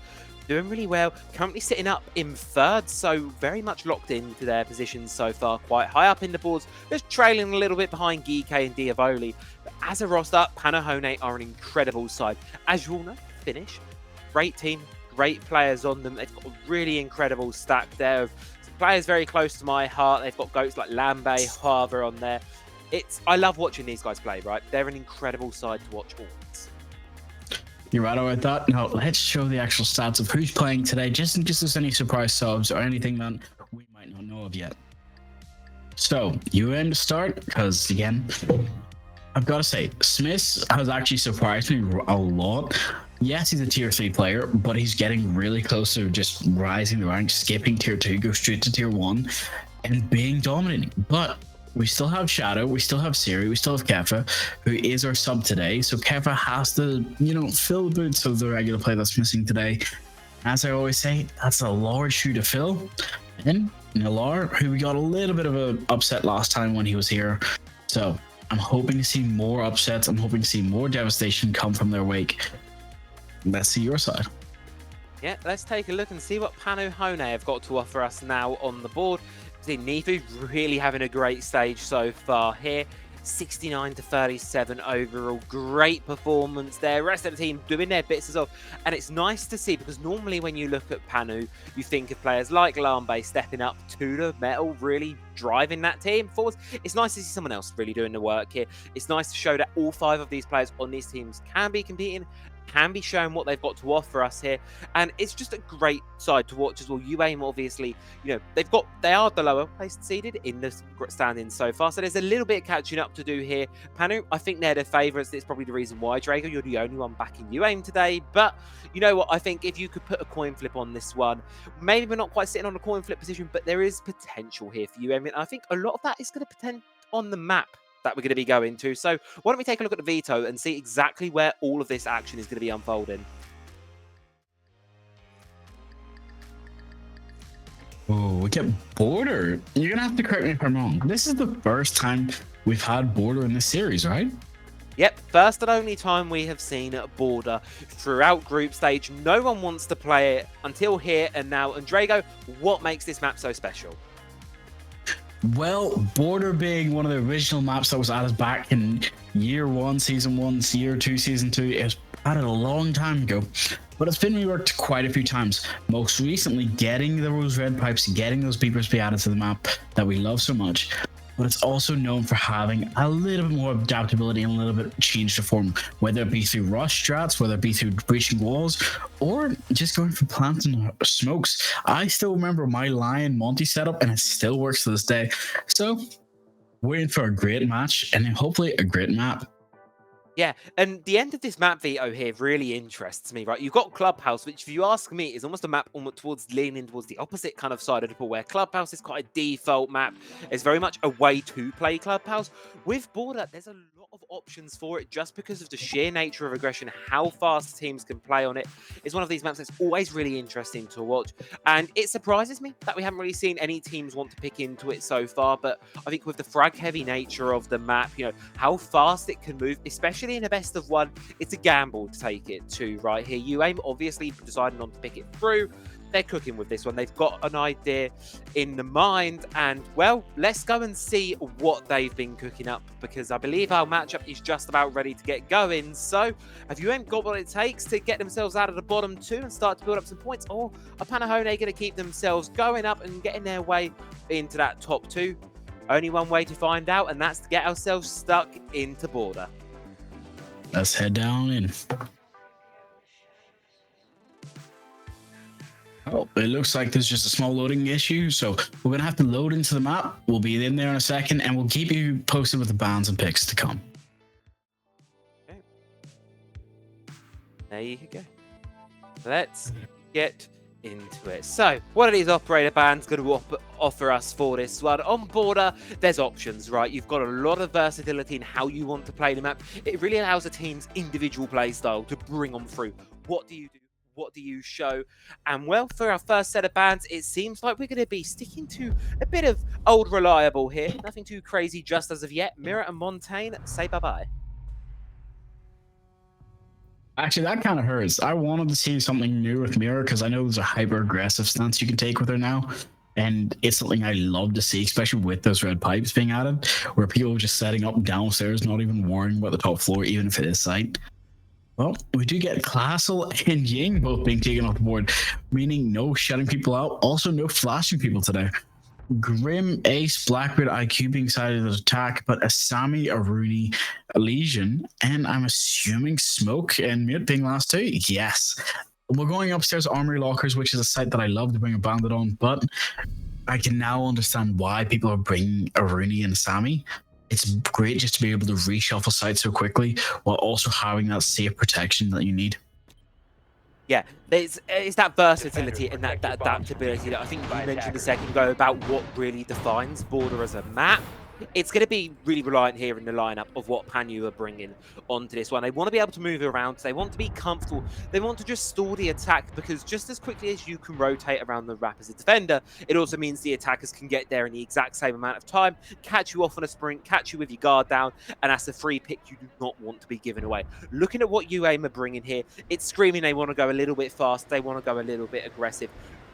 Doing really well, currently sitting up in 3rd, so very much locked into their positions so far, quite high up in the boards, just trailing a little bit behind Geek and Diavoli. But as a roster, Panahone are an incredible side. As you all know, finish, great team, great players on them. They've got a really incredible stack there of some players very close to my heart. They've got goats like Lambe, Harver on there. I love watching these guys play, right? They're an incredible side to watch always. You're right about that. Now, let's show the actual stats of who's playing today, just in case there's any surprise subs or anything that we might not know of yet. So, UN to start, because again, I've got to say, Smith has actually surprised me a lot. Yes, he's a tier 3 player, but he's getting really close to just rising the ranks, skipping tier 2, go straight to tier 1, and being dominating. But we still have Shadow, we still have Siri, we still have Kefa, who is our sub today. So Kefa has to, fill the boots of the regular play that's missing today. As I always say, that's a large shoe to fill. And Nalar, who we got a little bit of an upset last time when he was here. So I'm hoping to see more upsets. I'm hoping to see more devastation come from their wake. Let's see your side. Yeah, let's take a look and see what Panahone have got to offer us now on the board. See, Nifu really having a great stage so far here. 69 to 37 overall. Great performance there. Rest of the team doing their bits as well. And it's nice to see, because normally when you look at Panu, you think of players like Lambe stepping up to the metal, really driving that team forward. It's nice to see someone else really doing the work here. It's nice to show that all 5 of these players on these teams can be competing can be showing what they've got to offer us here, and it's just a great side to watch as well. UAIM obviously, you know, they are the lower placed seeded in the standings so far, so there's a little bit of catching up to do here. Panu, I think they're the favourites. It's probably the reason why, Drago, you're the only one backing UAIM today, but you know what, I think if you could put a coin flip on this one, maybe we're not quite sitting on a coin flip position, but there is potential here for UAIM, and I think a lot of that is going to depend on the map that we're going to be going to. So why don't we take a look at the veto and see exactly where all of this action is going to be unfolding. Oh, we get Border. You're going to have to correct me if I'm wrong. This is the first time we've had Border in this series, right? Yep, first and only time we have seen Border throughout group stage. No one wants to play it until here and now. And Drago, what makes this map so special? Well, Border being one of the original maps that was added back in year 1, season 1, year 2, season 2, it was added a long time ago, but it's been reworked quite a few times. Most recently, getting those red pipes, getting those beepers be added to the map that we love so much. But it's also known for having a little bit more adaptability and a little bit change to form, whether it be through rush strats, whether it be through breaching walls, or just going for planting smokes. I still remember my Lion Monty setup, and it still works to this day. So we're in for a great match and hopefully a great map. Yeah, and the end of this map veto here really interests me, right? You've got Clubhouse, which if you ask me is almost a map almost leaning towards the opposite kind of side of the pool, where Clubhouse is quite a default map. It's very much a way to play Clubhouse. With Border, there's a lot of options for it just because of the sheer nature of aggression, how fast teams can play on it. It's one of these maps that's always really interesting to watch, and it surprises me that we haven't really seen any teams want to pick into it so far, but I think with the frag heavy nature of the map, you know, how fast it can move, especially in a best of one, it's a gamble to take it to right here. UAIM obviously decided not to pick it through. They're cooking with this one. They've got an idea in the mind, and well, let's go and see what they've been cooking up, because I believe our matchup is just about ready to get going. So have UAIM got what it takes to get themselves out of the bottom 2 and start to build up some points, or are Panahone going to keep themselves going up and getting their way into that top 2? Only one way to find out, and that's to get ourselves stuck into Border. Let's head down in. Oh, it looks like there's just a small loading issue, so we're going to have to load into the map. We'll be in there in a second, and we'll keep you posted with the bans and picks to come. Okay. There you go. Let's get into it. So, what are these operator bands going to offer us for this one? On Border, there's options, right? You've got a lot of versatility in how you want to play the map. It really allows a team's individual play style to bring on through. What do you do? What do you show? And well, for our first set of bands, it seems like we're going to be sticking to a bit of old reliable here. Nothing too crazy just as of yet. Mirror and Montaigne, say bye-bye. Actually, that kind of hurts. I wanted to see something new with Mirror because I know there's a hyper-aggressive stance you can take with her now. And it's something I love to see, especially with those red pipes being added, where people are just setting up downstairs, not even worrying about the top floor, even if it is site. Well, we do get Classel and Ying both being taken off the board, meaning no shutting people out, also no flashing people today. Grim, Ace, Blackbeard, IQ being sided as attack, but Asami, Aruni, Legion, and I'm assuming Smoke and Mute being last 2. Yes. We're going upstairs Armory Lockers, which is a site that I love to bring a bandit on, but I can now understand why people are bringing Aruni and Asami. It's great just to be able to reshuffle sites so quickly while also having that safe protection that you need. Yeah, it's that versatility and that adaptability that I think you mentioned a second ago about what really defines Border as a map. It's going to be really reliant here in the lineup of what Panu are bringing onto this one. They want to be able to move around. They want to be comfortable. They want to just stall the attack, because just as quickly as you can rotate around the map as a defender, it also means the attackers can get there in the exact same amount of time, catch you off on a sprint, catch you with your guard down, and that's a free pick you do not want to be given away. Looking at what UAIM are bringing here, it's screaming they want to go a little bit fast. They want to go a little bit aggressive.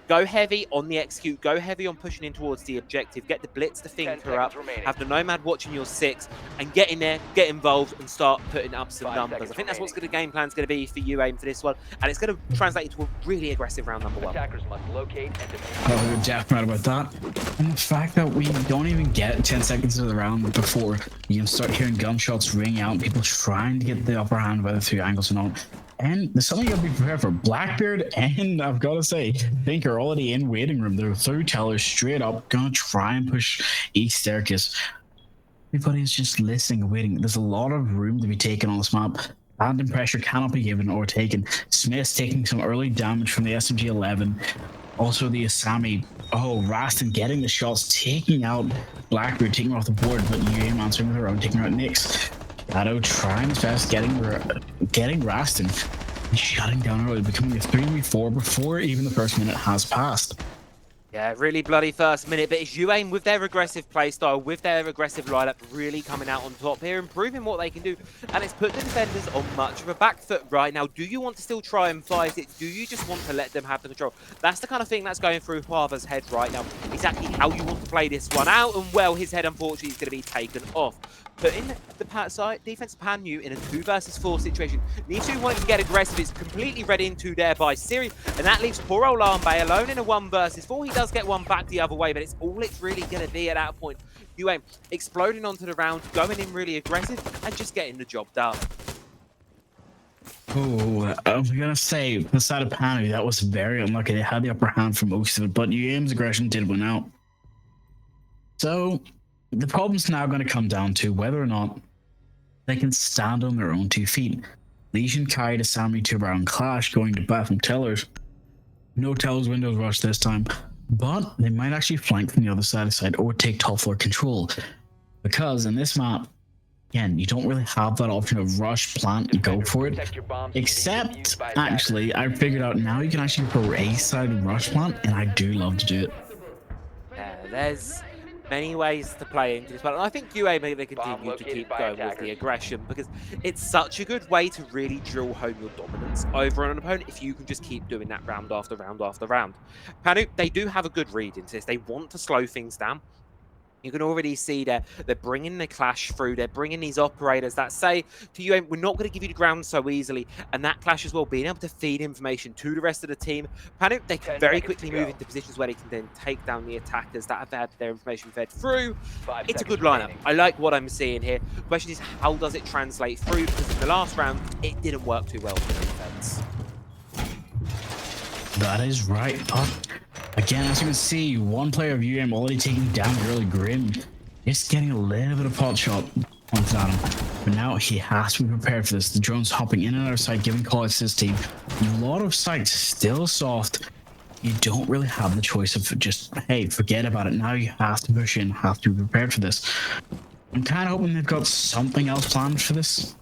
Go heavy on the execute, go heavy on pushing in towards the objective, get the blitz to thinker up, have the Nomad watching your 6, and get in there, get involved, and start putting up some numbers. I think that's what the game plan's going to be for UAIM for this one, and it's going to translate into a really aggressive round number 1. Attackers must locate and Oh, we're definitely right about that. And the fact that we don't even get 10 seconds of the round before you can start hearing gunshots ring out and people trying to get the upper hand, whether through angles or not. And there's something you gotta be prepared for. Blackbeard and I've gotta say, Think are already in waiting room. They're through tellers straight up, gonna try and push East Staircase. Everybody's just listening and waiting. There's a lot of room to be taken on this map. Random pressure cannot be given or taken. Smith's taking some early damage from the SMG-11. Also the Asami. Oh, Raston getting the shots, taking out Blackbeard, taking her off the board, but UAM answering with her own, taking her out Nyx. Shadow trying his best, getting Raston, and shutting down early, becoming a 3v4 before even the first minute has passed. Yeah, really bloody first minute, but it's UAIM with their aggressive playstyle, with their aggressive lineup, really coming out on top here, improving what they can do, and it's put the defenders on much of a back foot right now. Do you want to still try and fight it? Do you just want to let them have the control? That's the kind of thing that's going through Huava's head right now. Exactly how you want to play this one out, and well, his head unfortunately is going to be taken off. But in the side, defensive Panyu in a 2 versus 4 situation, Nisu wanting to get aggressive, is completely read into there by Siri, and that leaves poor old Lambe alone in a 1 versus 4. He does get one back the other way, but it's all it's really going to be at that point. UAIM exploding onto the round, going in really aggressive, and just getting the job done. Oh, I'm gonna say, the side of Panyu, that was very unlucky. They had the upper hand for most of it, but UAIM's aggression did win out. So the problem's now going to come down to whether or not they can stand on their own 2 feet. Legion carried a Asami to around Clash, going to bat from Tellers. No Tellers Windows rush this time, but they might actually flank from the other side or take top floor control. Because in this map, again, you don't really have that option of rush, plant, and go for it. Except, actually, I figured out now you can actually go A side and rush plant, and I do love to do it. Yeah, there's many ways to play into this, but I think UA may continue to keep going with the aggression because it's such a good way to really drill home your dominance over an opponent if you can just keep doing that round after round after round. Panu, they do have a good read into this. They want to slow things down. You can already see they're bringing the Clash through. They're bringing these operators that say to you, we're not going to give you the ground so easily. And that Clash as well, being able to feed information to the rest of the team. Panu, they can very quickly move into positions where they can then take down the attackers that have had their information fed through. It's a good lineup. I like what I'm seeing here. The question is, how does it translate through? Because in the last round, it didn't work too well for the defense. That is right, but again, as you can see, one player of UM already taking down early. Grim just getting a little bit of pot shot onto him, but now he has to be prepared for this. The drone's hopping in and out of sight, giving calls to his team. A lot of sights still soft. You don't really have the choice of just, hey, forget about it. Now you have to push in, have to be prepared for this. I'm kind of hoping they've got something else planned for this.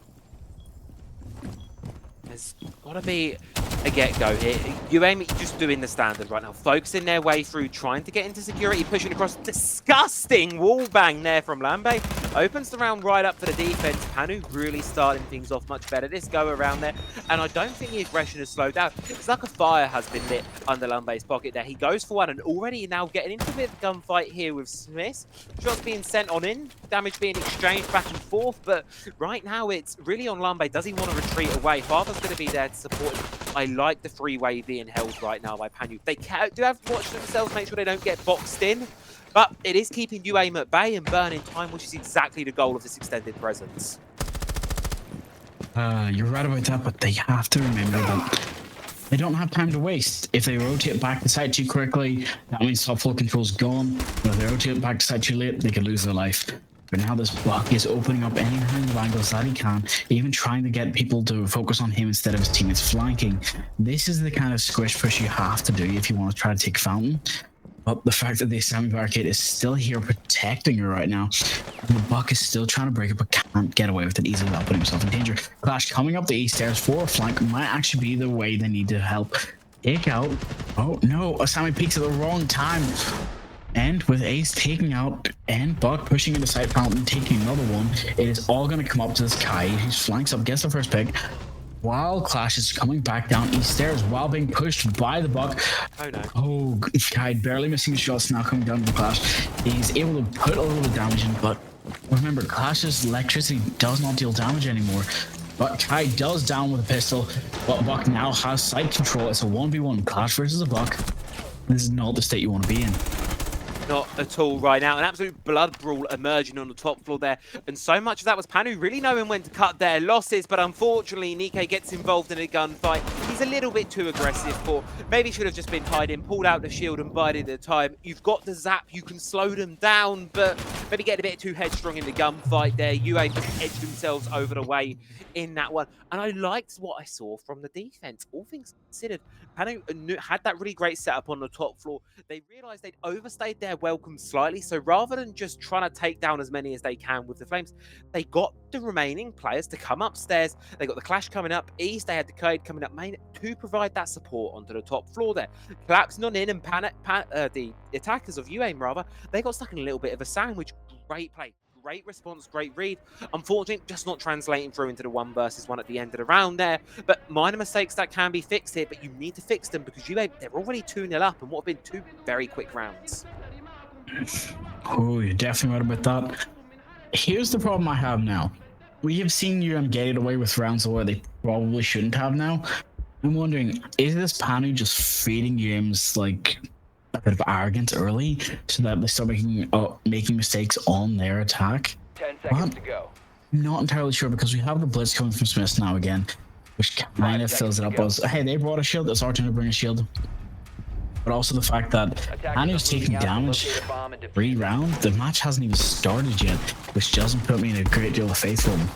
There's got to be a get-go here. UAIM just doing the standard right now, focusing their way through, trying to get into security, pushing across. Disgusting wall bang there from Lambe. Opens the round right up for the defense. Panu really starting things off much better this go around there, and I don't think the aggression has slowed down. It's like a fire has been lit under Lambe's pocket there. He goes for one and already now getting into a bit of a gunfight here with Smith. Shots being sent on in, damage being exchanged back and forth, but right now it's really on Lambe. Does he want to retreat away? Father's going to be there to support him. I like the freeway being held right now by Panu. They do have to watch themselves, make sure they don't get boxed in, but it is keeping UAIM at bay and burning time, which is exactly the goal of this extended presence. You're right about that, but they have to remember that they don't have time to waste. If they rotate back to site too quickly, that means top floor control's gone. But if they rotate back to site too late, they could lose their life. But now this Buck is opening up any kind of angles that he can, even trying to get people to focus on him instead of his teammates flanking. This is the kind of squish push you have to do if you want to try to take Fountain. But the fact that the Asami barricade is still here protecting her right now, and the Buck is still trying to break it but can't get away with it easily without putting himself in danger. Clash coming up the east stairs for a flank might actually be the way they need to help take out. Oh no, Asami peeks at the wrong time. And with Ace taking out and Buck pushing into side Fountain, taking another one, it is all going to come up to this Kai, who flanks up, gets the first pick, while Clash is coming back down east stairs while being pushed by the Buck. Oh no. Oh, Kai barely missing the shots, now coming down to the Clash. He's able to put a little bit of damage in, but remember, Clash's electricity does not deal damage anymore. But Kai does down with a pistol, but Buck now has side control. It's a 1v1 Clash versus a Buck. This is not the state you want to be in. Not at all right now. An absolute blood brawl emerging on the top floor there. And so much of that was Panu really knowing when to cut their losses. But unfortunately, Nikke gets involved in a gunfight. He's a little bit too aggressive for. Maybe should have just been hiding, pulled out the shield and bided the time. You've got the zap, you can slow them down, but maybe get a bit too headstrong in the gunfight there. UA just edged themselves over the way in that one. And I liked what I saw from the defense. All things considered, Panu had that really great setup on the top floor. They realized they'd overstayed their welcome slightly, so rather than just trying to take down as many as they can with the Flames, they got the remaining players to come upstairs. They got the Clash coming up east, they had the Cade coming up main to provide that support onto the top floor there. Collapsing on in and the attackers of UAIM rather, they got stuck in a little bit of a sandwich. Great play. Great response, great read. Unfortunately, just not translating through into the 1 versus 1 at the end of the round there. But minor mistakes that can be fixed here, but you need to fix them because they're already 2-0 up and what have been 2 very quick rounds. Oh, you're definitely right about that. Here's the problem I have now. We have seen UM get it away with rounds where they probably shouldn't have now. I'm wondering, is this Panu just feeding UM's like a bit of arrogance early so that they start making mistakes on their attack? 10 seconds to go. Not entirely sure because we have the blitz coming from Smith now again, which kind of fills it up as, hey, they brought a shield, it's our turn to bring a shield. But also the fact that Panu's taking damage every round, the match hasn't even started yet, which doesn't put me in a great deal of faith for them.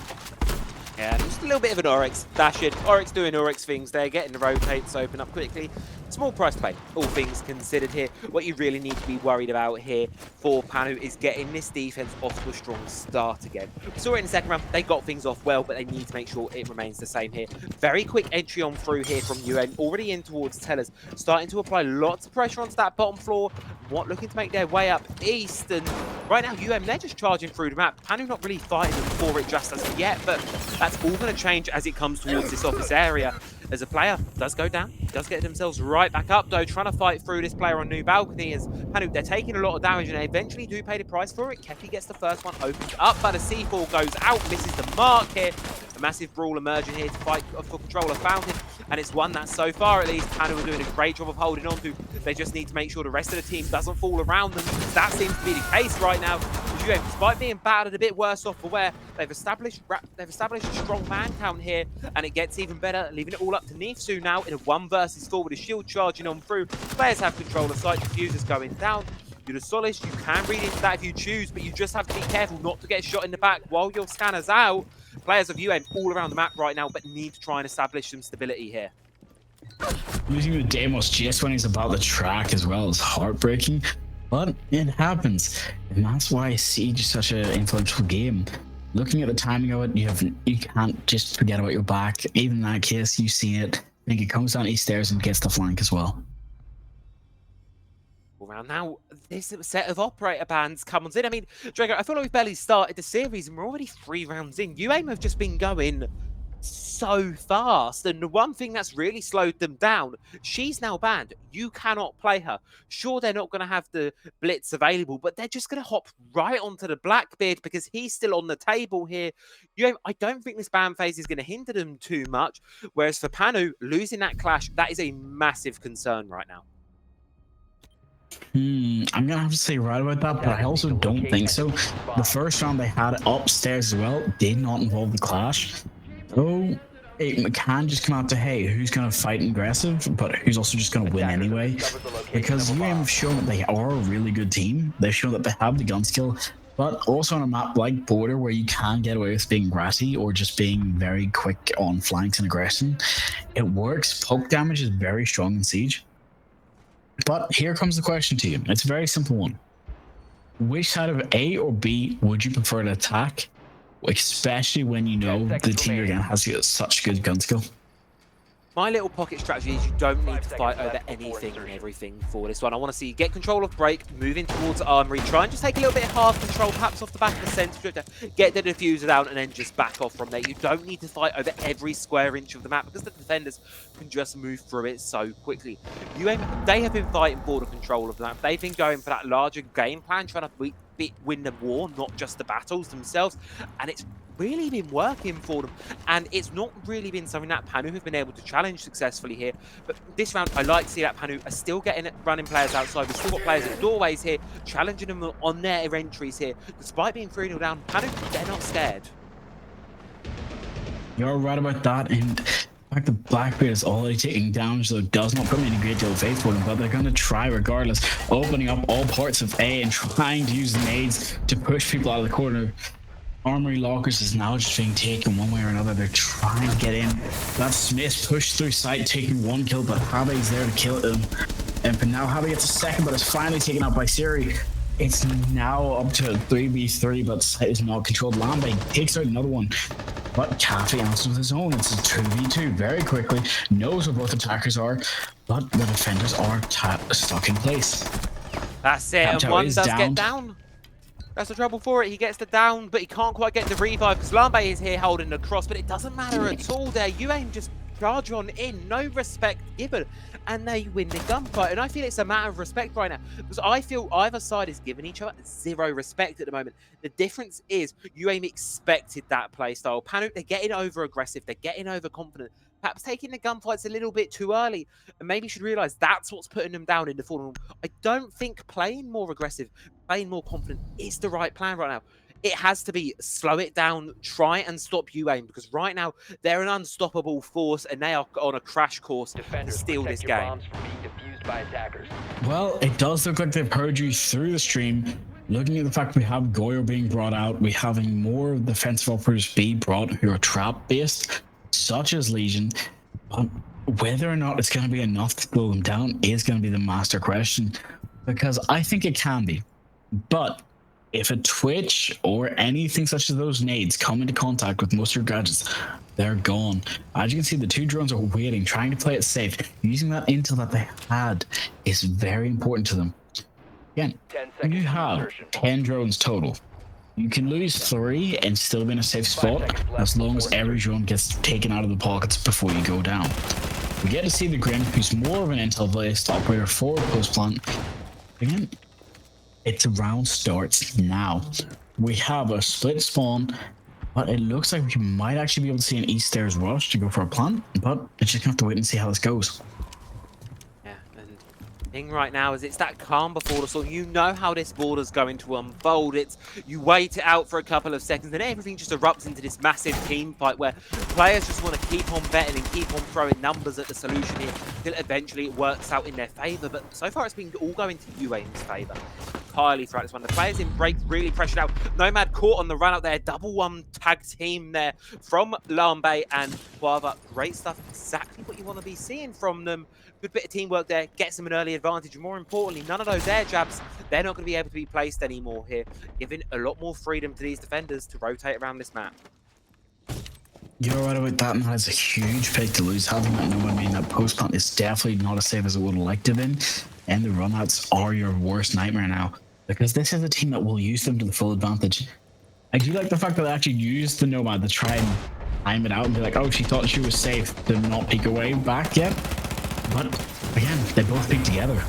Yeah, just a little bit of an Oryx dash in. Oryx doing Oryx things there, getting the rotates open up quickly. Small price to pay, all things considered here. What you really need to be worried about here for Panu is getting this defense off to a strong start again. We saw it in the second round, they got things off well, but they need to make sure it remains the same here. Very quick entry on through here from UN, already in towards Tellers, starting to apply lots of pressure onto that bottom floor, looking to make their way up east, and right now UM, they're just charging through the map. Panu not really fighting them for it just as of yet, but that's all going to change as it comes towards this office area. As a player does go down, does get themselves right back up though, trying to fight through this player on new balcony as Panu, they're taking a lot of damage and they eventually do pay the price for it. Kepi gets the first one opened up, but a C4 goes out, misses the mark here. A massive brawl emerging here to fight for control of Fountain, and it's one that so far at least Panu are doing a great job of holding on to. They just need to make sure the rest of the team doesn't fall around them, because that seems to be the case right now. Despite being battered a bit worse off for wear, they've established a strong man count here, and it gets even better, leaving it all up to Nifsu now in a 1 versus 4 with a shield charging on through. Players have control of sight, diffusers going down. You're the Solis, you can read into that if you choose, but you just have to be careful not to get shot in the back while your scanner's out. Players of UM all around the map right now, but need to try and establish some stability here. Losing the Deimos just when he's about the track as well is heartbreaking, but it happens, and that's why Siege is such an influential game. Looking at the timing of it, you can't just forget about your back. Even in that case, you see it. I think it comes down these stairs and gets the flank as well. Around now, this set of operator bands comes in. I mean, Drago, I feel like we've barely started the series and we're already 3 rounds in. UAIM have just been going so fast, and the one thing that's really slowed them down, she's now banned. You cannot play her. Sure, they're not going to have the blitz available, but they're just going to hop right onto the Blackbeard because he's still on the table here. I don't think this ban phase is going to hinder them too much, whereas for Panu, losing that clash, that is a massive concern right now. I'm gonna have to say right about that, but I also don't think so. The first round they had upstairs as well did not involve the clash, so it can just come out to, hey, who's gonna fight aggressive, but who's also just gonna win anyway, because UAM have shown that they are a really good team. They've shown that they have the gun skill, but also on a map like Border where you can get away with being ratty or just being very quick on flanks and aggression, it works. Poke damage is very strong in Siege. But here comes the question to you. It's a very simple one. Which side of A or B would you prefer to attack, especially when you know the team you're against has such good gun skill? My little pocket strategy is you don't need to fight over anything and everything for this one. I want to see you get control of break, move in towards armory, try and just take a little bit of half control, perhaps off the back of the center, get the diffuser down, and then just back off from there. You don't need to fight over every square inch of the map because the defenders can just move through it so quickly. They have been fighting for the control of the map. They've been going for that larger game plan, trying to win the war, not just the battles themselves. And it's really been working for them. And it's not really been something that Panu have been able to challenge successfully here. But this round, I like to see that Panu are still getting it, running players outside. We've still got players at doorways here, challenging them on their entries here. Despite being 3-0 down, Panu, they're not scared. You're right about that, and the fact that Blackbeard is already taking damage, though, does not put me in a great deal of faith for them, but they're going to try regardless, opening up all parts of A and trying to use the nades to push people out of the corner. Armory Lockers is now just being taken one way or another. They're trying to get in. That Smith pushed through sight, taking 1 kill, but Jave's there to kill him. And now Jave gets a second, but it's finally taken out by Siri. It's now up to 3v3, but Sight is not controlled. Lambe takes out another one. But Cafe answers with his own. It's a 2v2 very quickly. Knows where both attackers are, but the defenders are stuck in place. That's it, and one does get down. That's the trouble for it. He gets the down, but he can't quite get the revive because Lambe is here holding the cross, but it doesn't matter at all there. UAIM just charge on in, no respect given, and they win the gunfight. And I feel it's a matter of respect right now, because I feel either side is giving each other zero respect at the moment. The difference is UAIM expected that play style. Panu, they're getting over aggressive, they're getting overconfident, perhaps taking the gunfights a little bit too early, and maybe should realize that's what's putting them down in the fall. I don't think playing more aggressive, playing more confident is the right plan right now. It has to be slow it down, try and stop UAIM, because right now they're an unstoppable force and they are on a crash course to steal this game. Well, it does look like they've heard you through the stream. Looking at the fact we have Goyo being brought out, we're having more defensive operators be brought who are trap based, such as Legion. But whether or not it's going to be enough to slow them down is going to be the master question, because I think it can be. But if a Twitch or anything such as those nades come into contact with most of your gadgets, they're gone. As you can see, the 2 drones are waiting, trying to play it safe. Using that intel that they had is very important to them. Again, you have 10 drones total. You can lose 3 and still be in a safe spot as long as every drone gets taken out of the pockets before you go down. We get to see the Grim, who's more of an intel-based operator for post plant. Again, its round starts now. We have a split spawn, but it looks like we might actually be able to see an east stairs rush to go for a plant, but it's just gonna have to wait and see how this goes. Yeah, and the thing right now is it's that calm before the storm. You know how this border's going to unfold. It's you wait it out for a couple of seconds, and everything just erupts into this massive team fight where players just want to keep on betting and keep on throwing numbers at the solution here until eventually it works out in their favor. But so far it's been all going to UAIM's favor entirely throughout this one. The players in break really pressured out. Nomad caught on the run out there. Double one tag team there from Lambe and Guava. Great stuff. Exactly what you want to be seeing from them. Good bit of teamwork there. Gets them an early advantage. And more importantly, none of those air jabs, they're not going to be able to be placed anymore here. Giving a lot more freedom to these defenders to rotate around this map. You're right about that, and that is a huge pick to lose. Having that Nomad mean that post plant is definitely not as safe as it would have liked to have been. And the runouts are your worst nightmare now, because this is a team that will use them to the full advantage. I do like the fact that they actually used the Nomad to try and time it out and be like, oh, she thought she was safe to not peek away back yet. But again, they both peek together.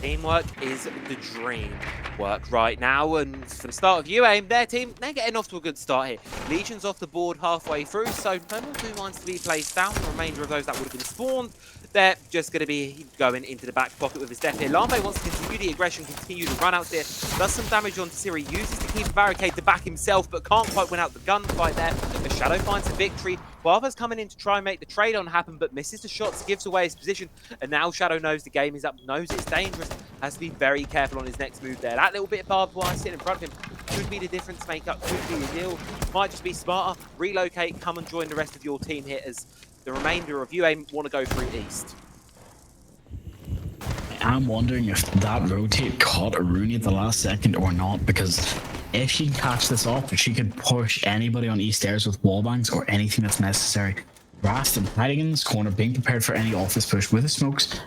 Teamwork is the dream work right now, and for the start of UAIM, their team, they're getting off to a good start here. Legion's off the board halfway through, so no more 2 mines to be placed down. The remainder of those that would have been spawned, they're just going to be going into the back pocket with his death here. Lambe wants to continue the aggression, continue the run out there. Does some damage onto Siri, uses the key barricade to back himself, but can't quite win out the gunfight there. The Shadow finds a victory. Guava's coming in to try and make the trade on happen, but misses the shots, gives away his position, and now Shadow knows the game is up, knows it's dangerous, has to be very careful on his next move there. That little bit of barbed wire sitting in front of him could be the difference maker, could be the deal. Might just be smarter, relocate, come and join the rest of your team here as the remainder of UAIM want to go through east. I'm wondering if that rotate caught Aruni at the last second or not, because if she can catch this off, she could push anybody on east stairs with wallbangs or anything that's necessary. Raston hiding in this corner, being prepared for any office push with the smokes.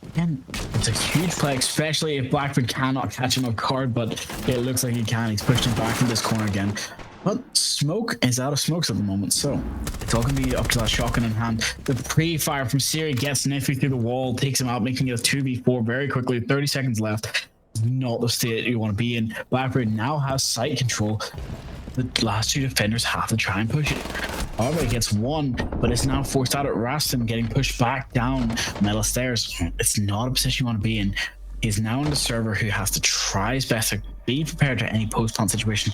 Again, it's a huge play, especially if Blackbeard cannot catch him off guard, but it looks like he can. He's pushed him back in this corner again. But Smoke is out of smokes at the moment, so it's all going to be up to that shotgun in hand. The pre-fire from Siri gets Nifty through the wall, takes him out, making it a 2v4 very quickly. 30 seconds left. not the state you want to be in. Blackbird now has site control. The last two defenders have to try and push it. However, it gets one, but it's now forced out at Rastin, getting pushed back down metal stairs. It's not a position you want to be in. He's now on the server who has to try his best to be prepared to any post-plant situation.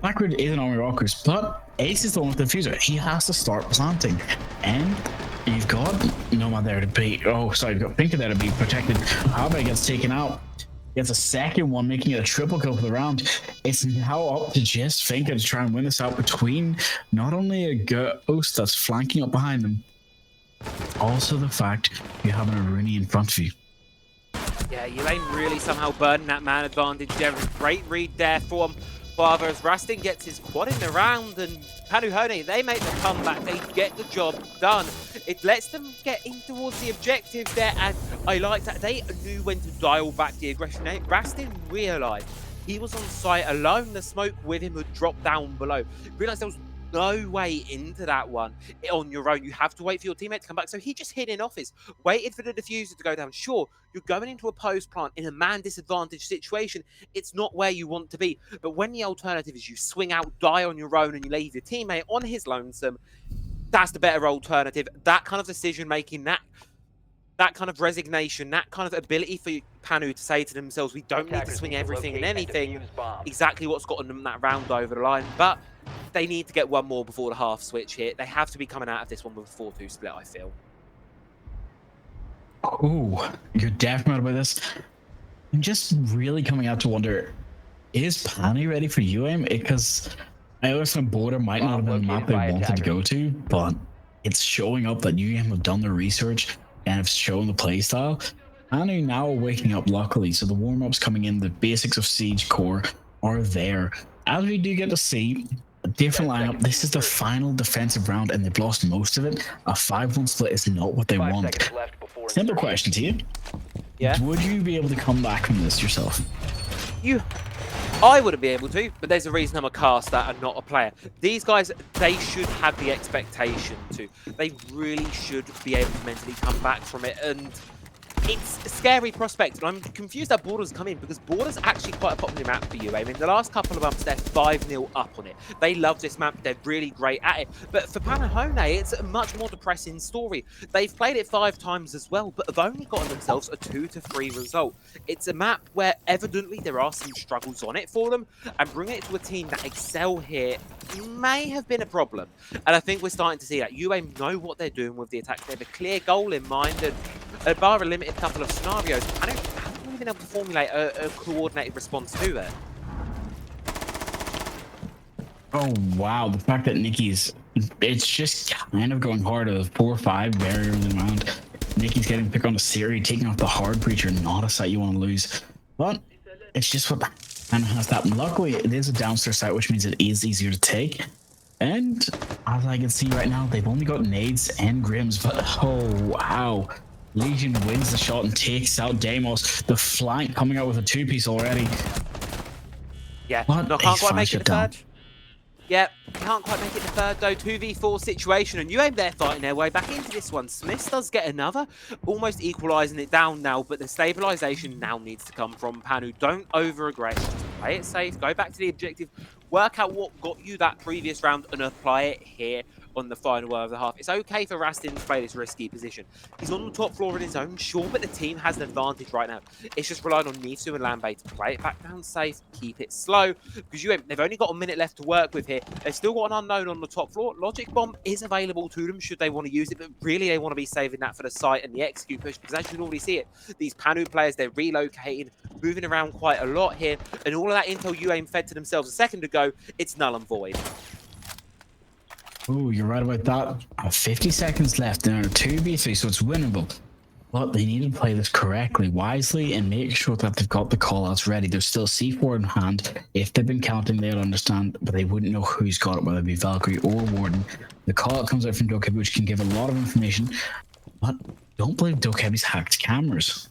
Blackbird is an Army Rockers, but Ace is the one with the diffuser. He has to start planting. And you've got Nomad there to be... Oh, sorry, you've got Pinker there to be protected. However, he gets taken out. Gets a second one, making it a triple kill for the round. It's now up to just Finka to try and win this out between not only a Ghost that's flanking up behind them, also the fact you have an Aruni in front of you. Yeah, Elaine really somehow burning that man advantage there. Great read there for him. However, as Rastin gets his quad in the round and Panuhone, they make the comeback, they get the job done. It lets them get in towards the objective there, and I like that they knew when to dial back the aggression. Rastin realised he was on site alone, the smoke with him had dropped down below. Realised there was no way into that one on your own. You have to wait for your teammate to come back. So he just hid in office, waited for the diffuser to go down. Sure, you're going into a post plant in a man disadvantaged situation. It's not where you want to be. But when the alternative is you swing out, die on your own, and you leave your teammate on his lonesome, that's the better alternative. That kind of decision making, that kind of resignation, that kind of ability for Panu to say to themselves, we don't need to swing everything and anything, exactly what's gotten them that round over the line. But they need to get one more before the half switch here. They have to be coming out of this one with a 4-2 split, I feel. Oh, you're definitely about this. I'm just really coming out to wonder, is Panu ready for UM? Because I understand Border might not have been the map they wanted to go to, but it's showing up that UM have done their research and have shown the playstyle. Panu now waking up luckily, so the warm-ups coming in, the basics of Siege Core are there. As we do get to see a different lineup, this is the final defensive round and they've lost most of it. A 5-1 split is not what they want. Simple question to you. Yeah. Would you be able to come back from this yourself? I wouldn't be able to, but there's a reason I'm a caster and not a player. These guys, they should have the expectation to. They really should be able to mentally come back from it, and it's a scary prospect, and I'm confused how Borders come in, because Borders actually quite a popular map for you. I mean, the last couple of months, they're 5-0 up on it. They love this map. They're really great at it. But for Panahone, it's a much more depressing story. They've played it 5 times as well, but have only gotten themselves a 2-3 result. It's a map where evidently there are some struggles on it for them, and bringing it to a team that excel here may have been a problem. And I think we're starting to see that. UAE know what they're doing with the attack. They have a clear goal in mind, and bar a limited couple of scenarios, I haven't really been able to formulate a coordinated response to it. Oh wow, the fact that Nikki's, it's just kind of going hard of 4-5 very early in the round. Nikki's getting picked on a Siri, taking off the hard breacher, not a site you want to lose. But it's just what and has that. Luckily, it is a downstairs site, which means it is easier to take. And as I can see right now, they've only got nades and grims, but oh wow. Legion wins the shot and takes out Deimos. The flank coming out with a 2-piece already. Yeah, What no, can't quite make it the down. third. Yeah, can't quite make it the third though. 2v4 situation, and UAE they're fighting their way back into this one. Smith does get another, almost equalising it down now, but the stabilisation now needs to come from Panu. Don't over-aggress, just play it safe, go back to the objective, work out what got you that previous round and apply it here on the final of the half. It's okay for Rastin to play this risky position. He's on the top floor in his own, sure, but the team has an advantage right now. It's just relying on Nisu and Lambay to play it back down safe, keep it slow, because they've only got a minute left to work with here. They've still got an unknown on the top floor. Logic Bomb is available to them should they want to use it, but really they want to be saving that for the site and the execute push, because as you can already see it, these Panu players, they're relocating, moving around quite a lot here, and all of that intel UAE fed to themselves a second ago, it's null and void. Oh, you're right about that. 50 seconds left in our 2v3, so it's winnable. But they need to play this correctly, wisely, and make sure that they've got the callouts ready. There's still C4 in hand. If they've been counting, they'll understand, but they wouldn't know who's got it, whether it be Valkyrie or Warden. The callout comes out from Dokebi, which can give a lot of information, but don't believe Dokebi's hacked cameras.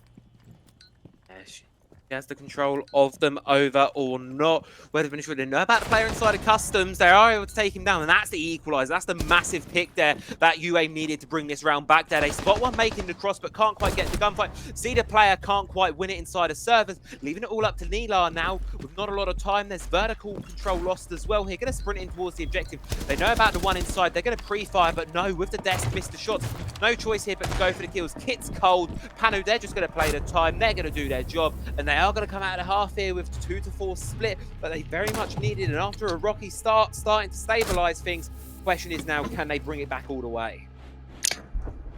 has the control of them over or not. Whether Venezuela didn't know about the player inside of Customs, they are able to take him down, and that's the equaliser. That's the massive pick there that UA needed to bring this round back there. They spot one making the cross, but can't quite get the gunfight. See the player can't quite win it inside of servers, leaving it all up to Nilar now with not a lot of time. There's vertical control lost as well here. Going to sprint in towards the objective. They know about the one inside. They're going to pre-fire, but no, with the desk, missed the shots. No choice here but to go for the kills. Kit's cold. Panu, they're just going to play the time. They're going to do their job, and they are going to come out of the half here with 2-4 split, but they very much needed. And after a rocky start, starting to stabilize things, question is now, can they bring it back all the way?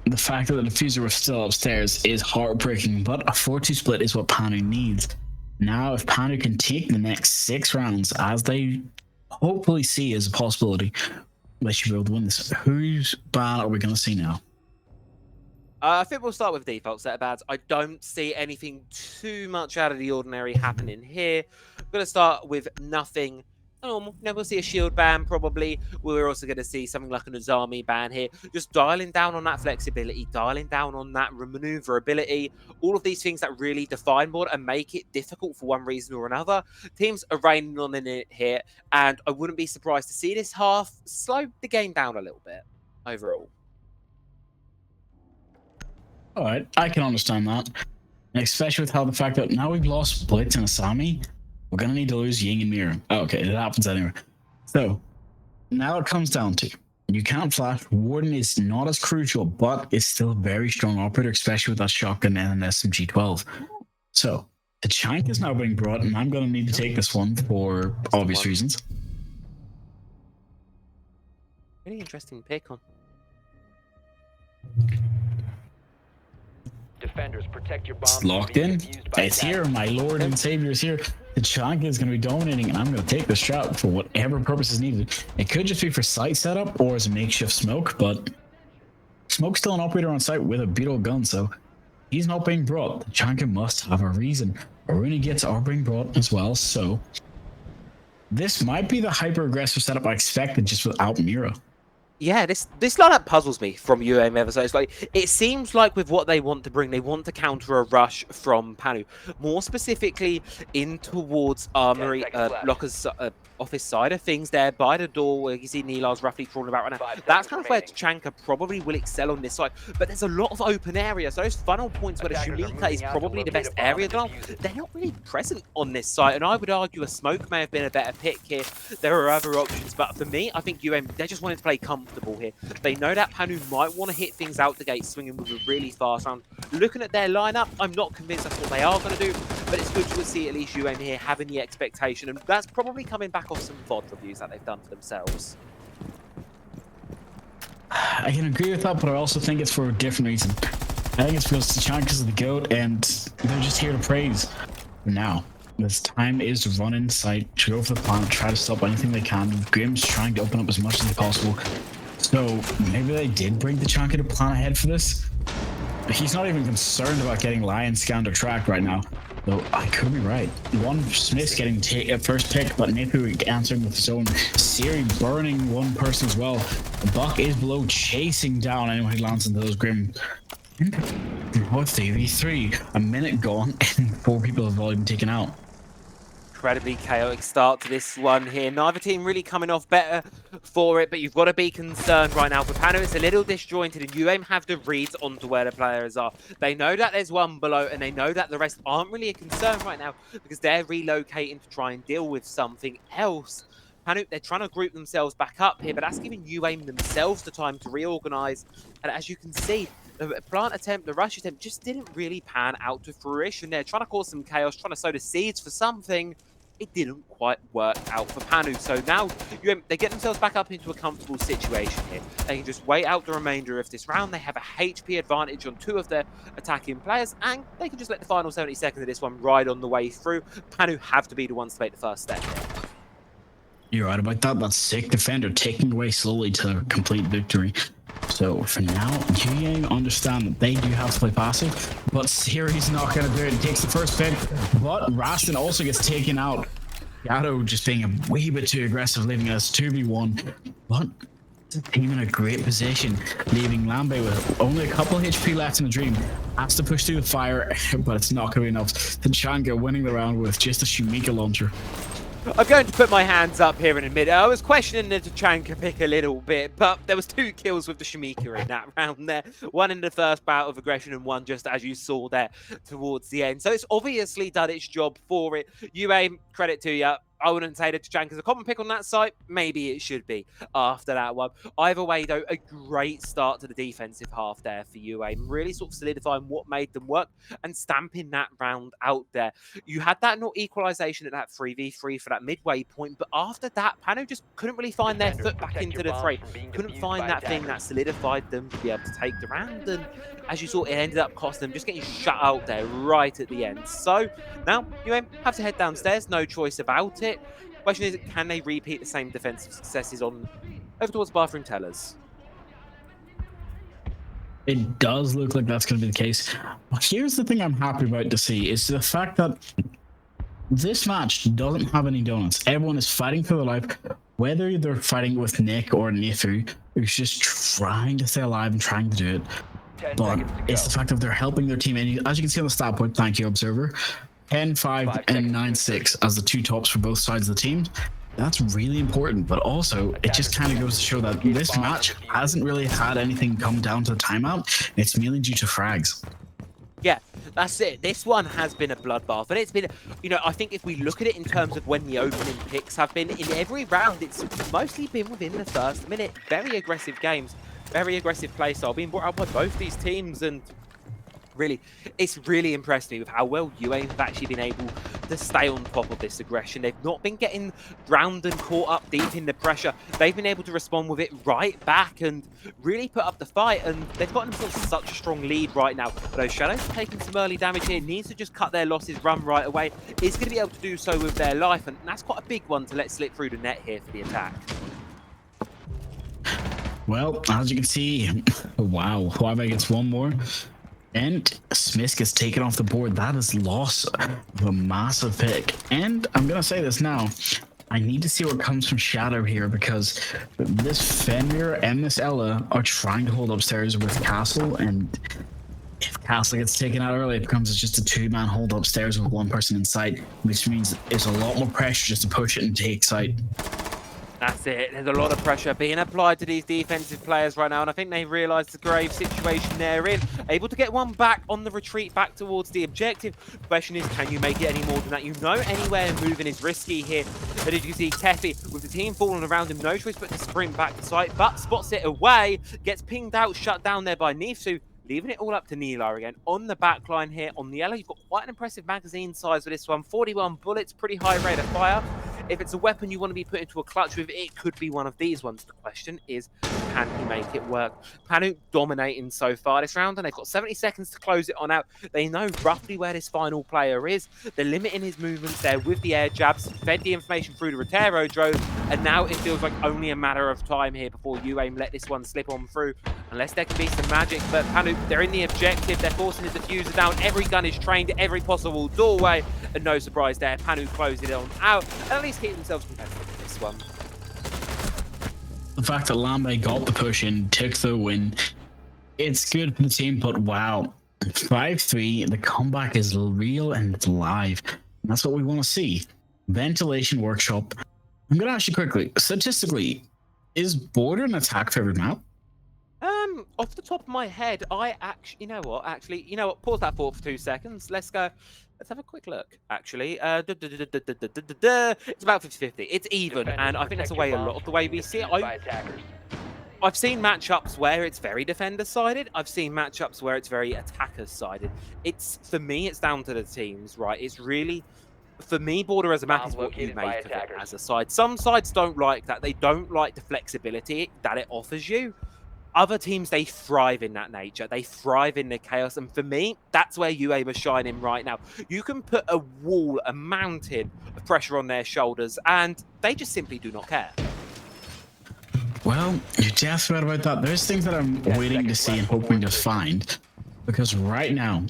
The fact that the diffuser was still upstairs is heartbreaking, but a 4-2 split is what Panu needs. Now, if Panu can take the next 6 rounds, as they hopefully see as a possibility, they should be able to win this. Whose ban are we going to see now? I think we'll start with default set of bans. I don't see anything too much out of the ordinary happening here. I'm going to start with nothing normal. You know, we'll see a shield ban probably. We're also going to see something like an Azami ban here. Just dialing down on that flexibility, dialing down on that maneuverability. All of these things that really define board and make it difficult for one reason or another. Teams are raining on it here, and I wouldn't be surprised to see this half slow the game down a little bit overall. All right, I can understand that, and especially with how the fact that now we've lost Blitz and Asami, we're gonna need to lose Ying and Mira. Oh, okay, it happens anyway. So now it comes down to, you can't flash. Warden is not as crucial, but is still a very strong operator, especially with that shotgun and an SMG-12. So the Chank is now being brought, and I'm gonna need to take this one for obvious reasons. Really interesting pick on. Defenders, protect your bombs. It's locked in. It's here. My lord and savior is here. The Chanka is going to be dominating, and I'm going to take this shot for whatever purpose is needed. It could just be for site setup or as a makeshift smoke, but Smoke's still an operator on site with a beetle gun, so he's not being brought. The Chanka must have a reason. Aruna gets are being brought as well, so this might be the hyper-aggressive setup I expected just without Mira. Yeah, this lineup puzzles me from UAM ever so. It's like, it seems like with what they want to bring, they want to counter a rush from Panu. More specifically, in towards Armory, Locker's office side of things there, by the door where you see Nilar's roughly crawling about right now. That's kind of where Tachanka probably will excel on this side. But there's a lot of open areas. So those funnel points where the Shumita is probably the best area, they're not really present on this site. And I would argue a smoke may have been a better pick here. There are other options, but for me, I think UM, they just wanted to play comfortable here. They know that Panu might want to hit things out the gate, swinging with a really fast round. Looking at their lineup, I'm not convinced that's what they are going to do, but it's good to see at least UM here having the expectation, and that's probably coming back off some VOD reviews that they've done for themselves. I can agree with that, but I also think it's for a different reason. I think it's because Tachanka's the GOAT, and they're just here to praise. Now, this time is to run inside, to go for the plant, try to stop anything they can. Grim's trying to open up as much as possible. So maybe they did bring Tachanka to plan ahead for this. He's not even concerned about getting Lion scanned or tracked right now. Though I could be right. One Smith's getting first pick, but Nipu answering with his own. Siri burning one person as well. The Buck is below, chasing down anyone who lands into those Grim. What's the V3? A minute gone and 4 people have already been taken out. Incredibly chaotic start to this one here. Neither team really coming off better for it, but you've got to be concerned right now. For Panu, it's a little disjointed, and UAM have the reads onto where the players are. They know that there's one below, and they know that the rest aren't really a concern right now because they're relocating to try and deal with something else. Panu, they're trying to group themselves back up here, but that's giving UAM themselves the time to reorganize. And as you can see, the plant attempt, the rush attempt just didn't really pan out to fruition. They're trying to cause some chaos, trying to sow the seeds for something. It didn't quite work out for Panu. So now they get themselves back up into a comfortable situation here. They can just wait out the remainder of this round. They have a HP advantage on 2 of their attacking players, and they can just let the final 70 seconds of this one ride on the way through. Panu have to be the ones to make the first step here. You're right about that. That's sick defender taking away slowly to complete victory. So for now, GA understand that they do have to play passive, but Siri's not going to do it. He takes the first pick, but Rastin also gets taken out. Gatto just being a wee bit too aggressive, leaving us 2v1. But the team in a great position, leaving Lambe with only a couple HP left in the dream. Has to push through the fire, but it's not going to be enough. Tachanka winning the round with just a Shumika launcher. I'm going to put my hands up here in a minute. I was questioning the Tachanka pick a little bit, but there was 2 kills with the Shumika in that round there. One in the first bout of aggression and one just as you saw there towards the end. So it's obviously done its job for it. UA, credit to you. I wouldn't say that Tachanka's a common pick on that site. Maybe it should be after that one. Either way, though, a great start to the defensive half there for UA. Really sort of solidifying what made them work and stamping that round out there. You had that not equalization at that 3v3 for that midway point, but after that, Pano just couldn't really find their foot back into the fray. Couldn't find that thing that solidified them to be able to take the round. And as you saw, it ended up costing them just getting shut out there right at the end. So now UA have to head downstairs. No choice about it. Question is, can they repeat the same defensive successes on over towards bathroom tellers? It does look like that's going to be the case. Here's the thing I'm happy about to see is the fact that this match doesn't have any donuts. Everyone is fighting for their life, whether they're fighting with Nick or Nathu, who's just trying to stay alive and trying to do it. But it's the fact that they're helping their team. And as you can see on the stat point, thank you, Observer, 10-5 and 9-6 as the 2 tops for both sides of the team. That's really important, but also it just kind of goes to show that this match hasn't really had anything come down to the timeout. It's mainly due to frags. Yeah, that's it. This one has been a bloodbath, and it's been, you know, I think if we look at it in terms of when the opening picks have been, in every round, it's mostly been within the first minute. Very aggressive games, very aggressive play style being brought out by both these teams, and really, it's really impressed me with how well UA have actually been able to stay on top of this aggression. They've not been getting drowned and caught up deep in the pressure. They've been able to respond with it right back and really put up the fight, and they've gotten themselves such a strong lead right now. But Shadows are taking some early damage here, needs to just cut their losses, run right away. Is going to be able to do so with their life, and that's quite a big one to let slip through the net here for the attack. Well, as you can see, wow, Huawei gets one more. And Smith gets taken off the board. That is loss of a massive pick. And I'm going to say this now. I need to see what comes from Shadow here, because this Fenrir and this Ella are trying to hold upstairs with Castle. And if Castle gets taken out early, it becomes just a 2-man hold upstairs with 1 person in sight, which means it's a lot more pressure just to push it and take sight. That's it. There's a lot of pressure being applied to these defensive players right now, and I think they realise the grave situation they're in. Able to get one back on the retreat back towards the objective. The question is, can you make it any more than that? You know anywhere moving is risky here. But as you see, Teffy, with the team falling around him, no choice but to sprint back to site, but spots it away, gets pinged out, shut down there by Nifsu, leaving it all up to Neelar again. On the back line here, on the yellow, you've got quite an impressive magazine size with this one. 41 bullets, pretty high rate of fire. If it's a weapon you want to be put into a clutch with, it could be one of these ones. The question is, can he make it work? Panu dominating so far this round, and they've got 70 seconds to close it on out. They know roughly where this final player is. They're limiting his movements there with the air jabs, fed the information through the Rotero drone, and now it feels like only a matter of time here before UAIM let this one slip on through, unless there can be some magic. But Panu, they're in the objective, they're forcing the diffuser down. Every gun is trained, every possible doorway, and no surprise there, Panu closed it on out, and at least keep themselves competitive in this one. The fact that Lambe got the push in, took the win, it's good for the team, but wow, 5-3, the comeback is real and it's live. And that's what we want to see. Ventilation Workshop. I'm going to ask you quickly, statistically, is Border an attack favorite map? Off the top of my head, I actually, you know what, pause that thought for 2 seconds. Let's go. Let's have a quick look, actually. It's about 50-50. It's even, and I think that's the way a lot of the way we see it. I've seen matchups where it's very defender-sided. I've seen matchups where it's very attacker-sided. For me, it's down to the teams, right? It's really, for me, Border as a map is what you make of it as a side. Some sides don't like that. They don't like the flexibility that it offers you. Other teams, they thrive in that nature. They thrive in the chaos. And for me, that's where UA was shining right now. You can put a wall, a mountain of pressure on their shoulders, and they just simply do not care. Well, you're just right about that. There's things that I'm waiting to see and hoping to find. Because right now,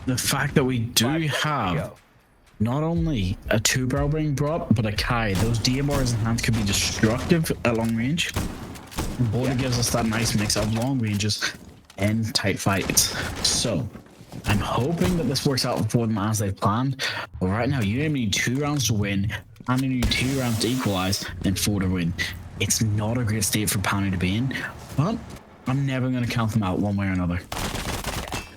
the fact that we do have not only a 2-barrel being brought, but a Kai. Those DMRs in hand could be destructive at long range. Border gives us that nice mix of long ranges and tight fights. So I'm hoping that this works out for them as they've planned. But right now, you need 2 rounds to win, and you need 2 rounds to equalize, and 4 to win. It's not a great state for Panu to be in, but I'm never going to count them out one way or another.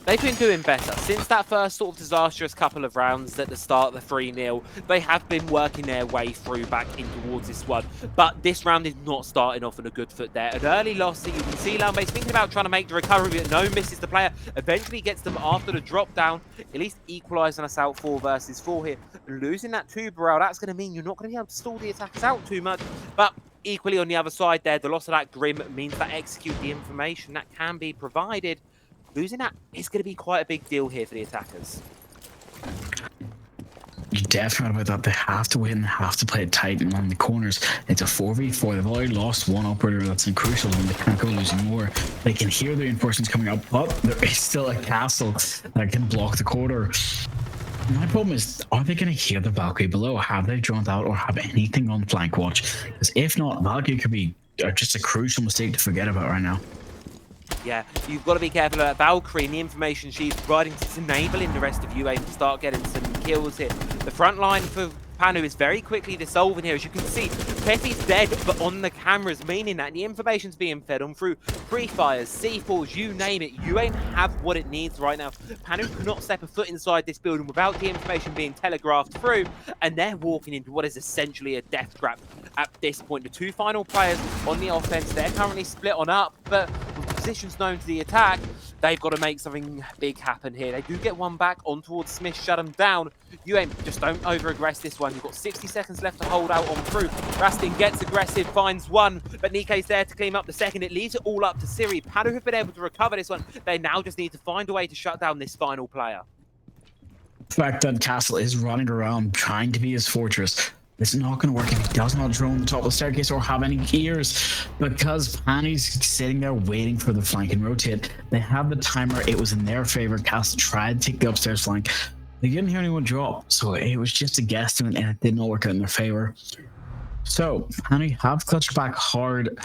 They've been doing better. Since that first sort of disastrous couple of rounds at the start of the 3-0, they have been working their way through back in towards this one. But this round is not starting off on a good foot there. An early loss that you can see Lambase thinking about trying to make the recovery, but no, misses the player. Eventually gets them after the drop down, at least equalising us out 4 versus 4 here. Losing that 2 Burrell, that's going to mean you're not going to be able to stall the attackers out too much. But equally on the other side there, the loss of that Grim means that execute the information that can be provided. Losing that is going to be quite a big deal here for the attackers. You're definitely about that. They have to win, have to play it tight and on the corners. It's a 4v4. They've already lost 1 operator. That's crucial, and they can't go losing more. They can hear the reinforcements coming up, but there is still a castle that can block the corridor. My problem is, are they going to hear the Valkyrie below? Have they drawn out or have anything on flank watch? Because if not, Valkyrie could be just a crucial mistake to forget about right now. Yeah, you've got to be careful of that Valkyrie and the information she's providing is enabling the rest of UAIM to start getting some kills here. The front line for Panu is very quickly dissolving here. As you can see, Pepe's dead, but on the cameras, meaning that the information's being fed on through pre-fires, C4s, you name it. UAIM have what it needs right now. Panu cannot step a foot inside this building without the information being telegraphed through, and they're walking into what is essentially a death trap at this point. The 2 final players on the offense, they're currently split on up, but with positions known to the attack, they've got to make something big happen here. They do get 1 back on towards Smith, shut them down. UAIM, just don't over-aggress this one. You've got 60 seconds left to hold out on through. Rastin gets aggressive, finds 1, but Nikkei's there to clean up the second. It leaves it all up to Siri. Panu have been able to recover this one. They now just need to find a way to shut down this final player. The fact that Castle is running around trying to be his fortress, it's not going to work if he does not drone the top of the staircase or have any gears, because Panu's sitting there waiting for the flank and rotate. They have the timer. It was in their favor. Castle tried to take the upstairs flank. They didn't hear anyone drop, so it was just a guesstimate, and it did not work out in their favor. So Panu have clutched back hard.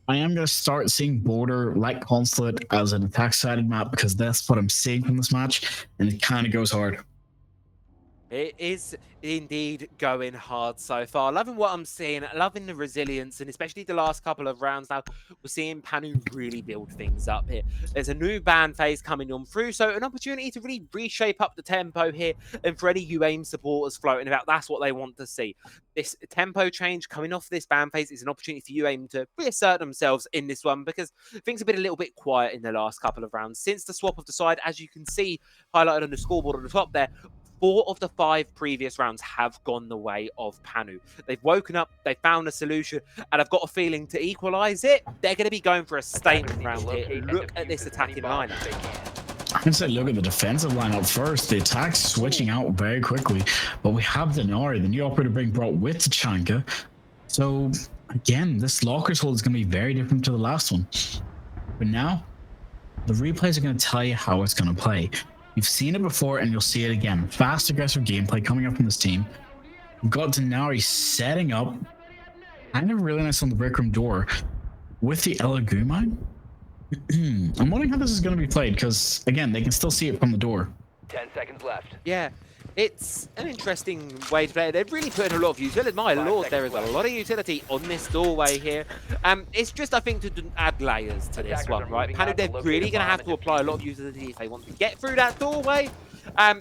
I am going to start seeing Border like Consulate as an attack-sided map, because that's what I'm seeing from this match, and it kind of goes hard. It is indeed going hard so far. Loving what I'm seeing, loving the resilience, and especially the last couple of rounds now, we're seeing Panu really build things up here. There's a new ban phase coming on through, so an opportunity to really reshape up the tempo here, and for any UAIM supporters floating about, that's what they want to see. This tempo change coming off this ban phase is an opportunity for UAIM to reassert themselves in this one, because things have been a little bit quiet in the last couple of rounds. Since the swap of the side, as you can see highlighted on the scoreboard at the top there, 4 of the 5 previous rounds have gone the way of Panu. They've woken up, they found a solution, and I've got a feeling to equalise it, they're going to be going for a statement round here. Look at this attacking lineup. I'm going to say look at the defensive lineup first. The attack's switching out very quickly, but we have Denari, the new operator being brought with Tachanka. So, again, this Locker's hold is going to be very different to the last one. But now, the replays are going to tell you how it's going to play. You've seen it before, and you'll see it again. Fast, aggressive gameplay coming up from this team. We've got Denari setting up, kind of really nice on the break room door, with the Elegoo mine. I'm wondering how this is going to be played, because, again, they can still see it from the door. 10 seconds left. Yeah, it's an interesting way to play it. They've really put in a lot of utility. My lord, there is a lot of utility on this doorway here. It's just, I think, to add layers to this one, right? Panu, they're really going to have to apply a lot of utility if they want to get through that doorway.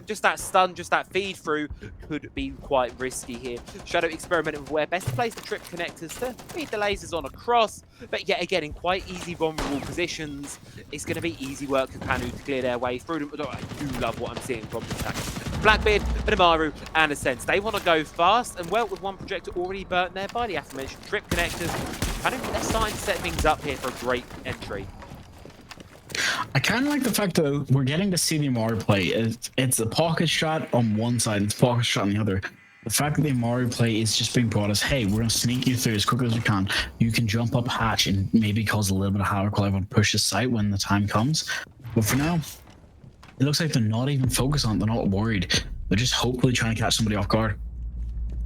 Just that stun, just that feed through could be quite risky here. Shadow experimenting with where best to place the trip connectors to feed the lasers on across, but yet again in quite easy vulnerable positions. It's going to be easy work for Panu to clear their way through them. I do love what I'm seeing from the attack. Blackbeard, Benamaru, and Ascent. They want to go fast, and well, with one projector already burnt there by the aforementioned trip connectors, Panu, they're starting to set things up here for a great entry. I kind of like the fact that we're getting to see the Amari play. It's a pocket shot on one side, it's a pocket shot on the other. The fact that the Amari play is just being brought as, hey, we're going to sneak you through as quickly as we can. You can jump up hatch and maybe cause a little bit of havoc while everyone pushes site when the time comes. But for now, it looks like they're not even focused on it. They're not worried. They're just hopefully trying to catch somebody off guard.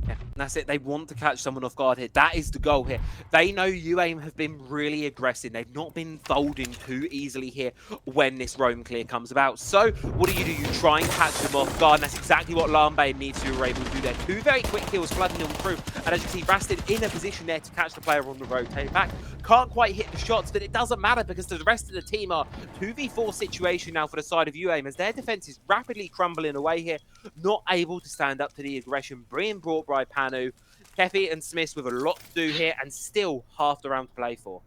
Yeah, That's it. They want to catch someone off guard here. That is the goal here. They know UAIM have been really aggressive. They've not been folding too easily here when this roam clear comes about. So what do? You try and catch them off guard. And that's exactly what Lambe and Nitsu were able to do there. 2 very quick kills flooding them through. And as you see, Rasted in a position there to catch the player on the rotate back. Can't quite hit the shots, but it doesn't matter because the rest of the team are 2v4 situation now for the side of UAIM as their defense is rapidly crumbling away here. Not able to stand up to the aggression being brought by Panu. Kefi and Smith with a lot to do here and still half the round to play for.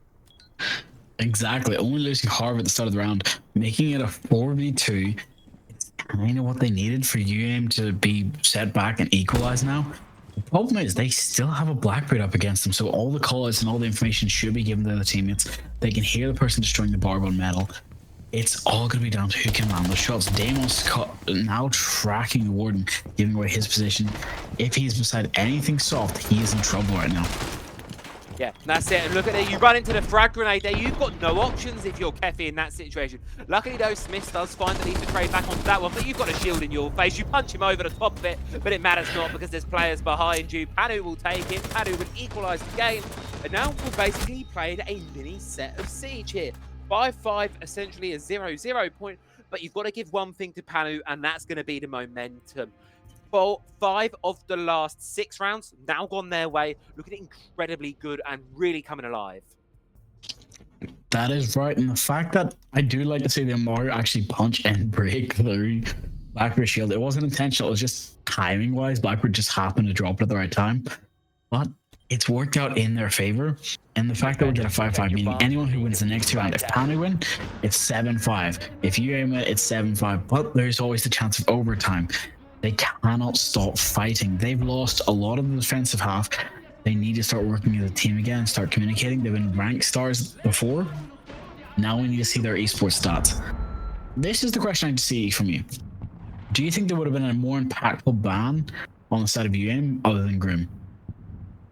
Exactly. Only losing Harv at the start of the round, making it a 4v2. It's kind of what they needed for UAIM to be set back and equalize now. The problem is they still have a Blackbeard up against them, so all the calls and all the information should be given to the teammates. They can hear the person destroying the barb on metal. It's all going to be down to who can land the shots. Damos now tracking the Warden, giving away his position. If he's beside anything soft, he is in trouble right now. Yeah, that's it. And look at it. You run into the frag grenade there. You've got no options if you're Kefi in that situation. Luckily, though, Smith does find the need to trade back onto that one, but you've got a shield in your face. You punch him over the top of it, but it matters not because there's players behind you. Panu will take it. Panu will equalise the game. And now we've basically played a mini set of Siege here. 5-5, essentially a 0-0 point, but you've got to give one thing to Panu, and that's going to be the momentum. Well, 5 of the last 6 rounds now gone their way, looking incredibly good and really coming alive. That is right, and the fact that I do like to see the Mario actually punch and break through Blackbeard shield. It wasn't intentional, it was just timing-wise. Blackbeard just happened to drop it at the right time, but it's worked out in their favor. And the fact that we get a 5-5, meaning anyone who wins the next 2 rounds, if Panu win, it's 7-5. If you aim it, it's 7-5. But there's always the chance of overtime. They cannot stop fighting. They've lost a lot of the defensive half. They need to start working as a team again, start communicating. They've been ranked stars before. Now we need to see their esports stats. This is the question I need to see from you. Do you think there would have been a more impactful ban on the side of UAIM other than Grim?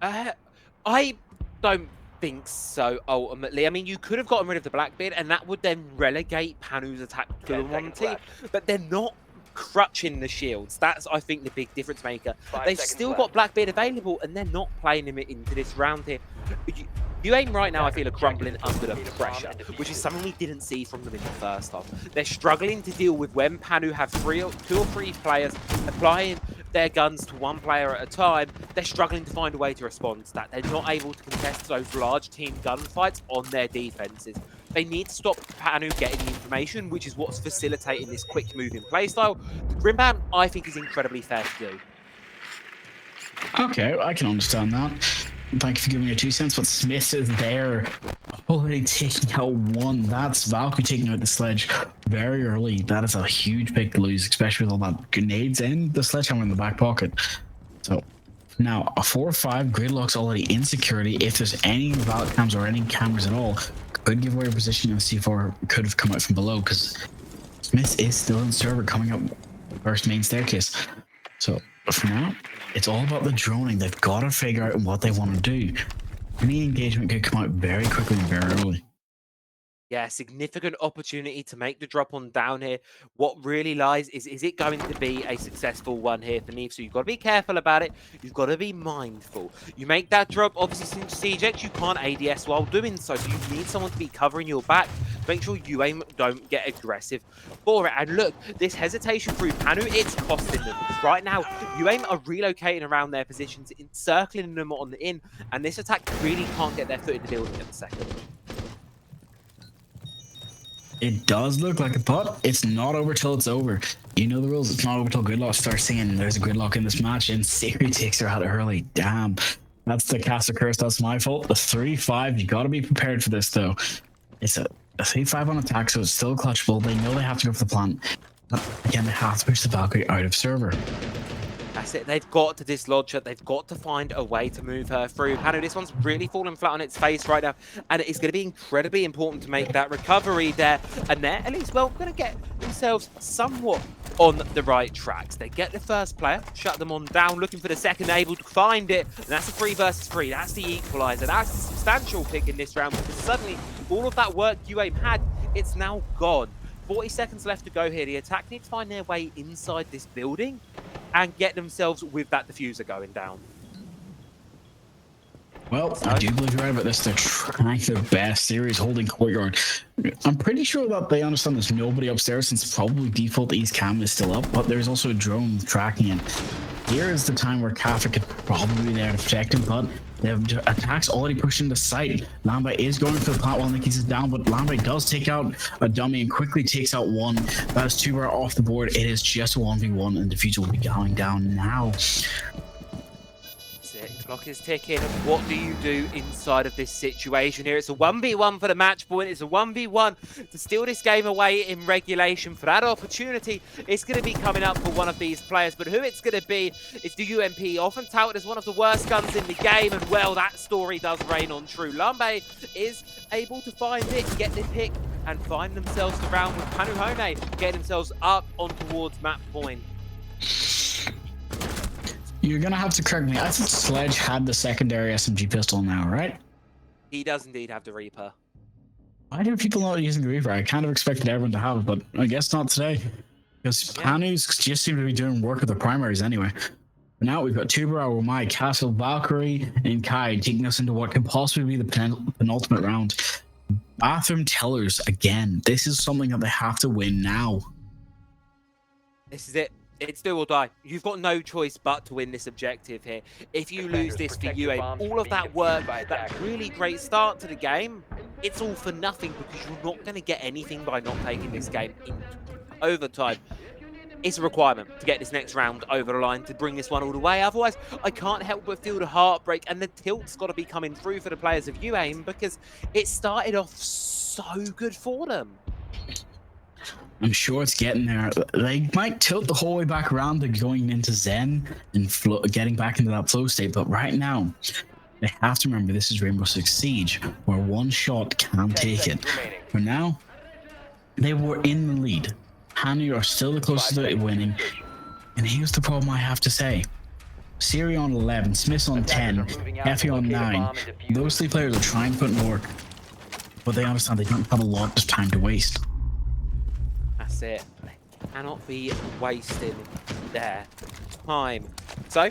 I don't think so, ultimately. I mean, you could have gotten rid of the Blackbeard, and that would then relegate Panu's attack to the one team, but they're not crutching the shields. That's, I think, the big difference maker. They've still got Blackbeard available, and they're not playing him into this round here. UAIM right now, I feel, are crumbling under the pressure, which is something we didn't see from them in the first half. They're struggling to deal with when Panu have 2 or 3 players applying their guns to one player at a time. They're struggling to find a way to respond to that. They're not able to contest those large team gunfights on their defenses. They need to stop Panu getting the information, which is what's facilitating this quick moving playstyle. The Grim ban, I think, is incredibly fair to do. Okay, I can understand that. Thank you for giving me your 2 cents, but Smith is there already taking out 1. That's Valkyrie taking out the sledge very early. That is a huge pick to lose, especially with all that grenades and the sledgehammer in the back pocket. So now a 4-5 gridlock's already in security. If there's any Valk cams or any cameras at all, could give away a position, and C4 could have come out from below because Smith is still in server coming up first main staircase. So for now, it's all about the droning. They've got to figure out what they want to do. Any engagement could come out very quickly and very early. Yeah, significant opportunity to make the drop on down here. What really lies is it going to be a successful one here for Neve? So you've got to be careful about it. You've got to be mindful. You make that drop, obviously, since Siege X, you can't ADS while doing so. So you need someone to be covering your back. Make sure UAIM don't get aggressive for it. And look, this hesitation through Panu, it's costing them. Because right now, UAIM are relocating around their positions, encircling them on the in. And this attack really can't get their foot in the building at the second. It does look like it, but it's not over till it's over. You know the rules. It's not over till Gridlock starts singing. There's a Gridlock in this match, and Siri takes her out early. Damn. That's the caster curse. That's my fault. The 3-5. You got to be prepared for this, though. It's a 3-5 on attack, so it's still clutchable. They know they have to go for the plant. But again, they have to push the Valkyrie out of server. That's it. They've got to dislodge her. They've got to find a way to move her through. Panu, this one's really falling flat on its face right now, and it's going to be incredibly important to make that recovery there. And they're at least, well, going to get themselves somewhat on the right tracks. They get the first player, shut them on down, looking for the second, able to find it. And that's a 3 versus 3. That's the equalizer. That's a substantial pick in this round because suddenly all of that work UAIM had, it's now gone. 40 seconds left to go here. The attack needs to find their way inside this building and get themselves with that diffuser going down. Well, I do believe you're right about this. They're trying their best. Series holding courtyard. I'm pretty sure that they understand there's nobody upstairs since probably default east cam is still up, but there's also a drone tracking it. Here is the time where Kafka could probably be there to protect him, but they have attacks already pushed into sight. Lambay is going for the plant while Nicky's is down, but Lambay does take out a dummy and quickly takes out one. That is two bar off the board. It is just a 1v1 and the future will be going down now. Clock is ticking. What do you do inside of this situation here? It's a 1v1 for the match point. It's a 1v1 to steal this game away in regulation. For that opportunity, it's going to be coming up for one of these players. But who it's going to be is the UMP, often touted as one of the worst guns in the game. And well, that story does reign on true. Lambay is able to find it, get the pick, and find themselves around with Panuhone, getting themselves up on towards map point. You're gonna have to correct me. I think Sledge had the secondary SMG pistol now, right? He does indeed have the Reaper. Why do people not using the Reaper? I kind of expected everyone to have it, but I guess not today. Because Panu's just seem to be doing work with the primaries anyway. But now we've got Tuber, Omai, Castle, Valkyrie, and Kai taking us into what could possibly be the penultimate round. Bathroom Tellers again. This is something that they have to win now. This is it. It's do or die. You've got no choice but to win this objective here. If you lose this for UA, all of that work, that really great start to the game, it's all for nothing because you're not going to get anything by not taking this game into overtime. It's a requirement to get this next round over the line to bring this one all the way. Otherwise, I can't help but feel the heartbreak, and the tilt's got to be coming through for the players of UAIM because it started off so good for them. I'm sure it's getting there. They might tilt the whole way back around to going into Zen and getting back into that flow state, but right now, they have to remember this is Rainbow Six Siege, where one shot can take it. For now, they were in the lead. Hanu are still the closest to winning, and here's the problem I have to say. Siri on 11, Smith's on 10, Effie on 9. Those three players are trying to put in work, but they understand they don't have a lot of time to waste. That's it. They cannot be wasting their time. So,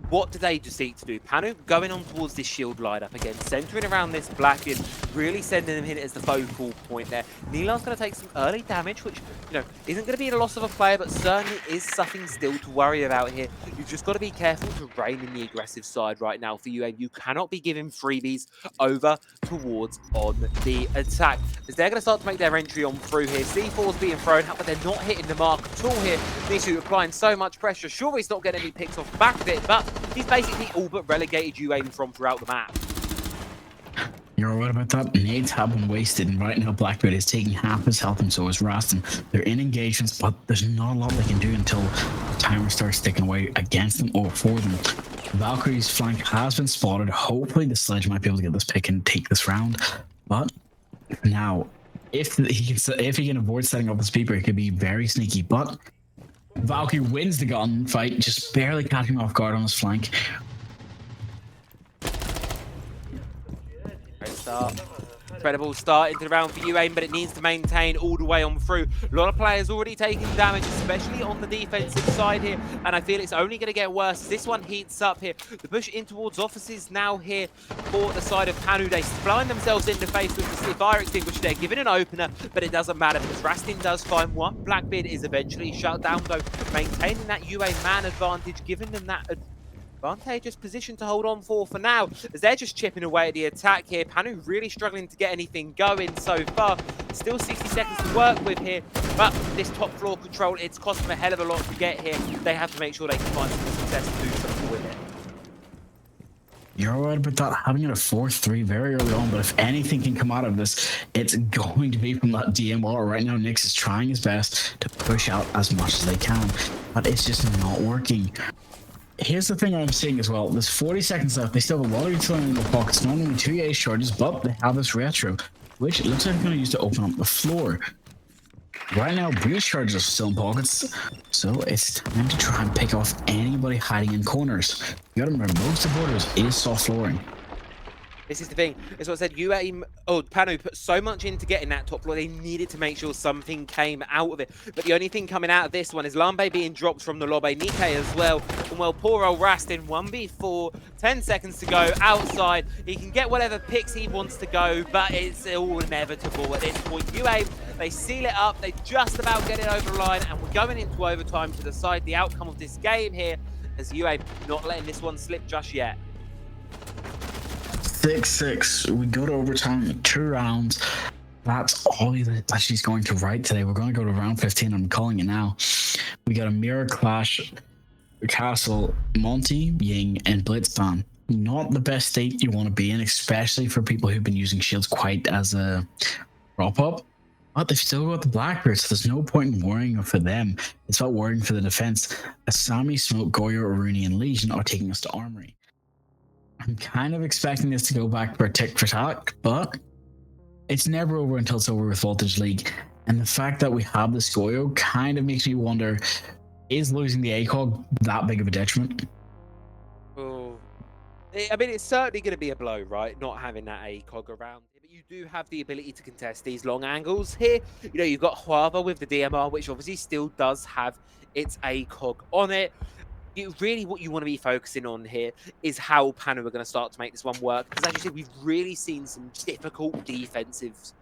what do they just seek to do? Panu going on towards this shield light up again, centering around this Blackbeard, really sending him in as the focal point there. Nilan's going to take some early damage, which, you know, isn't going to be the loss of a player, but certainly is something still to worry about here. You've just got to be careful to rein in the aggressive side right now for you, and you cannot be giving freebies over towards on the attack, as they're going to start to make their entry on through here. C4's being thrown out, but they're not hitting the mark at all here. Nisu applying so much pressure. Sure, he's not getting any picks off the back of it, but he's basically all but relegated UAIM from throughout the map. You're right about that. Nades have been wasted, and right now Blackbeard is taking half his health, and so is Rastin. They're in engagements, but there's not a lot they can do until the timer starts ticking away against them or for them. Valkyrie's flank has been spotted. Hopefully the Sledge might be able to get this pick and take this round. But now, if he can avoid setting up the speaker, it could be very sneaky. But Valkyrie wins the gunfight, just barely catching him off guard on his flank. Great start. Incredible start into the round for UAIM, but it needs to maintain all the way on through. A lot of players already taking damage, especially on the defensive side here, and I feel it's only going to get worse. This one heats up here. The push in towards offices now here for the side of Panu. They blind themselves in the face with the fire extinguisher. They're given an opener, but it doesn't matter because Rastin does find one. Blackbeard is eventually shut down, though, maintaining that UAIM man advantage, giving them that advantageous position to hold on for now, as they're just chipping away at the attack here. Panu really struggling to get anything going so far. Still 60 seconds to work with here, but this top floor control, it's cost them a hell of a lot to get here. They have to make sure they can find some success to do something with it. You're right about that, having it a 4-3 very early on, but if anything can come out of this, it's going to be from that DMR. Right now, Nyx is trying his best to push out as much as they can, but it's just not working. Here's the thing I'm seeing as well. There's 40 seconds left. They still have a lot of utility in their pockets. Not only 2 ace charges, but they have this retro, which it looks like they're going to use to open up the floor. Right now, breach charges are still in pockets, so it's time to try and pick off anybody hiding in corners. You gotta remember, most of borders is soft flooring. This is the thing. It's what I said. Panu put so much into getting that top floor. They needed to make sure something came out of it. But the only thing coming out of this one is Lambe being dropped from the lobby. Nikkei as well. And well, poor old Rastin, 1v4, 10 seconds to go outside. He can get whatever picks he wants to go, but it's all inevitable at this point. UA, they seal it up. They just about get it over the line. And we're going into overtime to decide the outcome of this game here, as UA not letting this one slip just yet. 6-6. We go to overtime in 2 rounds. That's all that she's going to write today. We're going to go to round 15. I'm calling it now. We got a mirror clash. Castle, Monty, Ying, and Blitzbahn. Not the best state you want to be in, especially for people who've been using shields quite as a prop up. But they've still got the Blackbirds, so there's no point in worrying for them. It's about worrying for the defense. Asami, Smoke, Goyo, Aruni, and Legion are taking us to Armory. I'm kind of expecting this to go back for tick for tack, but it's never over until it's over with Voltage League. And the fact that we have this Goyo kind of makes me wonder, is losing the ACOG that big of a detriment? Oh, I mean, it's certainly going to be a blow, right? Not having that ACOG around. But you do have the ability to contest these long angles here. You know, you've got Huava with the DMR, which obviously still does have its ACOG on it. Really what you want to be focusing on here is how Panu are going to start to make this one work. Because as you said, we've really seen some difficult defenses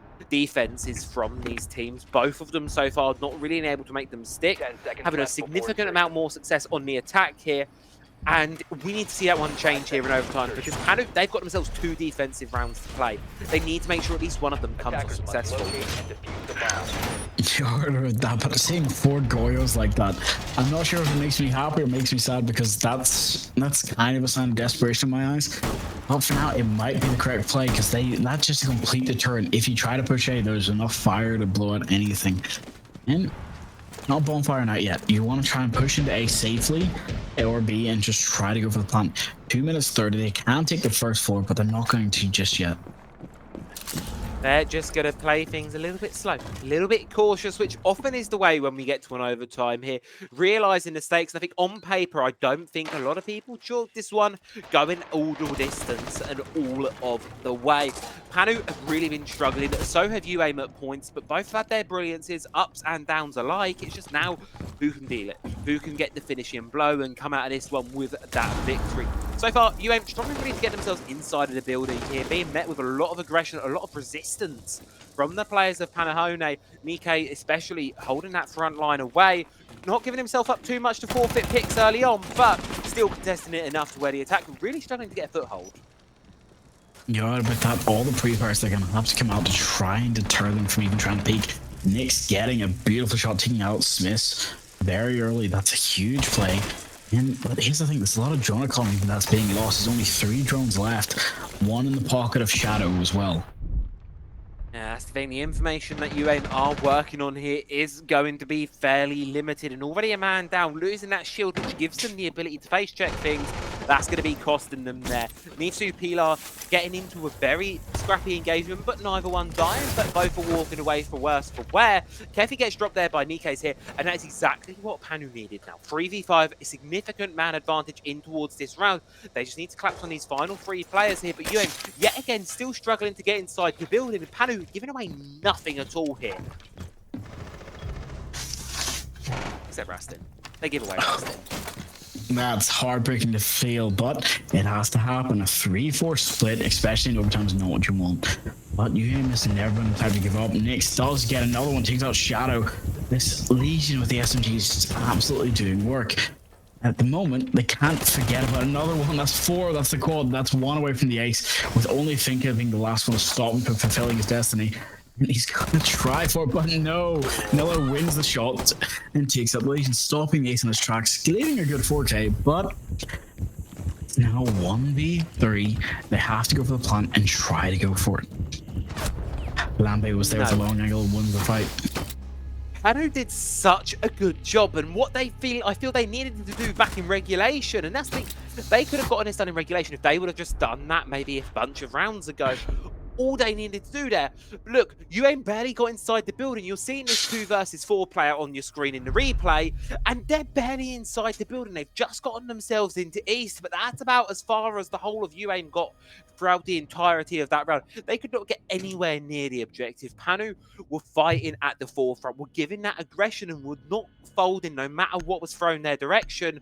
from these teams. Both of them so far not really being able to make them stick. Having a significant amount more success on the attack here. And we need to see that one change here in overtime, because Panu, they've got themselves 2 defensive rounds to play. They need to make sure at least one of them comes off successful. But seeing 4 Goyos like that, I'm not sure if it makes me happy or makes me sad, because that's kind of a sign of desperation in my eyes. But for now, it might be the correct play, because that's just a complete deterrent. If you try to push A, there's enough fire to blow out anything. And not bonfire night yet. You want to try and push into A safely, A or B, and just try to go for the plant. 2 minutes 30. They can take the first floor, but they're not going to just yet. They're just going to play things a little bit slow, a little bit cautious, which often is the way when we get to an overtime here. Realising the stakes, I think on paper, I don't think a lot of people chalk this one going all the distance and all of the way. Panu have really been struggling, so have UAIM at points, but both have had their brilliances, ups and downs alike. It's just now who can deal it, who can get the finishing blow and come out of this one with that victory. So far, UAIM struggling really to get themselves inside of the building here, being met with a lot of aggression, a lot of resistance from the players of Panahone. Nikkei especially holding that front line away, not giving himself up too much to forfeit picks early on, but still contesting it enough to where the attack really struggling to get a foothold. Yeah, with that, all the pre-fires they're going to have to come out to try and deter them from even trying to peek. Nick's getting a beautiful shot, taking out Smiths very early. That's a huge play. But here's the thing, there's a lot of drone economy that's being lost. There's only 3 drones left, 1 in the pocket of Shadow as well. Yeah, that's the thing. The information that UAIM are working on here is going to be fairly limited, and already a man down, losing that shield, which gives them the ability to face check things. That's going to be costing them there. Nifu, Pilar getting into a very scrappy engagement, but neither one dying, but both are walking away for worse for wear. Kefi gets dropped there by Nikkei's here, and that is exactly what Panu needed now. 3v5, a significant man advantage in towards this round. They just need to collapse on these final 3 players here, but UAIM, yet again, still struggling to get inside the building, and Panu giving away nothing at all here. Except Rastin. They give away Rastin. That's heartbreaking to feel, but it has to happen. A 3-4 split, especially in overtime, is not what you want. But UAIM is never going to have to give up. Nyx does get another one, takes out Shadow. This Legion with the SMG is just absolutely doing work. At the moment, they can't forget about another one. That's 4, that's the quad, that's 1 away from the ace, with only Finka being the last one to stop him from fulfilling his destiny. And he's gonna try for it, but no. Miller wins the shot and takes up Legion, stopping the ace in his tracks, leaving a good 4K, but it's now 1v3. They have to go for the plan and try to go for it. Lambe was there with the long angle and won the fight. Panu did such a good job, and what I feel they needed to do back in regulation, and that's the thing, they could have gotten this done in regulation if they would have just done that maybe a bunch of rounds ago. all they needed to do there. Look, UAIN barely got inside the building. You're seeing this 2 versus 4 player on your screen in the replay, and they're barely inside the building. They've just gotten themselves into East, but that's about as far as the whole of UAIN got throughout the entirety of that round. They could not get anywhere near the objective. Panu were fighting at the forefront, were giving that aggression and would not folding no matter what was thrown their direction.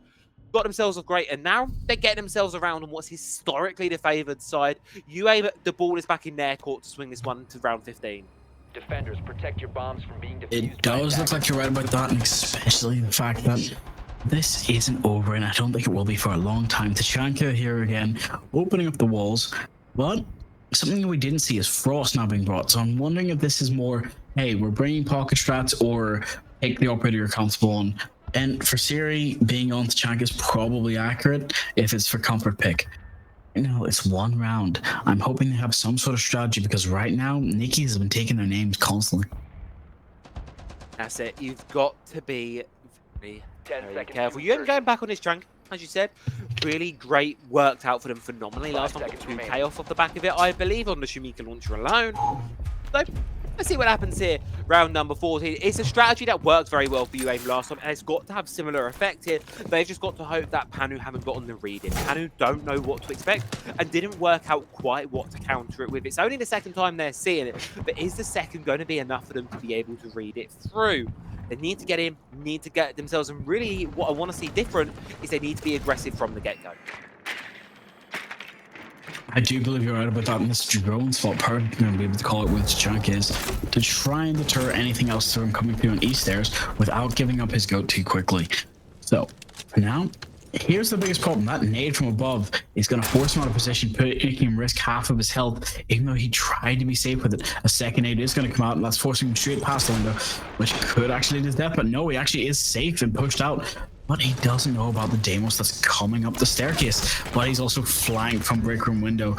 Got themselves a great, and now they're getting themselves around on what's historically the favoured side. UA, the ball is back in their court to swing this one to round 15. Defenders, protect your bombs from being defused. It does look like you're right about that, and especially the fact that this isn't over, and I don't think it will be for a long time. Tachanka here again, opening up the walls, but something we didn't see is Frost now being brought. So I'm wondering if this is more, hey, we're bringing pocket strats, or take the operator you're comfortable on. And for Siri, being on Tachanka is probably accurate if it's for comfort pick. You know, it's one round. I'm hoping they have some sort of strategy, because right now, Nikki's have been taking their names constantly. That's it. You've got to be very, 10 very seconds careful. to You're insertion. going back on this chunk, as you said. Really great, worked out for them phenomenally. 5 Last time got seconds 2 remaining. payoff off the back of it, I believe, on the Shumika launcher alone. So, let's see what happens here. Round number 14. It's a strategy that worked very well for UAIN last time, and it's got to have similar effect here. They've just got to hope that Panu haven't gotten the read in. Panu don't know what to expect and didn't work out quite what to counter it with. It's only the second time they're seeing it, but is the second going to be enough for them to be able to read it through? They need to get in, need to get themselves, and really what I want to see different is they need to be aggressive from the get-go. I do believe you're right about that, and this drone spot perfect, going to be able to call it with Chunk is to try and deter anything else from coming through on East stairs without giving up his goat too quickly. So, for now, here's the biggest problem. That nade from above is going to force him out of position, making him risk half of his health, even though he tried to be safe with it. A second nade is going to come out, and that's forcing him straight past the window, which could actually lead to his death, but no, he actually is safe and pushed out. But he doesn't know about the Deimos that's coming up the staircase. But he's also flanked from break room window,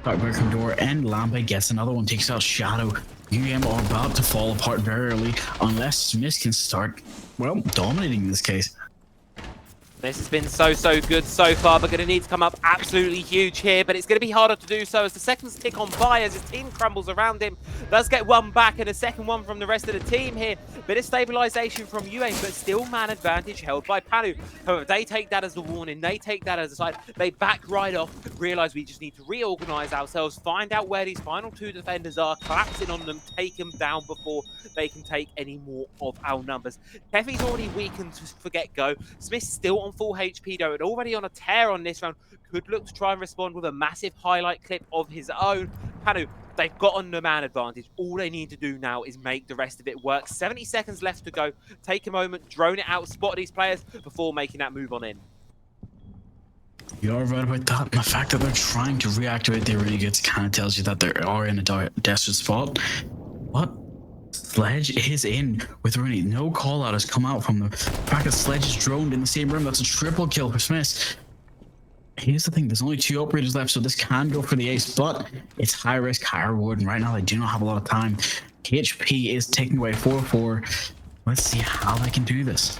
break room door, and Lampe gets another one, takes out Shadow. UM are about to fall apart very early unless Smith can start, well, dominating in this case. This has been so good so far, but going to need to come up absolutely huge here, but it's going to be harder to do so as the seconds tick on by, as his team crumbles around him. Does get one back and a second one from the rest of the team here. Bit of stabilization from UAIN, but still man advantage held by Panu. However, they take that as a warning. They take that as a sign. They back right off, realize we just need to reorganize ourselves, find out where these final 2 defenders are, collapse in on them, take them down before they can take any more of our numbers. Keffy's already weakened for get-go. Smith's still on full HP though, and already on a tear on this round. Could look to try and respond with a massive highlight clip of his own. Panu, they've got on the man advantage. All they need to do now is make the rest of it work. 70 seconds left to go. Take a moment, drone it out, spot these players before making that move on in. You're right about that. And the fact that they're trying to reactivate the irrigates kind of tells you that they are in a desperate spot. But Sledge is in with Rooney. No call out has come out from them. The fact that Sledge is droned in the same room, that's a triple kill for Smith. Here's the thing, there's only 2 operators left, so this can go for the ace, but it's high risk, high reward, and right now they do not have a lot of time. KHP is taking away 4-4. Let's see how they can do this.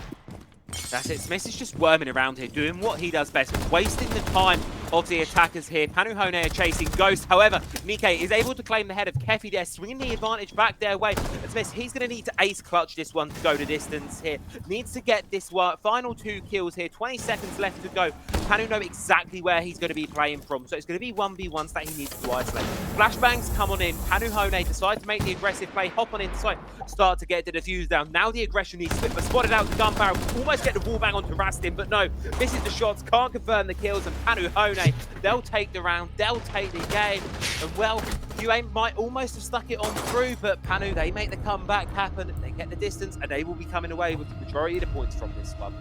That's it. Smith is just worming around here, doing what he does best, wasting the time of the attackers here. Panu Hone are chasing Ghost. However, Mike is able to claim the head of Keffy there, swinging the advantage back their way. And Smith, he's going to need to ace clutch this one to go the distance here. Needs to get this one. Final 2 kills here. 20 seconds left to go. Panu know exactly where he's going to be playing from, so it's going to be 1v1s that he needs to isolate. Flashbangs come on in. Panu Hone decide to make the aggressive play, hop on inside, start to get the defuse down. Now the aggression needs to but spotted out the gun barrel. Almost get the wall bang onto Rastin, but no, misses the shots, can't confirm the kills, and Panu Hone, they'll take the round, they'll take the game, and well, UAIN might almost have stuck it on through, but Panu, they make the comeback happen, they get the distance, and they will be coming away with the majority of the points from this one.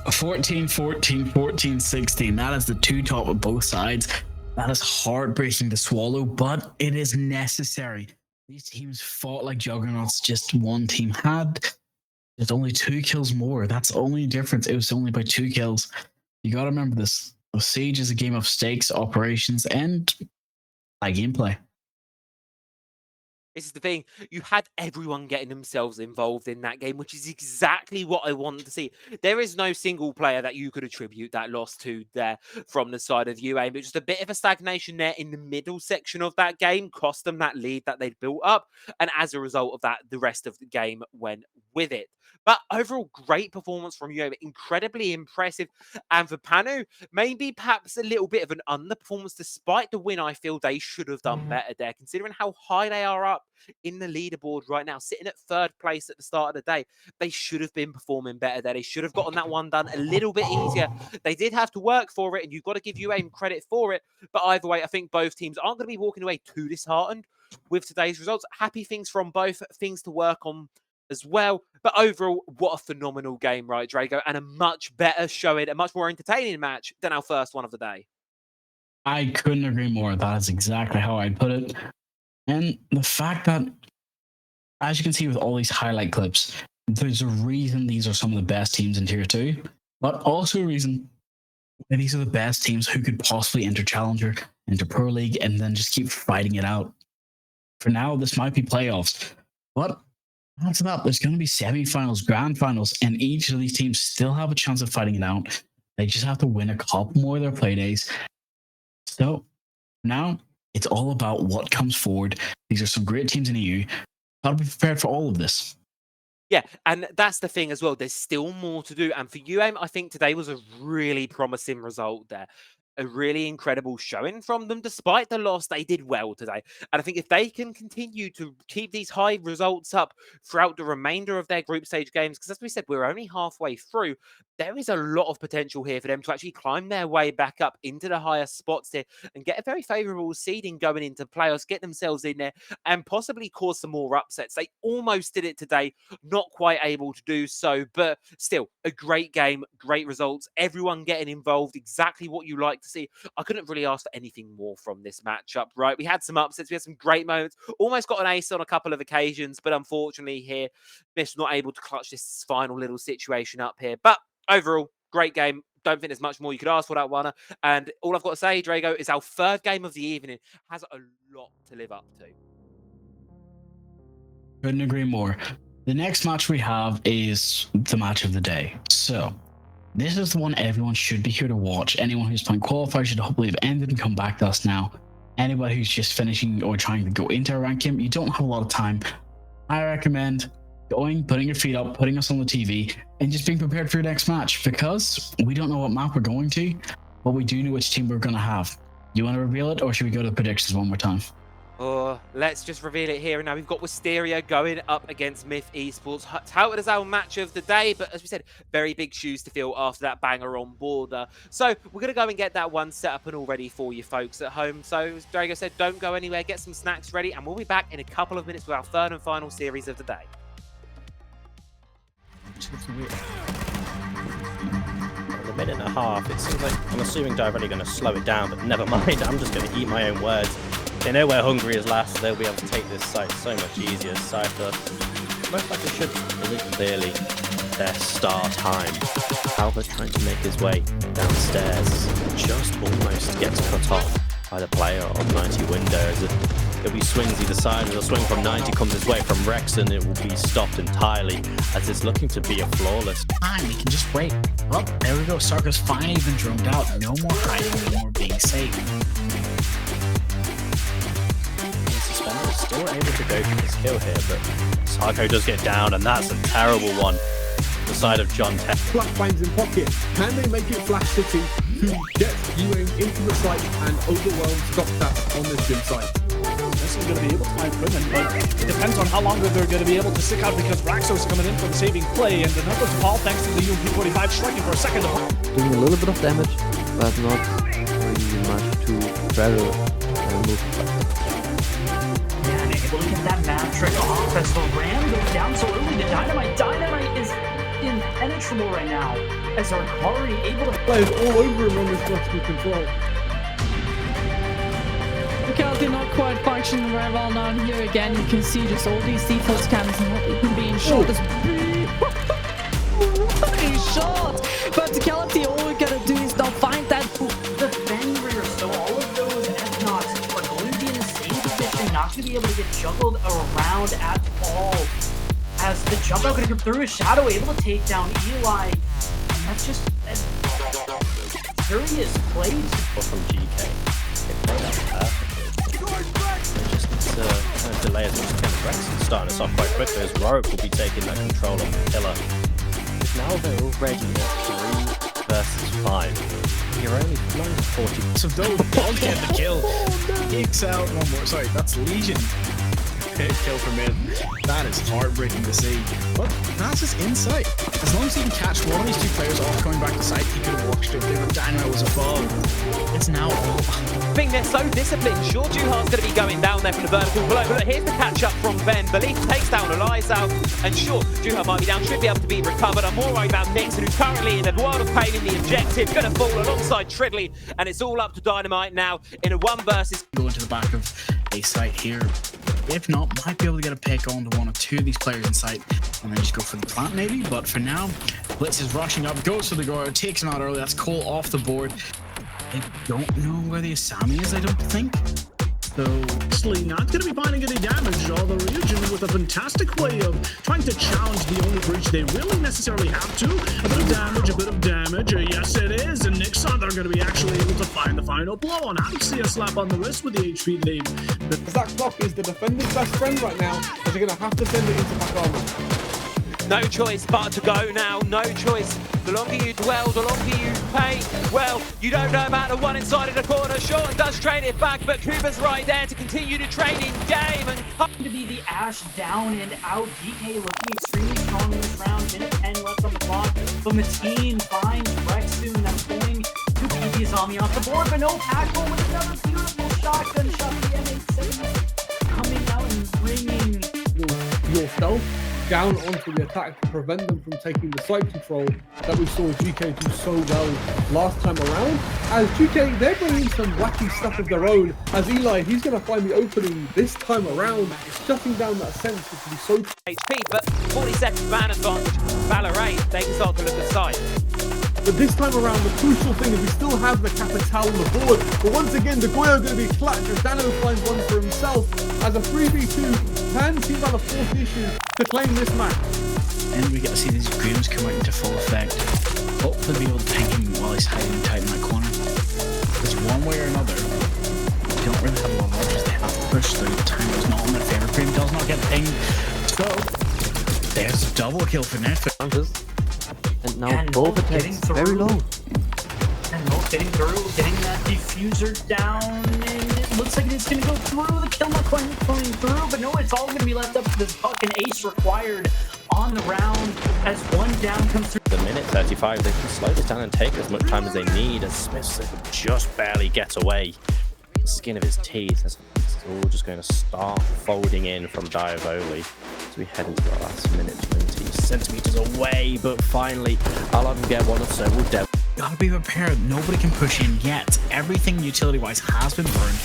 14-14, 14-16, that is the 2 top of both sides. That is heartbreaking to swallow, but it is necessary. These teams fought like juggernauts, just one team had. There's only 2 kills more. That's the only difference. It was only by 2 kills. You gotta remember this. Siege is a game of stakes, operations, and high gameplay. This is the thing. You had everyone getting themselves involved in that game, which is exactly what I want to see. There is no single player that you could attribute that loss to there from the side of UA, but just a bit of a stagnation there in the middle section of that game cost them that lead that they'd built up. And as a result of that, the rest of the game went with it. But overall, great performance from UA, incredibly impressive. And for Panu, maybe perhaps a little bit of an underperformance. Despite the win, I feel they should have done better there, considering how high they are up in the leaderboard right now, sitting at 3rd place at the start of the day. They should have been performing better there. They should have gotten that one done a little bit easier. They did have to work for it, and you've got to give UA credit for it. But either way, I think both teams aren't going to be walking away too disheartened with today's results. Happy things from both, things to work on as well. But overall, what a phenomenal game, right, Drago? And a much better showing, a much more entertaining match than our first one of the day. I couldn't agree more. That is exactly how I'd put it. And the fact that, as you can see with all these highlight clips, there's a reason these are some of the best teams in Tier 2, but also a reason that these are the best teams who could possibly enter Challenger, enter Pro League, and then just keep fighting it out. For now, this might be playoffs, but after that, there's going to be semifinals, grand finals, and each of these teams still have a chance of fighting it out. They just have to win a couple more of their play days. So now it's all about what comes forward. These are some great teams in EU. Got to be prepared for all of this. Yeah, and that's the thing as well. There's still more to do. And for UM, I think today was a really promising result there. A really incredible showing from them. Despite the loss, they did well today. And I think if they can continue to keep these high results up throughout the remainder of their group stage games, because as we said, we're only halfway through, there is a lot of potential here for them to actually climb their way back up into the higher spots here and get a very favourable seeding going into playoffs, get themselves in there and possibly cause some more upsets. They almost did it today, not quite able to do so, but still a great game, great results, everyone getting involved, exactly what you like to see. I couldn't really ask for anything more from this matchup, right? We had some upsets, we had some great moments, almost got an ace on a couple of occasions, but unfortunately here, Miss not able to clutch this final little situation up here. But overall, great game. Don't think there's much more you could ask for that one. And all I've got to say, Drago, is our 3rd game of the evening has a lot to live up to. Couldn't agree more. The next match we have is the match of the day. So this is the one everyone should be here to watch. Anyone who's playing qualifier should hopefully have ended and come back to us now. Anybody who's just finishing or trying to go into a rank game, you don't have a lot of time. I recommend going, putting your feet up, putting us on the TV, and just being prepared for your next match, because we don't know what map we're going to, but we do know which team we're going to have. You want to reveal it, or should we go to the predictions one more time? Let's just reveal it here and now. We've got Wisteria going up against Myth Esports, touted as our match of the day, but as we said, very big shoes to fill after that banger on border. So we're going to go and get that one set up and all ready for you folks at home. So as Drago said, don't go anywhere, get some snacks ready, and we'll be back in a couple of minutes with our 3rd and final series of the day. In a minute and a half, it seems like, I'm assuming directly going to slow it down, but never mind, I'm just going to eat my own words. They know where Hungary is last, so they'll be able to take this site so much easier. Cypher, most likely should, is it clearly their star time. Albert trying to make his way downstairs, just almost gets cut off by the player on 90 windows. There'll be swings either side, as a swing from 90 comes his way from Rex, and it will be stopped entirely, as it's looking to be a flawless. Fine, we can just wait. Well, there we go. Sarka's finally been drummed out. No more hiding, no more being safe. Still able to go for this kill here, but Sarko does get down, and that's a terrible one. The side of John Tech. Flashbangs in pocket. Can they make it Flash City to get UA into the site and overwhelm StockTap on this gym site? This is going to be able to find Prison, but it depends on how long they're going to be able to stick out, because Raxos coming in for the saving play, and the numbers fall thanks to the UMP45 striking for a second. Doing a little bit of damage, but not really much to travel and move. Able to get that mad trick off as the Ram goes down so early to Dynamite. Dynamite is impenetrable right now as Arkari able to play all over him on this vertical control. Locality not quite functioning very well now. And here again, you can see just all these default scans not even being shot. What a shot! Verticality, all we gotta do is now find that the Fenrir. So all of those F-Knots are going to be in the same position. not going to be able to get juggled around at all. As the jump out going to come through, his Shadow able to take down Eli. And that's just curious plays. From GK. They play that perfectly. They just need to kind of delay as much as can. Rex starting us off quite quickly as Rorik will be taking that control of the killer. Now they're already at 3 versus 5. You're only flying 40. So those does get the kill. Ekes out one more. Sorry, that's Legion. Kill for mid. That is heartbreaking to see. But that's his insight. As long as he can catch one of these two players off going back to site, he could have watched it. If Dynamo was above. It's now all. I think they're so disciplined. Sure, Juhar's going to be going down there from the vertical blow, but here's the catch up from Ben. Belief takes down Elias out, and sure, Juhar might be down, should be able to be recovered. I'm more worried about Nixon, who's currently in a world of pain in the objective, going to fall alongside Tridley, and it's all up to Dynamite now in a 1 versus. Go into the back of a site here. If not, might be able to get a pick on to 1 or 2 of these players in sight and then just go for the plant maybe. But for now, Blitz is rushing up, goes for the Goro, takes him out early. That's Cole off the board. I don't know where the Asami is, I don't think. So Not going to be finding any damage, although Ryujin with a fantastic way of trying to challenge the only breach they really necessarily have to. A bit of damage, yes it is, and Nixon they're going to be actually able to find the final blow on. I see a slap on the wrist with the HP they've. That clock is the defender's best friend right now, as they're going to have to send it into back armor. No choice but to go now, no choice. The longer you dwell, the longer you pay. Well, you don't know about the one inside of the corner. Short does trade it back, but Cooper's right there to continue to trade in game. And to be the Ash down and out. DK looking extremely strong in this round. Minute 10 left on the clock. But Mateen finds Rexu, and that's going to beat the Zombie off the board. But no tackle with another beautiful shotgun shot. The M87 coming out and bringing yourself down onto the attack to prevent them from taking the site control that we saw GK do so well last time around. As GK, they're bringing some wacky stuff of their own. As Eli, he's going to find the opening this time around, shutting down that sense, which will be so HP, but 40 seconds man advantage. Valorate, they can start to look at sight. But this time around, the crucial thing is we still have the Capital on the board. But once again, the Goyo going to be clutch as Dano finds one for himself. As a 3v2, can seem like a fourth issue to claim this match. And we get to see these grooms come out into full effect. Hopefully be able to ping him while he's hiding tight in that corner. Because one way or another, they don't really have a lot of options. They have to push through. The time is not in their favour. Cream does not get pinged. So, there's a double kill for Netflix. And now both attacks very low. And both getting through, getting that diffuser down, and it looks like it's going to go through. The kill not quite going through, but no, it's all going to be left up to this fucking ace required on the round as one down comes through. The minute 35, they can slow this down and take as much time as they need, as Smith just barely gets away. The skin of his teeth, it's all just going to start folding in from Diavoli as we head into the last minute, 20 centimeters away, but finally, I'll let him get one or so. We'll gotta be prepared. Nobody can push in yet. Everything utility-wise has been burned,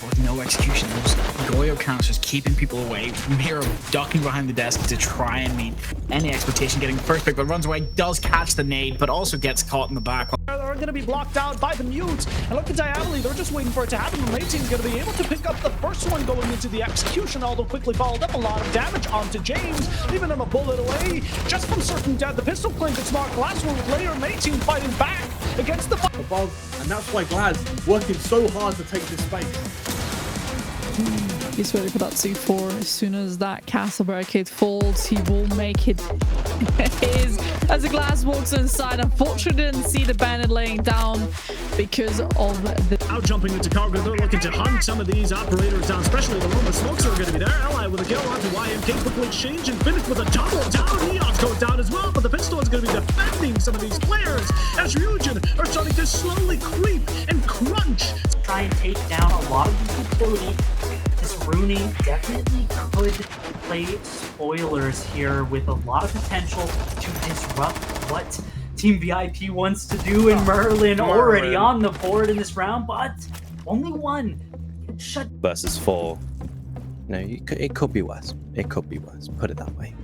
but with no execution. Those Goyo counters keeping people away. Mira ducking behind the desk to try and meet any expectation, getting the first pick, but runs away, does catch the nade, but also gets caught in the back. They're going to be blocked out by the mute. And look at Diaboli, they're just waiting for it to happen. The main team's going to be able to pick up the first one going into the execution, although quickly followed up. A lot of damage onto James, leaving him a bullet away. Just from certain death, the pistol claims it's Mark Glasswell with later main team fighting back against the above, and that's why Glaz working so hard to take this space. He's ready for that C4. As soon as that castle barricade falls, he will make it his. As the Glass walks inside, unfortunately didn't see the bandit laying down because of the out jumping into cargo. They're looking to hunt some of these operators down, especially the Roma smokes are going to be there. Ally with a kill onto YMK, quickly exchange and finish with a double down. Neon's goes down as well, but the pistol is going to be defending some of these players as Ryujin are starting to slowly creep and crunch. Try and take down a lot of the utility. This Rooney definitely could play spoilers here with a lot of potential to disrupt what Team VIP wants to do, and Merlin already on the board in this round, but only one. Shut versus 4. No, it could be worse. It could be worse. Put it that way.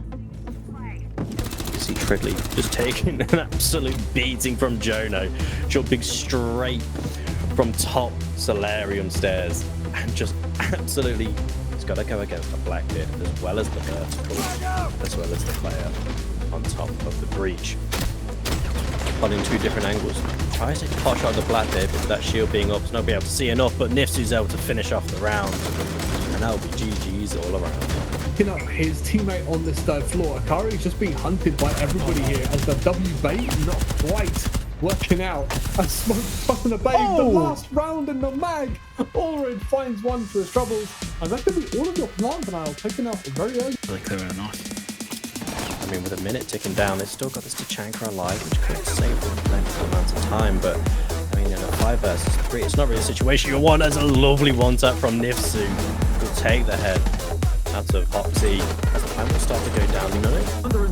You see Tridley just taking an absolute beating from Jono, jumping straight from top Solarium stairs and just absolutely got to go against the Blackbeard as well as the vertical, as well as the player on top of the breach. But in two different angles. Tries to take a pot shot at the Blackbeard, but that shield being up, not be able to see enough, but Nifsu's able to finish off the round. And that'll be GG's all around. You know, his teammate on this third floor, Akari, is just being hunted by everybody here as the W bait not quite working out. And Smoke trying to bait the last round in the mag. Allred finds one for his troubles. And that could be all of your plans now taken out very early. Really clear enough. I mean, with a minute ticking down, they've still got this Tachanka alive, which could save them plenty amount of time, but I mean, in a 5 versus 3, it's not really a situation you want. As a lovely one-tap from Nifsu will take the head out of Hoxie as the plan will start to go down. You know,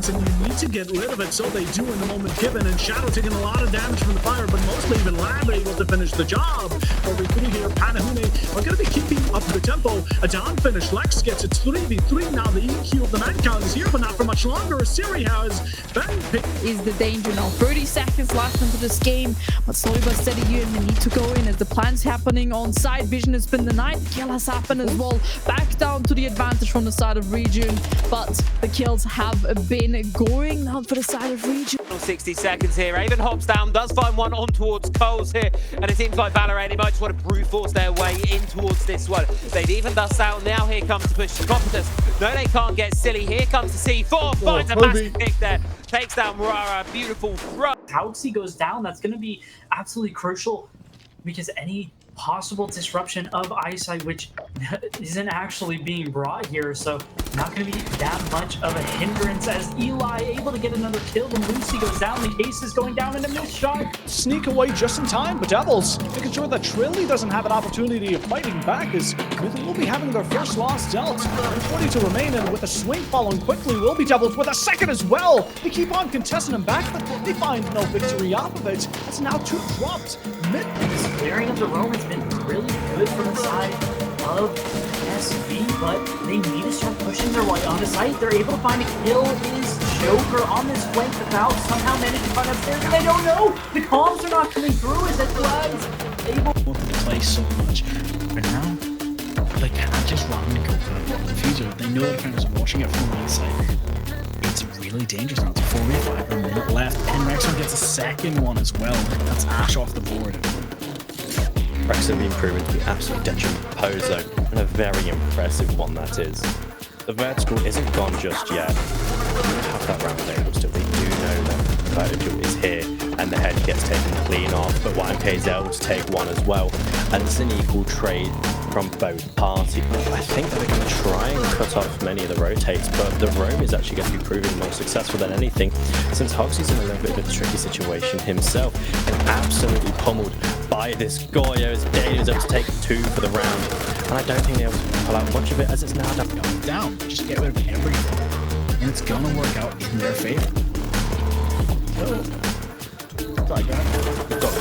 And you need to get rid of it, so they do in the moment given. And Shadow taking a lot of damage from the fire, but mostly even Lab able to finish the job. Over here, Panahune are going to be keeping up the tempo. A down finish. Lex gets it 3v3. Now the EQ of the man count is here, but not for much longer. Siri has been picked. Is the danger now? 30 seconds left into this game, but slowly but steady you and the need to go in as the plan's happening on side. Vision has been denied. The kill has happened as well. Back down to the advantage from the side of Region, but the kills have been going now for the side of Region. 60 seconds here. Raven hops down, does find one on towards Coles here, and it seems like Valorant, they might just want to brute force their way in towards this one. They've even dust out. Now here comes to push Competence. No, they can't get silly. Here comes the C4, finds a massive pick there, takes down Murara. Beautiful throw. Hoxie goes down. That's going to be absolutely crucial because any possible disruption of eyesight, which isn't actually being brought here, so not going to be that much of a hindrance as Eli able to get another kill when Lucy goes down. The case is going down in a missed shot. Sneak away just in time, but Devils making sure that Trilly doesn't have an opportunity of fighting back, as they will be having their first loss dealt. 20 to remain, and with a swing following quickly will be Devils with a second as well. They keep on contesting him back, but they find no victory off of it. It's now 2 dropped. This clearing of the roam has been really good from the side of SV, but they need to start pushing their way on the site. They're able to find a kill. Is Joker on this flank without somehow managing to find upstairs? And they don't know. The comms are not coming through as that flags able to play so much. But now, they can't just run and go for the fuser. They know the defender's watching it from the inside. It's really dangerous now. It's 4v5, a minute left, and Rexon gets a second one as well. That's Ash off the board. Rexon being proven to be absolutely detrimental Pozo, and a very impressive one that is. The vertical isn't gone just yet. They have that round table still. They do know that the vertical is here, and the head gets taken clean off, but YMK is able to take one as well, and it's an equal trade from both parties. I think that they're going to try and cut off many of the rotates, but the roam is actually going to be proving more successful than anything, since Hoxie's in a little bit of a tricky situation himself, and absolutely pummeled by this Goyo as Dave is able to take 2 for the round. And I don't think they're able to pull out much of it as it's now down. Just get rid of everything, and it's going to work out in their favor.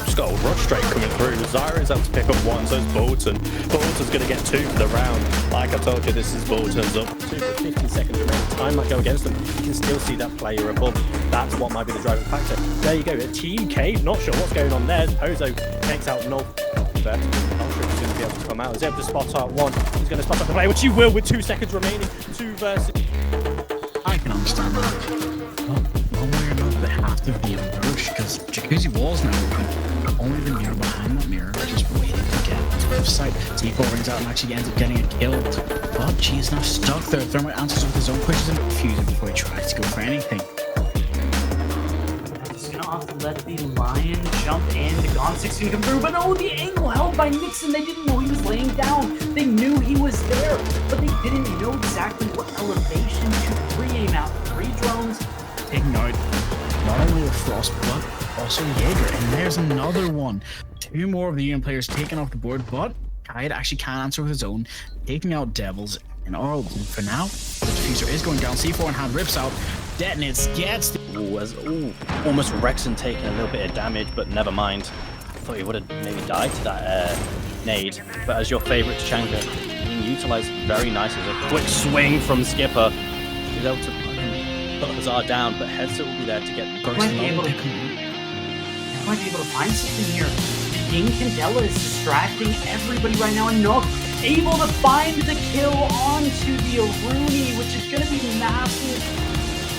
Just got a rush straight coming through. Zyra is able to pick up 1, so it's Bolton. Bolton's going to get 2 for the round. Like I told you, this is Bolton's up. 2 for 15 seconds remaining. Time might go against them. You can still see that player above. That's what might be the driving factor. There you go. A team cave. Not sure what's going on there. Pozo takes out Null. Not sure if he's going to be able to come out. He's able to spot out 1. He's going to spot out the player, which he will with 2 seconds remaining. 2 versus... I can understand that. One way or another, they have to be able to push, because Jacuzzi wall's now open. Only the mirror behind that mirror just waiting to get to the site. T4 rings out and actually ends up getting it killed. But she's now stuck there. Thermite answers with his own pushes and fuses before he tries to go for anything. Just gonna have to let the Lion jump in. The Gone 16 come through, but no, the angle held by Nixon. They didn't know he was laying down. They knew he was there, but they didn't know exactly what elevation to pre-aim out. 3 drones. Taking out not only the Frost, but also Jaeger. And there's another one. 2 more of the UN players taken off the board, but Kite actually can answer with his own, taking out Devils. And all for now, the diffuser is going down. C4 in hand, rips out, detonates, gets the... almost Rexon taking a little bit of damage, but never mind. I thought he would have maybe died to that nade. But as your favourite Tachanka, being utilised very nicely. A quick swing from Skipper. He's able to put Hazard down, but Headset will be there to get Might be able to find something here. King Candela is distracting everybody right now, and Nook able to find the kill onto the Aruni, which is going to be massive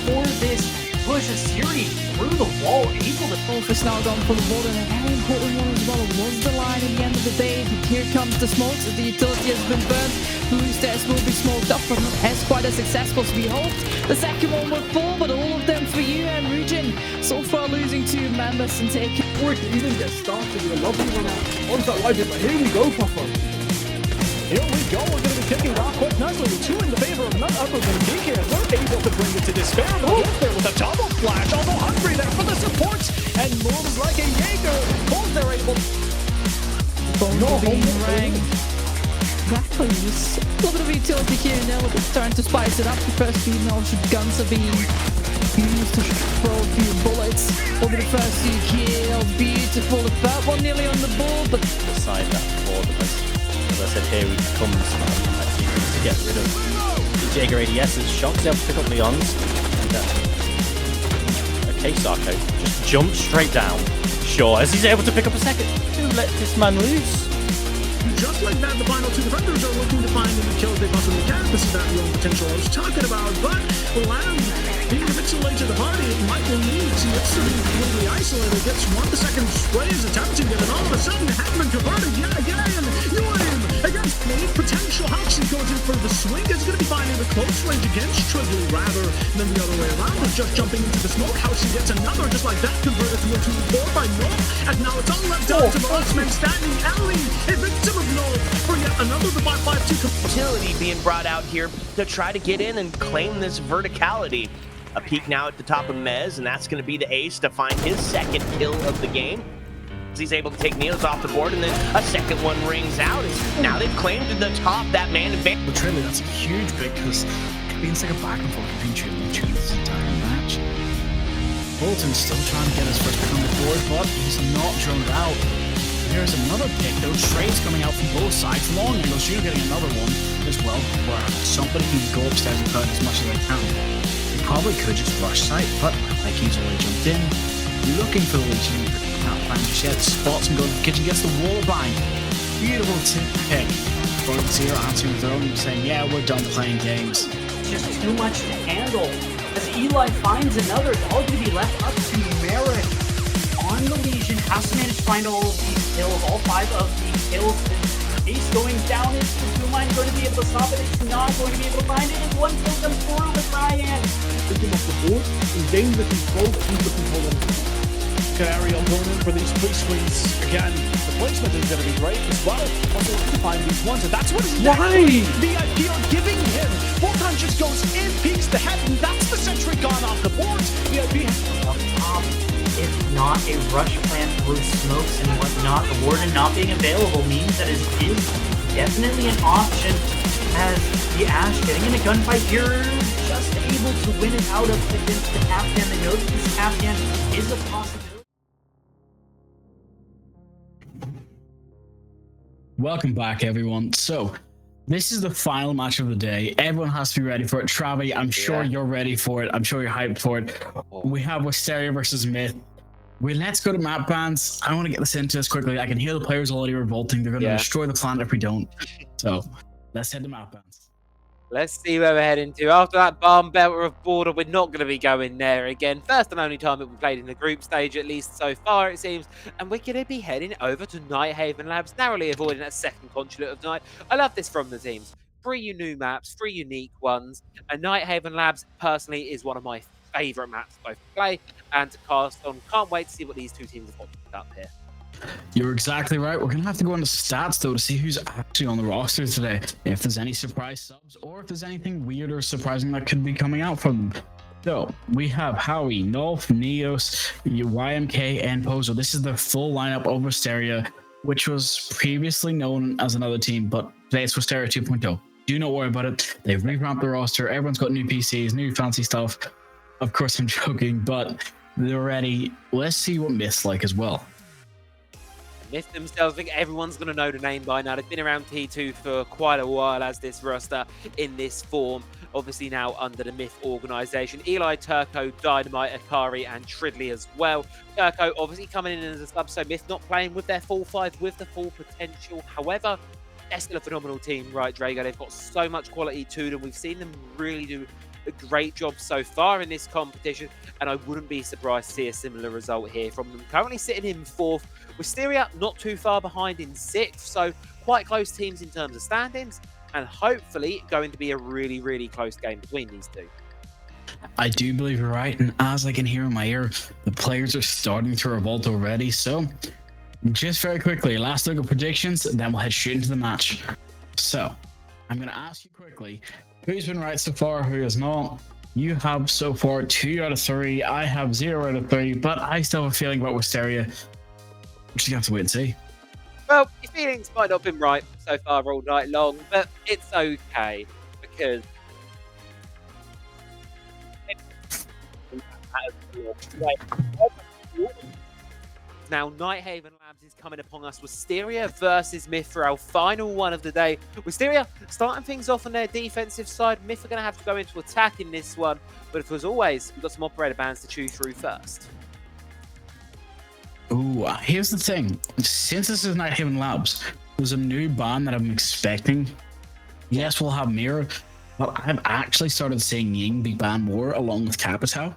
for this push. A series through the wall, able to... Focus now gone for the border, and a very important one as well. It was the line at the end of the day, but here comes the smokes as the utility has been burned. Blue stairs will be smoked up, but not as quite as successful as we hoped. The second one was full, but all of them for you and Rujin. So far losing 2 members and taking... Before it can even get started, a lovely one out onto that line, but here we go, Papa. Here we go, we're going to be kicking it off quite nicely with 2 in the favor of none other than DK. They're able to bring it to despair, but Wolf there with a double flash, although hungry there for the supports, and moves like a Jaeger. Both they're able being rang. Exactly, just a little bit of utility here now, but it's starting to spice it up. The first few now guns are being used to throw a few bullets over the first few kills. Beautiful, the third one nearly on the board, but Beside that for them, as I said, here he comes actually to get rid of the Jaeger ADS's shots. Able to pick up Leon's. And, okay, Sarko just jumps straight down. Sure, as he's able to pick up a second to let this man loose. Just like that, the final 2 defenders are looking to find any kills they possibly can. This is that real potential I was talking about, but Lamb being a bit too late to the party, it might will need to get to be completely isolated. Gets 1 second spray is attempting it, and all of a sudden Hackman converted yet again. Ewan against Nate, potential. How she goes in for the swing is going to be finding the close range against Triple rather than the other way around. Is just jumping into the smoke. How she gets another just like that converted to a 2-4 by North, and now it's all left down to the last man standing. Ellie, a victim of North for yet another 5-5-2 utility being brought out here to try to get in and claim this verticality. A peek now at the top of Mez, and that's going to be the ace to find his second kill of the game. He's able to take Neos off the board, and then a second one rings out. Now they've claimed the top, that man advantage. But really, that's a huge bit because it means like a back and forth between Trilly and Trilly this entire match. Bolton's still trying to get his first pick on the board, but he's not droned out. There's another pick. Those trades coming out from both sides. Long angles, you're getting another one as well, where somebody can go upstairs and cut as much as they can. They probably could just rush sight, but like he's already jumped in, looking for the Legion. Not find just yet. Spots and goes to the kitchen, gets the wall bang. Beautiful pick. From Zero answering with their own, saying, yeah, we're done playing games. Just too much to handle. As Eli finds another, it's all going to be left up to Merrick on the Legion. Has to manage to find all of these kills, all 5 of the kills. Ace going down. Is Zoomline going to be able to stop it? It's not going to be able to find it. And 1 kill comes through with Ryan. Picking up the board and gain the control that he's looking for them. Ariel going in for these pre-screens. Again, the placement is going to be great as well. Also looking to find these ones, and that's what is exactly VIP are giving him. Bolton just goes in, peeks the head, and that's the sentry gone off the boards. VIP up top. If not a rush plan through smokes and whatnot, the Warden not being available means that it is definitely an option, as the Ash getting in a gunfight here, just able to win it out of against the Afghan. They know that this Afghan is a possibility. Welcome back, everyone. So, this is the final match of the day. Everyone has to be ready for it. Travi, I'm sure you're ready for it. I'm sure you're hyped for it. We have Wisteria versus Myth. Let's go to map bans. I want to get this into this quickly. I can hear the players already revolting. They're going to destroy the planet if we don't. So, let's head to map bans. Let's see where we're heading to. After that bomb belter of border, we're not going to be going there again. First and only time that we played in the group stage, at least so far, it seems. And we're going to be heading over to Nighthaven Labs, narrowly avoiding that second consulate of night. I love this from the teams. 3 new maps, 3 unique ones. And Nighthaven Labs, personally, is one of my favourite maps to both play and to cast on. Can't wait to see what these 2 teams have got up here. You're exactly right. We're going to have to go into stats, though, to see who's actually on the roster today. If there's any surprise subs, or if there's anything weird or surprising that could be coming out from them. So, we have Howie, Nolf, Neos, YMK, and Pozo. This is the full lineup of Wisteria, which was previously known as another team, but today it's Wisteria 2.0. Do not worry about it. They've revamped the roster. Everyone's got new PCs, new fancy stuff. Of course, I'm joking, but they're ready. Let's see what Myth's like as well. Myth themselves, I think everyone's going to know the name by now. They've been around T2 for quite a while as this roster in this form. Obviously now under the Myth organisation. Eli, Turco, Dynamite, Akari and Tridley as well. Turco obviously coming in as a sub, so Myth not playing with their full 5, with the full potential. However, they're still a phenomenal team, right, Drago? They've got so much quality to them. We've seen them really do a great job so far in this competition, and I wouldn't be surprised to see a similar result here from them. Currently sitting in 4th, Wisteria not too far behind in 6th, so quite close teams in terms of standings, and hopefully going to be a really, really close game between these two. I do believe you're right, and as I can hear in my ear, the players are starting to revolt already. So, just very quickly, last look at predictions, and then we'll head straight into the match. So, I'm going to ask you quickly, who's been right so far, who has not? You have so far 2 out of 3, I have 0 out of 3, but I still have a feeling about Wisteria. We're just going to have to wait and see. Well, your feelings might not have been right so far all night long, but it's okay, because now Nighthaven Labs is coming upon us. Wisteria versus Myth for our final one of the day. Wisteria starting things off on their defensive side. Myth are going to have to go into attack in this one, but as always, we've got some operator bands to chew through first. Ooh, here's the thing. Since this is Nighthaven Labs, there's a new ban that I'm expecting. Yes, we'll have Mirror, but I've actually started seeing Ying be banned more along with Capitao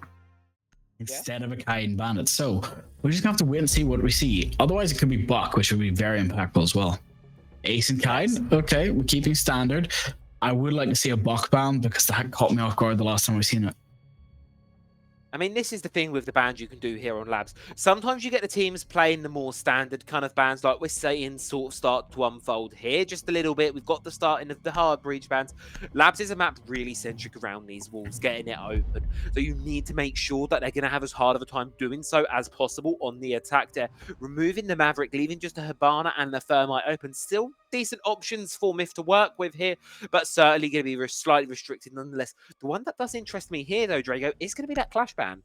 instead of a Kaiden Bandit. So we're just gonna have to wait and see what we see. Otherwise, it could be Buck, which would be very impactful as well. Ace and Kaiden, okay, we're keeping standard. I would like to see a Buck ban because that caught me off guard the last time I've seen it. I mean, this is the thing with the bans you can do here on Labs. Sometimes you get the teams playing the more standard kind of bans, like we're saying sort of start to unfold here just a little bit. We've got the starting of the hard breach bans. Labs is a map really centric around these walls, getting it open. So you need to make sure that they're going to have as hard of a time doing so as possible on the attack there. Removing the Maverick, leaving just a Hibana and the Thermite open. Still decent options for Myth to work with here, but certainly going to be slightly restricted nonetheless. The one that does interest me here, though, Drago, is going to be that Clash ban.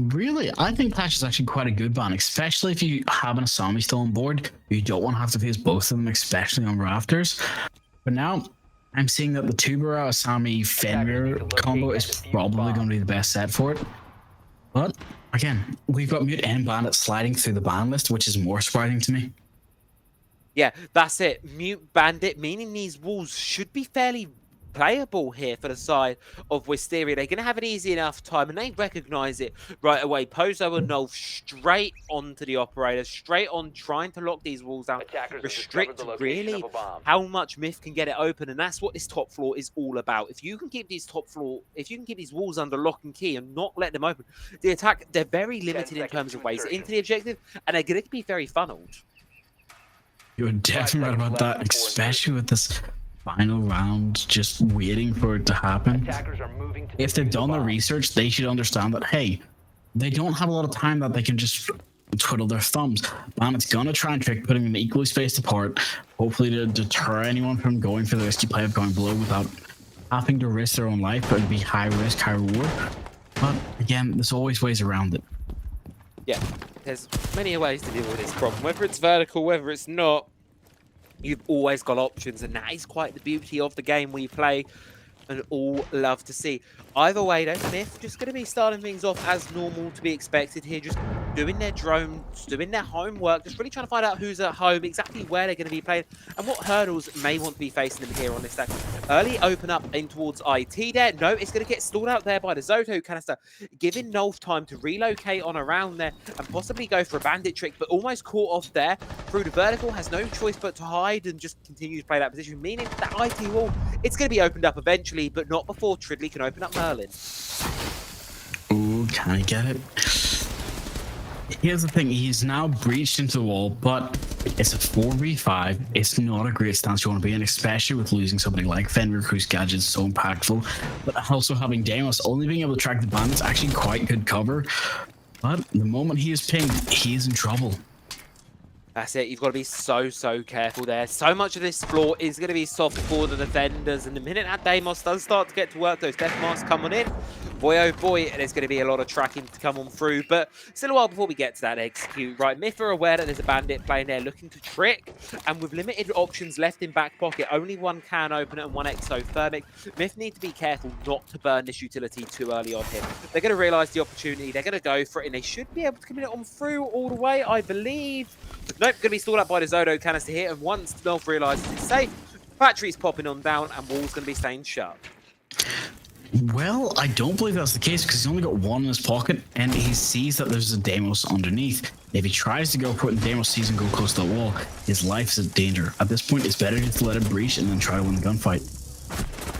Really? I think Clash is actually quite a good ban, especially if you have an Asami still on board. You don't want to have to face both of them, especially on Rafters. But now, I'm seeing that the Tuber Asami Fenrir combo is probably going to be the best set for it. But, again, we've got Mute and Bandit sliding through the ban list, which is more surprising to me. Yeah, that's it. Mute Bandit, meaning these walls should be fairly playable here for the side of Wisteria. They're going to have an easy enough time, and they recognize it right away. Pozo and Nolf straight onto the operator, straight on trying to lock these walls down, restrict really how much Myth can get it open, and that's what this top floor is all about. If you can keep these these walls under lock and key and not let them open, the attack, they're very limited in terms of ways into the objective, and they're going to be very funneled. You're definitely right about that, especially with this final round, just waiting for it to happen. If they've done their research, they should understand that, hey, they don't have a lot of time that they can just twiddle their thumbs. Bandit's gonna try and trick putting them equally spaced apart, hopefully to deter anyone from going for the risky play of going below without having to risk their own life, but it'd be high risk, high reward. But again, there's always ways around it. Yeah, there's many ways to deal with this problem. Whether it's vertical, whether it's not, you've always got options, and that is quite the beauty of the game we play and all love to see. Either way, though, Myth just going to be starting things off as normal to be expected here, just doing their drones, doing their homework, just really trying to find out who's at home, exactly where they're going to be playing, and what hurdles may want to be facing them here on this stack. Early open up in towards IT there. No, it's going to get stalled out there by the Zoto canister, giving Nolf time to relocate on around there and possibly go for a bandit trick, but almost caught off there through the vertical, has no choice but to hide and just continue to play that position, meaning that IT wall, it's going to be opened up eventually, but not before Tridley can open up Merlin. Ooh, can I get it? Here's the thing, he's now breached into the wall, but it's a 4v5. It's not a great stance you want to be in, especially with losing somebody like Fenrir, whose gadget is so impactful, but also having Deimos only being able to track the bandits actually quite good cover. But the moment he is pinged, he is in trouble. That's it. You've got to be so careful there. So much of this floor is going to be soft for the defenders. And the minute that Deimos does start to get to work, those death masks come on in, Boy, oh boy, there's going to be a lot of tracking to come on through, but still a while before we get to that execute. Right, Myth are aware that there's a bandit playing there looking to trick, and with limited options left in back pocket, only one can opener and one exothermic, Myth need to be careful not to burn this utility too early on here. They're going to realise the opportunity, they're going to go for it, and they should be able to commit it on through all the way, I believe. Nope, going to be stalled up by the Zodo canister here, and once Melf realises it's safe, battery's popping on down, and wall's going to be staying shut. Well, I don't believe that's the case because he's only got one in his pocket and he sees that there's a Deimos underneath. If he tries to go for it and Deimos sees him go close to the wall, his life is in danger. At this point, it's better just to let him breach and then try to win the gunfight.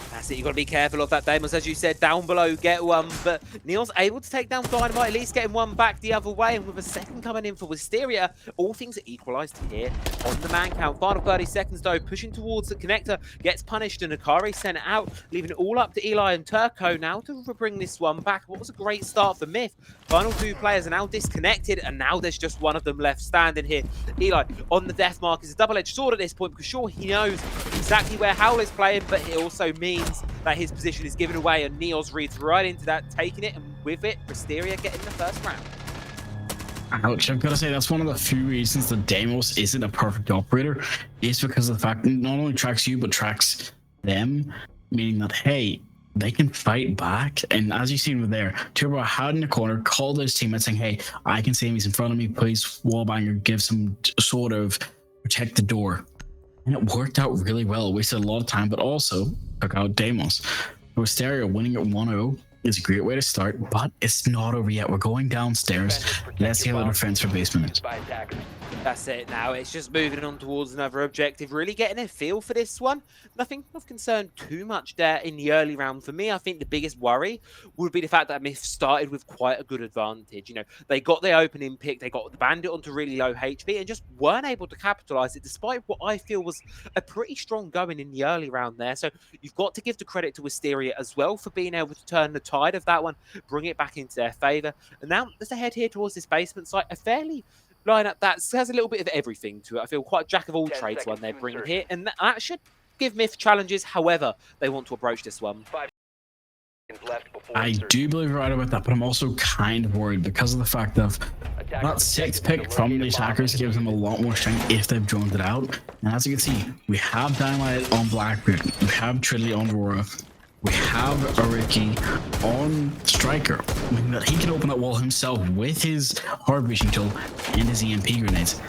That's it, you've got to be careful of that Deimos, as you said, down below, get one, but Neil's able to take down Dynamite, at least getting one back the other way, and with a second coming in for Wisteria, all things are equalised here on the man count. Final 30 seconds though, pushing towards the connector, gets punished, and Akari sent out, leaving it all up to Eli and Turco now to bring this one back. What was a great start for Myth. Final two players are now disconnected, and now there's just one of them left standing here. Eli on the death mark is a double-edged sword at this point, because sure, he knows exactly where Howl is playing, but it also means that his position is given away, and Neos reads right into that, taking it, and with it, Wisteria getting the first round. Ouch, I've got to say, that's one of the few reasons that Deimos isn't a perfect operator, is because of the fact that it not only tracks you, but tracks them, meaning that, hey, they can fight back. And as you've seen with there, Turbo had in the corner, called his teammates saying, hey, I can see him, he's in front of me, please, wallbanger, give some sort of protect the door. And it worked out really well. It wasted a lot of time, but also took out Deimos. Wisteria winning at 1-0 is a great way to start, but it's not over yet. We're going downstairs. Let's see how the defense for basement is. That's it now. It's just moving on towards another objective. Really getting a feel for this one. Nothing of concern too much there in the early round. For me, I think the biggest worry would be the fact that Myth started with quite a good advantage. You know, they got their opening pick, they got the bandit onto really low HP and just weren't able to capitalize it, despite what I feel was a pretty strong going in the early round there. So you've got to give the credit to Wisteria as well for being able to turn the tide of that one, bring it back into their favor. And now let's head here towards this basement site. A fairly lineup that has a little bit of everything to it. I feel quite a jack of all trades one they bring here, and that should give Myth challenges however they want to approach this one. I do believe you're right about that, but I'm also kind of worried because of the fact of that sixth pick from the attackers gives them a lot more strength if they've droned it out. And as you can see, we have Dynamite on Blackbeard, we have Tridley on Aurora, we have Ariki on Striker, meaning that he can open that wall himself with his hard breaching tool and his EMP grenades.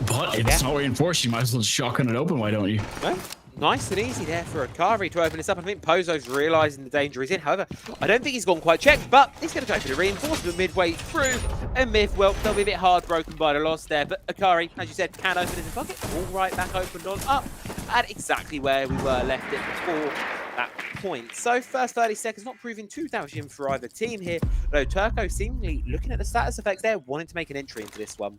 But if it's not reinforced, you might as well just shotgun it open, why don't you? Well, nice and easy there for Akari to open this up. I think Pozo's realising the danger he's in. However, I don't think he's gone quite checked, but he's going to go for the reinforcement midway through. And Myth, well, they'll be a bit hard broken by the loss there. But Akari, as you said, can open his pocket. All right, back opened on up at exactly where we were left it before that point. So first 30 seconds not proving too damaging for either team here, though Turco seemingly looking at the status effects there, wanting to make an entry into this one.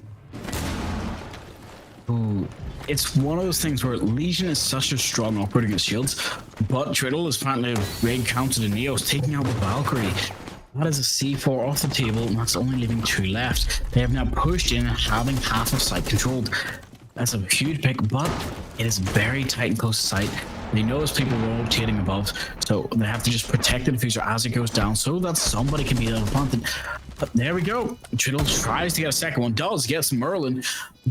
Ooh, it's one of those things where Legion is such a strong operator against shields, but Triddle is finally raid counted in Neos, taking out the Valkyrie. That is a C4 off the table, and that's only leaving 2 left. They have now pushed in, having half of site controlled. That's a huge pick, but it is very tight and close to sight. They know there's people rotating above, so they have to just protect the diffuser as it goes down so that somebody can be able to plant it. But there we go. Triddle tries to get a second one, does get some Merlin,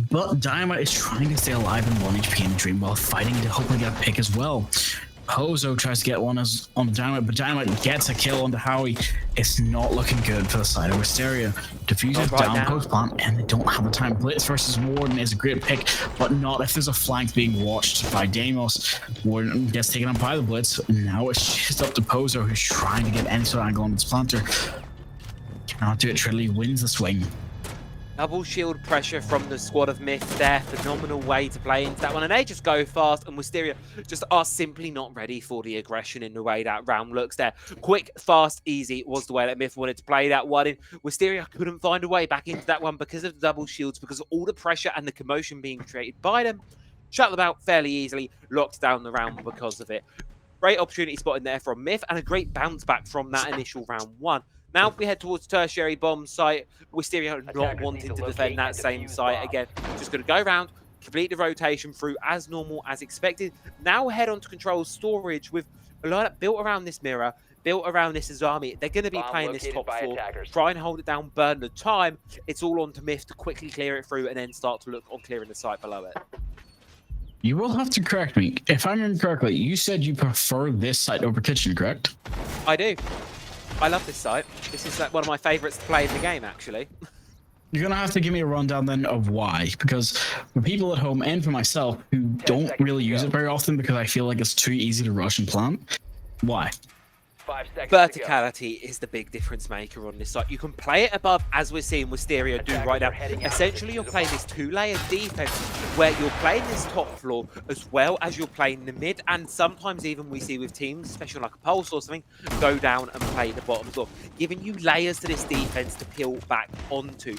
but Dynamite is trying to stay alive in 1 HP in the Dream while fighting to hopefully get a pick as well. Pozo tries to get one on the Dynamite, but Dynamite gets a kill on the Howie. It's not looking good for the side of Wisteria. Diffuser's down post plant, and they don't have the time. Blitz versus Warden is a great pick, but not if there's a flank being watched by Deimos. Warden gets taken up by the Blitz, and now it's just up to Pozo, who's trying to get any sort of angle on this planter. Cannot do it. Tridley wins the swing. Double shield pressure from the squad of Myth there. Phenomenal way to play into that one. And they just go fast, and Wisteria just are simply not ready for the aggression in the way that round looks there. Quick, fast, easy was the way that Myth wanted to play that one in. Wisteria couldn't find a way back into that one because of the double shields, because of all the pressure and the commotion being created by them. Shut them out fairly easily, locked down the round because of it. Great opportunity spot in there from Myth, and a great bounce back from that initial round one. Now we head towards tertiary bomb site. Wisteria not wanting to defend that same site again. Just going to go around, complete the rotation through as normal as expected. Now head on to control storage with a lineup built around this mirror. built around this as army. They're going to be Bomb playing this located top by floor, attackers. try and hold it down, burn the time. It's all on to Myth to quickly clear it through and then start to look on clearing the site below it. You will have to correct me. If I remember correctly, you said you prefer this site over Kitchen, correct? I do. I love this site. This is like one of my favorites to play in the game, actually. You're going to have to give me a rundown then of why. Because for people at home and for myself who don't really use it very often because I feel like it's too easy to rush and plant, why? 5 seconds to go. Verticality is the big difference maker on this site. You can play it above, as we're seeing Wisteria do right now. Essentially, you're playing this two-layer defense where you're playing this top floor as well as you're playing the mid, and sometimes even we see with teams, especially like a Pulse or something, go down and play the bottom floor, giving you layers to this defense to peel back onto.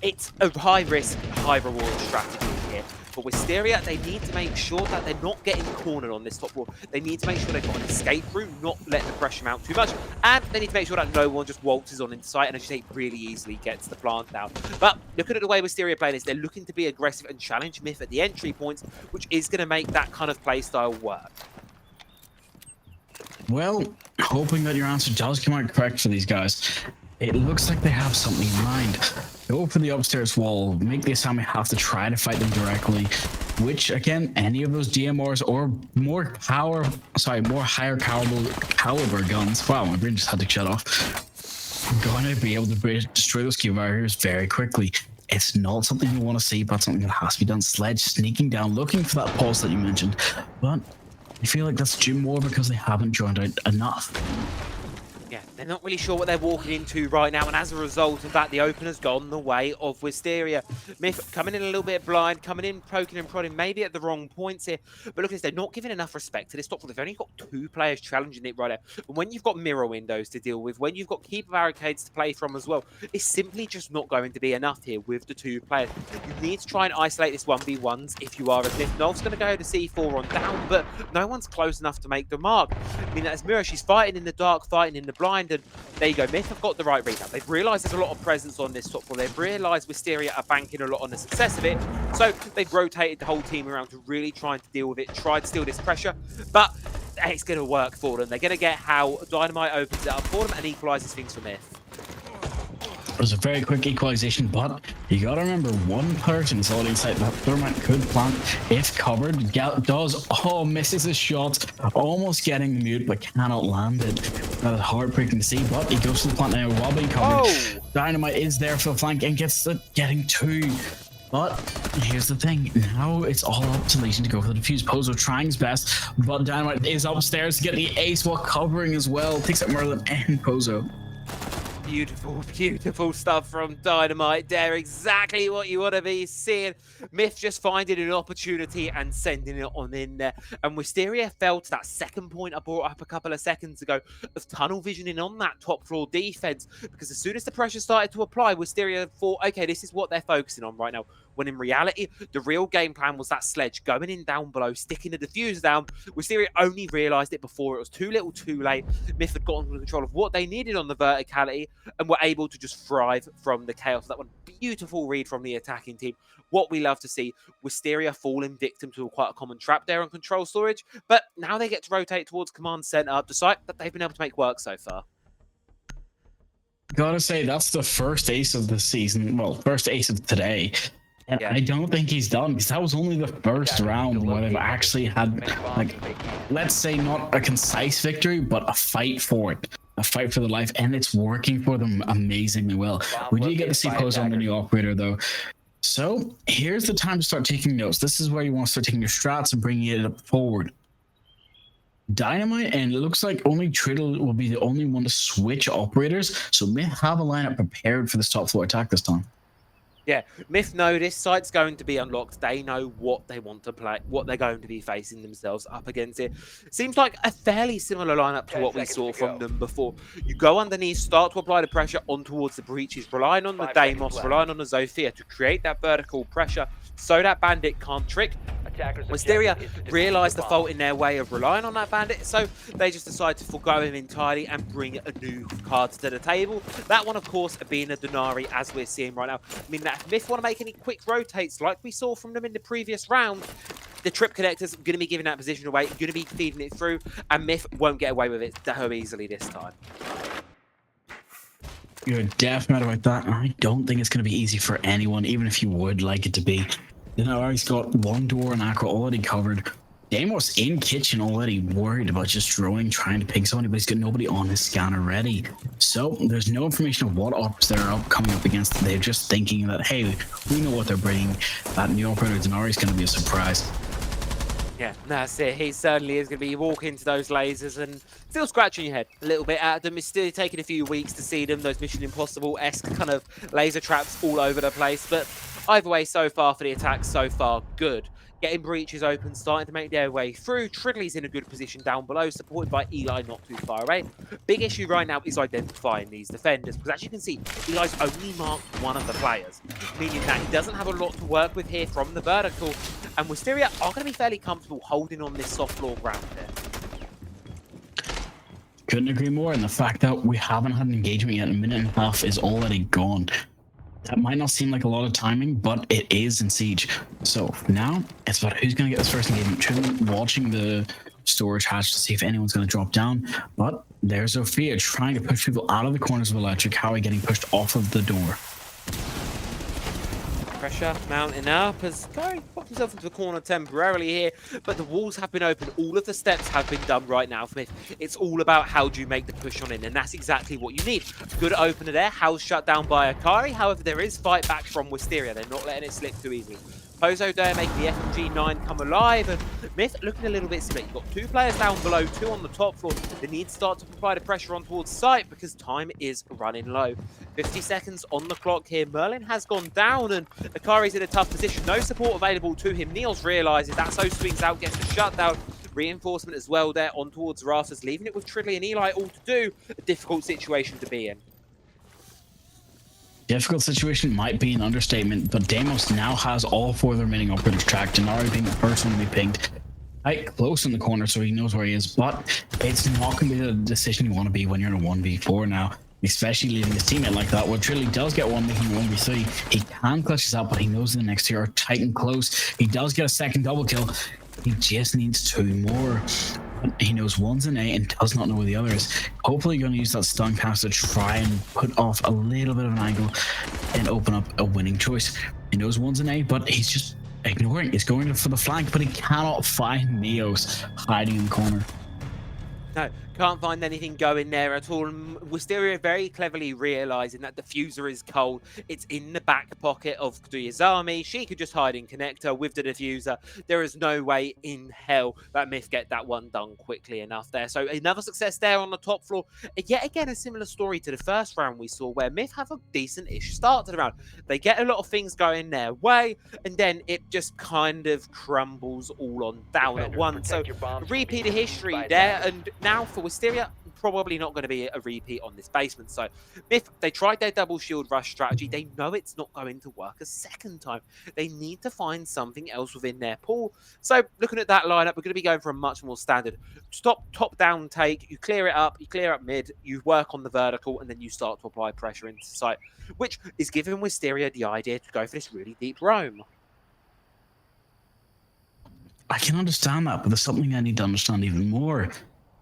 It's a high-risk, high-reward strategy here. But Wisteria, they need to make sure that they're not getting cornered on this top floor. They need to make sure they've got an escape route, not let the pressure mount too much. And they need to make sure that no one just waltzes on into sight and, as you say, really easily gets the plant down. But looking at the way Wisteria play this, they're looking to be aggressive and challenge Myth at the entry points, which is going to make that kind of play style work. Well, hoping that your answer does come out correct for these guys. It looks like they have something in mind. Go for the upstairs wall, make the Asami have to try to fight them directly, which again, any of those DMRs or more higher caliber guns, wow, my brain just had to shut off, going to be able to destroy those Q barriers very quickly. It's not something you want to see, but something that has to be done. Sledge sneaking down, looking for that pulse that you mentioned, but I feel like that's due more because they haven't joined out enough. Yeah, they're not really sure what they're walking into right now, and as a result of that, the opener's gone the way of Wisteria. Myth coming in a little bit blind, coming in, poking and prodding, maybe at the wrong points here. But look at this, they're not giving enough respect to this top floor. They've only got 2 players challenging it right now. And when you've got mirror windows to deal with, when you've got keeper barricades to play from as well, it's simply just not going to be enough here with the 2 players. You need to try and isolate this 1v1s if you are as Myth. Nolf's going to go to C4 on down, but no one's close enough to make the mark. I mean, that's Mirror, she's fighting in the dark, fighting in the blind, and there you go. Myth have got the right readout. They've realised there's a lot of presence on this top floor. They've realised Wisteria are banking a lot on the success of it. So they've rotated the whole team around to really try and deal with it, try to steal this pressure. But it's going to work for them. They're going to get how Dynamite opens it up for them and equalises things for Myth. It was a very quick equalization, but you gotta remember, one person is all inside that Thermite could plant if covered. Misses his shot, almost getting the mute, but cannot land it. That is heartbreaking to see, but he goes to the plant now while being covered. Oh. Dynamite is there for the flank and gets the getting 2. But here's the thing, now it's all up to Legion to go for the defuse. Pozo trying his best, but Dynamite is upstairs to get the ace while covering as well. Takes out Merlin and Pozo. Beautiful, beautiful stuff from Dynamite there. Exactly what you want to be seeing. Myth just finding an opportunity and sending it on in there. And Wisteria fell to that second point I brought up a couple of seconds ago of tunnel visioning on that top floor defense. Because as soon as the pressure started to apply, Wisteria thought, okay, this is what they're focusing on right now. When in reality, the real game plan was that Sledge going in down below, sticking the diffuser down. Wisteria only realised it before it was too little too late. Myth had gotten control of what they needed on the verticality and were able to just thrive from the chaos. That one, beautiful read from the attacking team. What we love to see, Wisteria falling victim to quite a common trap there on control storage, but now they get to rotate towards command center, the site that they've been able to make work so far. Gotta say, that's the first ace of the season. Well, first ace of today. And yeah. I don't think he's done, because that was only the first round where they've actually had, like, let's say not a concise victory, but a fight for it. A fight for the life, and it's working for them amazingly well. We do get to see Pozo on the new operator, though. So here's the time to start taking notes. This is where you want to start taking your strats and bringing it forward. Dynamite, and it looks like only Triddle will be the only one to switch operators, so may have a lineup prepared for this top floor attack this time. Yeah, Myth know this site's going to be unlocked. They know what they want to play, what they're going to be facing themselves up against it. Seems like a fairly similar lineup to what we saw from them before. You go underneath, start to apply the pressure on towards the breaches, relying on the Deimos, relying on the Zofia to create that vertical pressure so that Bandit can't trick. Wisteria realised the fault in their way of relying on that Bandit, so they just decide to forgo him entirely and bring a new card to the table. That one, of course, being a Denari, as we're seeing right now. I mean, if Myth want to make any quick rotates like we saw from them in the previous round, the trip connectors going to be giving that position away, going to be feeding it through, and Myth won't get away with it so easily this time. You're definitely right about that. I don't think it's going to be easy for anyone, even if you would like it to be. You know, he's got one door and Aqua already covered. Deimos in kitchen already worried about just trying to ping somebody, but he's got nobody on his scanner ready. So there's no information of what ops they're coming up against. They're just thinking that, hey, we know what they're bringing. That new operator Denari is going to be a surprise. Yeah, that's it. He certainly is going to be walking into those lasers and still scratching your head a little bit at them. It's still taking a few weeks to see them, those Mission Impossible-esque kind of laser traps all over the place. But either way, so far for the attack, so far good. Getting breaches open, starting to make their way through. Tridley's in a good position down below, supported by Eli not too far away. Big issue right now is identifying these defenders, because as you can see, Eli's only marked one of the players, meaning that he doesn't have a lot to work with here from the vertical, and Wisteria are going to be fairly comfortable holding on this soft floor ground here. Couldn't agree more, and the fact that we haven't had an engagement yet, a minute and a half is already gone. That might not seem like a lot of timing, but it is in Siege. So now it's about who's going to get this first engagement. Truly watching the storage hatch to see if anyone's going to drop down. But there's Sophia trying to push people out of the corners of Electric. Howie getting pushed off of the door. Pressure mounting up as Curry popped himself into the corner temporarily here, but the walls have been open. All of the steps have been done right now for Myth. It's all about how do you make the push on in, and that's exactly what you need. Good opener there. House shut down by Akari. However, there is fight back from Wisteria. They're not letting it slip too easily. Pozo there making the FMG9 come alive, and Myth looking a little bit split. You've got two players down below, two on the top floor. They need to start to apply the pressure on towards site because time is running low. 50 seconds on the clock here. Merlin has gone down, and Akari's in a tough position. No support available to him. Niels realizes that, so swings out, gets the shutdown. Reinforcement as well there on towards Rafters, leaving it with Tridley and Eli all to do. A difficult situation to be in. Difficult situation might be an understatement, but Deimos now has all four of the remaining operators tracked. Denari being the first one to be pinged. Right close in the corner so he knows where he is, but it's not going to be the decision you want to be when you're in a 1v4 now, especially leaving his teammate like that. Well, Trilly does get one, making 1v3. He can clutch this out, but he knows the next two are tight and close. He does get a second double kill. He just needs two more. He knows one's an A and does not know where the other is. Hopefully going to use that stun cast to try and put off a little bit of an angle and open up a winning choice. He knows one's an A, but he's just ignoring. He's going for the flank, but he cannot find Neos hiding in the corner. No, can't find anything going there at all. Wisteria very cleverly realizing that the diffuser is cold. It's in the back pocket of Kuduyazami. She could just hide in connector with the diffuser. There is no way in hell that Myth get that one done quickly enough there. So another success there on the top floor. Yet again, a similar story to the first round we saw where Myth have a decent-ish start to the round. They get a lot of things going their way, and then it just kind of crumbles all on down at once. So repeat of history there, and now for Wisteria, probably not going to be a repeat on this basement. So Myth, they tried their double shield rush strategy. They know it's not going to work a second time. They need to find something else within their pool. So looking at that lineup, we're going to be going for a much more standard top-down take. You clear it up, you clear up mid, you work on the vertical, and then you start to apply pressure into site, which is giving Wisteria the idea to go for this really deep roam. I can understand that, but there's something I need to understand even more.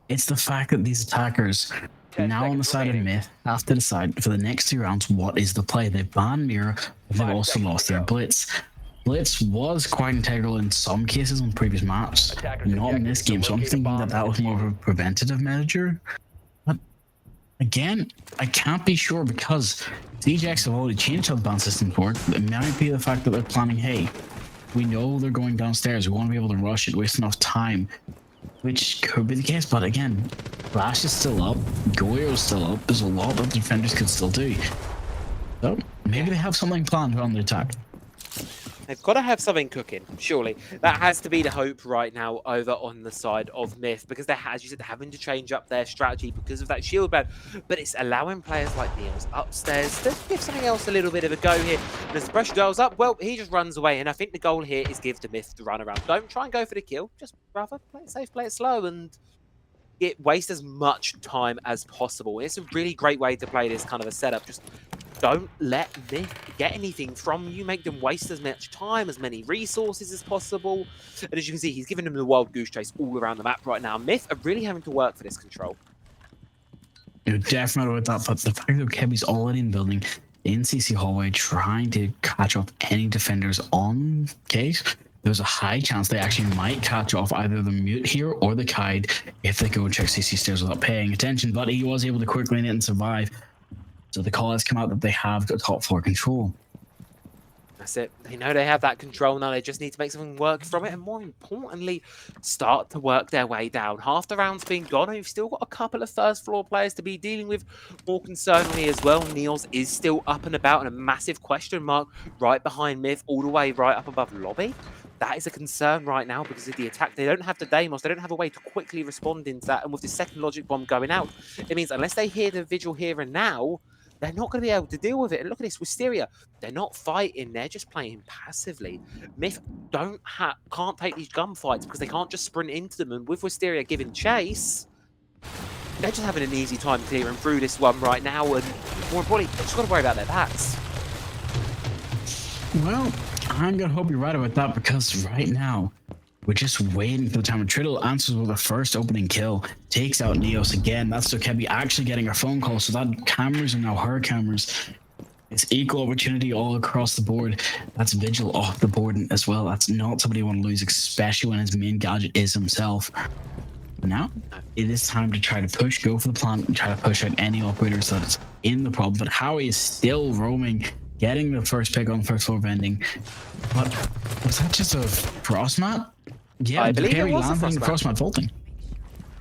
It's the fact that these attackers now on the side of Myth have to decide for the next 2 rounds what is the play. They've banned Mirror, but they've also lost their Blitz. Blitz was quite integral in some cases on previous maps, not in this game, so I'm thinking that that was more of a preventative measure. But again, I can't be sure because DJX have already changed how the ban system works. It might be the fact that they're planning, hey, we know they're going downstairs, we want to be able to rush it, waste enough time. Which could be the case, but again, Flash is still up, Goyo's still up, there's a lot that defenders could still do. So, maybe they have something planned around the attack. They've got to have something cooking, surely. That has to be the hope right now over on the side of Myth, because they're, as you said, having to change up their strategy because of that shield ban. But it's allowing players like Niels upstairs to give something else a little bit of a go here. And as the pressure dials up, well, he just runs away. And I think the goal here is give to Myth the run around. Don't try and go for the kill. Just rather play it safe, play it slow, and waste as much time as possible. It's a really great way to play this kind of a setup. Just don't let Myth get anything from you. Make them waste as much time, as many resources as possible. And as you can see, he's giving them the wild goose chase all around the map right now. Myth are really having to work for this control. You're definitely with that, but the fact that Kevy's already in the building in CC hallway trying to catch up any defenders on Kate, there's a high chance they actually might catch off either the mute here or the Kide if they go and check CC stairs without paying attention, but he was able to quickly in it and survive. So the call has come out that they have got top floor control. That's it. They know they have that control now. They just need to make something work from it, and more importantly, start to work their way down. Half the round's been gone, and we've still got a couple of first floor players to be dealing with. More concerningly as well, Niels is still up and about, and a massive question mark right behind Myth, all the way right up above lobby. That is a concern right now because of the attack. They don't have the Deimos. They don't have a way to quickly respond into that. And with the second logic bomb going out, it means unless they hear the vigil here and now, they're not going to be able to deal with it. And look at this, Wisteria, they're not fighting, they're just playing passively. Myth can't take these gunfights because they can't just sprint into them. And with Wisteria giving chase, they're just having an easy time clearing through this one right now. And more importantly, they've just got to worry about their bats. Well, I'm going to hope you're right about that because right now, we're just waiting for the time. Triddle answers with a first opening kill, takes out Neos again. That's Dokebi actually getting a phone call, so that cameras are now her cameras. It's equal opportunity all across the board. That's Vigil off the board as well. That's not somebody you want to lose, especially when his main gadget is himself. Now, it is time to try to push, go for the plant, and try to push out any operators that's in the problem. But Howie is still roaming, getting the first pick on first floor vending. But was that just a frost mat? Yeah, I believe it was a frost mat vaulting.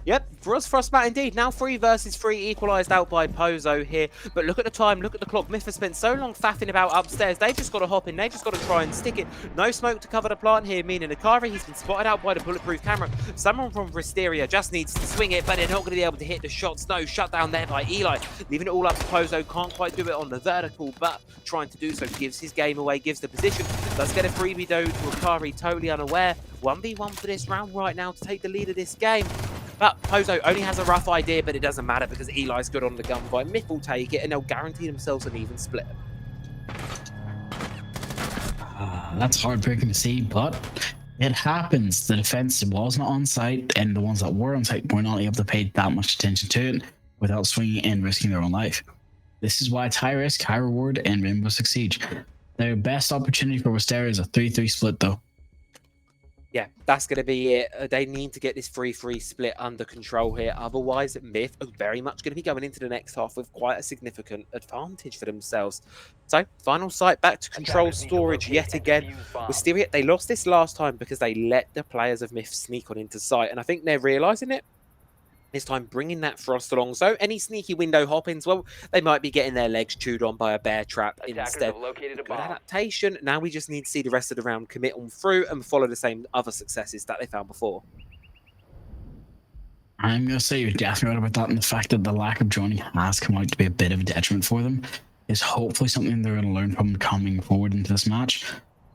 Yep, for us, Frostmat indeed. Now 3 versus 3, equalised out by Pozo here. But look at the time, look at the clock. Myth has spent so long faffing about upstairs. They've just got to hop in. They've just got to try and stick it. No smoke to cover the plant here, meaning Akari, he's been spotted out by the bulletproof camera. Someone from Wisteria just needs to swing it, but they're not going to be able to hit the shots. No, shut down there by Eli. Leaving it all up to Pozo. Can't quite do it on the vertical, but trying to do so gives his game away, gives the position. Does get a freebie though to Akari, totally unaware. 1v1 for this round right now to take the lead of this game. But Pozo only has a rough idea, but it doesn't matter because Eli's good on the gunfight. Myth will take it, and they'll guarantee themselves an even split. That's heartbreaking to see, but it happens. The defense was not on site, and the ones that were on site were not able to pay that much attention to it without swinging and risking their own life. This is why it's high risk, high reward, and Rainbow Six Siege. Their best opportunity for Wisteria is a 3-3 split, though. Yeah, that's going to be it. They need to get this 3-3 split under control here. Otherwise, Myth are very much going to be going into the next half with quite a significant advantage for themselves. So, final sight back to control storage yet again. Wisteria, they lost this last time because they let the players of Myth sneak on into sight. And I think they're realising it. This time bringing that Frost along. So any sneaky window hop-ins, well, they might be getting their legs chewed on by a bear trap instead. Good adaptation. Now we just need to see the rest of the round commit on through and follow the same other successes that they found before. I'm going to say you're definitely right about that, and the fact that the lack of joining has come out to be a bit of a detriment for them is hopefully something they're going to learn from coming forward into this match,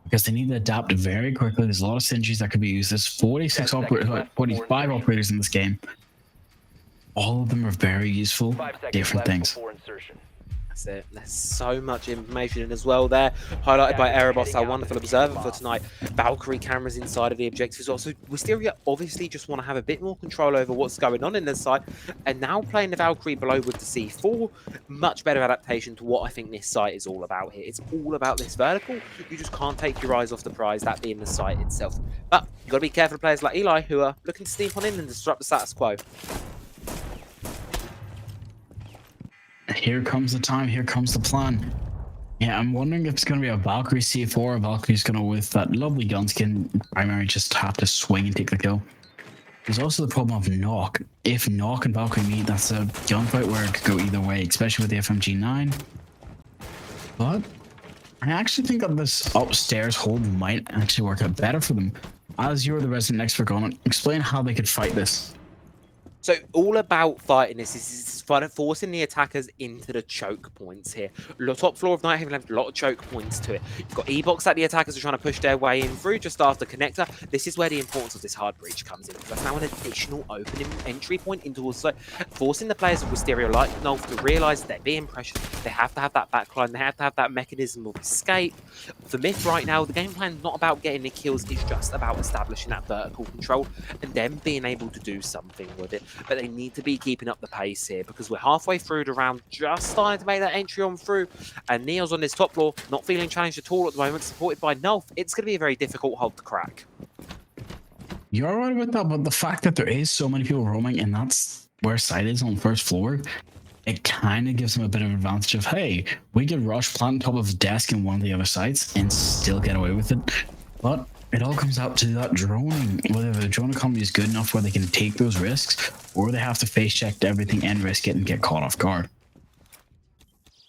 because they need to adapt very quickly. There's a lot of synergies that could be used. There's 45 operators in this game. All of them are very useful, different things. That's it. There's so much information as well there, highlighted by Erebos, our wonderful observer for tonight. Valkyrie cameras inside of the objective as well. So Wisteria obviously just want to have a bit more control over what's going on in this side, and now playing the Valkyrie below with the C4, much better adaptation to what I think this site is all about here. It's all about this vertical. You just can't take your eyes off the prize, that being the site itself. But you've got to be careful of players like Eli who are looking to sneak on in and disrupt the status quo. Here comes the time, here comes the plan. Yeah, I'm wondering if it's going to be a Valkyrie C4 or Valkyrie's going to, with that lovely gun skin primary, just have to swing and take the kill. There's also the problem of Knock. If Knock and Valkyrie meet, that's a gunfight where it could go either way, especially with the FMG9. But I actually think that this upstairs hold might actually work out better for them. As you're the resident expert on it, explain how they could fight this. So all about fighting this is forcing the attackers into the choke points here. The top floor of Nighthaven have a lot of choke points to it. You've got E-Box that the attackers are trying to push their way in through just after Connector. This is where the importance of this hard breach comes in, because that's now an additional opening entry point into also forcing the players of Wisteria like Nolf to realise they're being pressured. They have to have that backline. They have to have that mechanism of escape. For Myth right now, the game plan is not about getting the kills. It's just about establishing that vertical control and then being able to do something with it. But they need to be keeping up the pace here, because we're halfway through the round, just starting to make that entry on through. And Neo's on this top floor, not feeling challenged at all at the moment, supported by Nulf. It's going to be a very difficult hold to crack. You're right about that, but the fact that there is so many people roaming and that's where site is on first floor, it kind of gives them a bit of an advantage of, hey, we could rush plant on top of a desk in one of the other sites and still get away with it. But it all comes out to that droning, whether the drone economy is good enough where they can take those risks, or they have to face check everything and risk it and get caught off guard.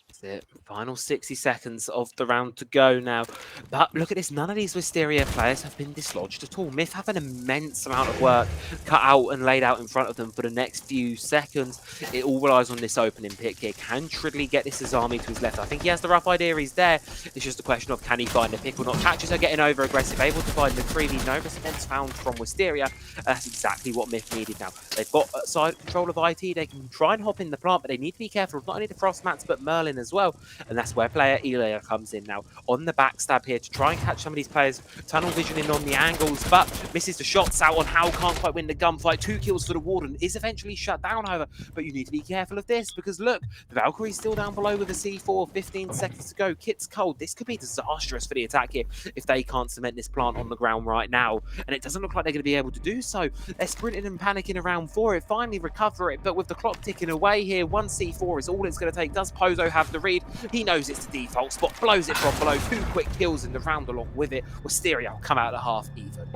That's it. Final 60 seconds of the round to go now. But look at this, none of these Wisteria players have been dislodged at all. Myth have an immense amount of work cut out and laid out in front of them for the next few seconds. It all relies on this opening pick here. Can Tridley get this Azami to his left? I think he has the rough idea, he's there. It's just a question of can he find a pick or not. Catches are getting over aggressive, able to find McCreevy. No response found from Wisteria. That's exactly what Myth needed now. They've got side control of IT. They can try and hop in the plant, but they need to be careful of not only the Frost Mats, but Merlin as well. And that's where player Elia comes in now on the backstab here to try and catch some of these players, tunnel visioning on the angles, but misses the shots out on how, can't quite win the gunfight. 2 kills for the Warden, is eventually shut down, however, but you need to be careful of this, because look, the Valkyrie's still down below with a C4, 15 seconds to go. Kit's cold. This could be disastrous for the attack here if they can't cement this plant on the ground right now, and it doesn't look like they're going to be able to do so. They're sprinting and panicking around for it, finally recover it, but with the clock ticking away here, 1 C4 is all it's going to take. Does Pozo have the read? He knows it's the default spot, blows it from below. 2 quick kills in the round along with it. Wisteria will come out of half even.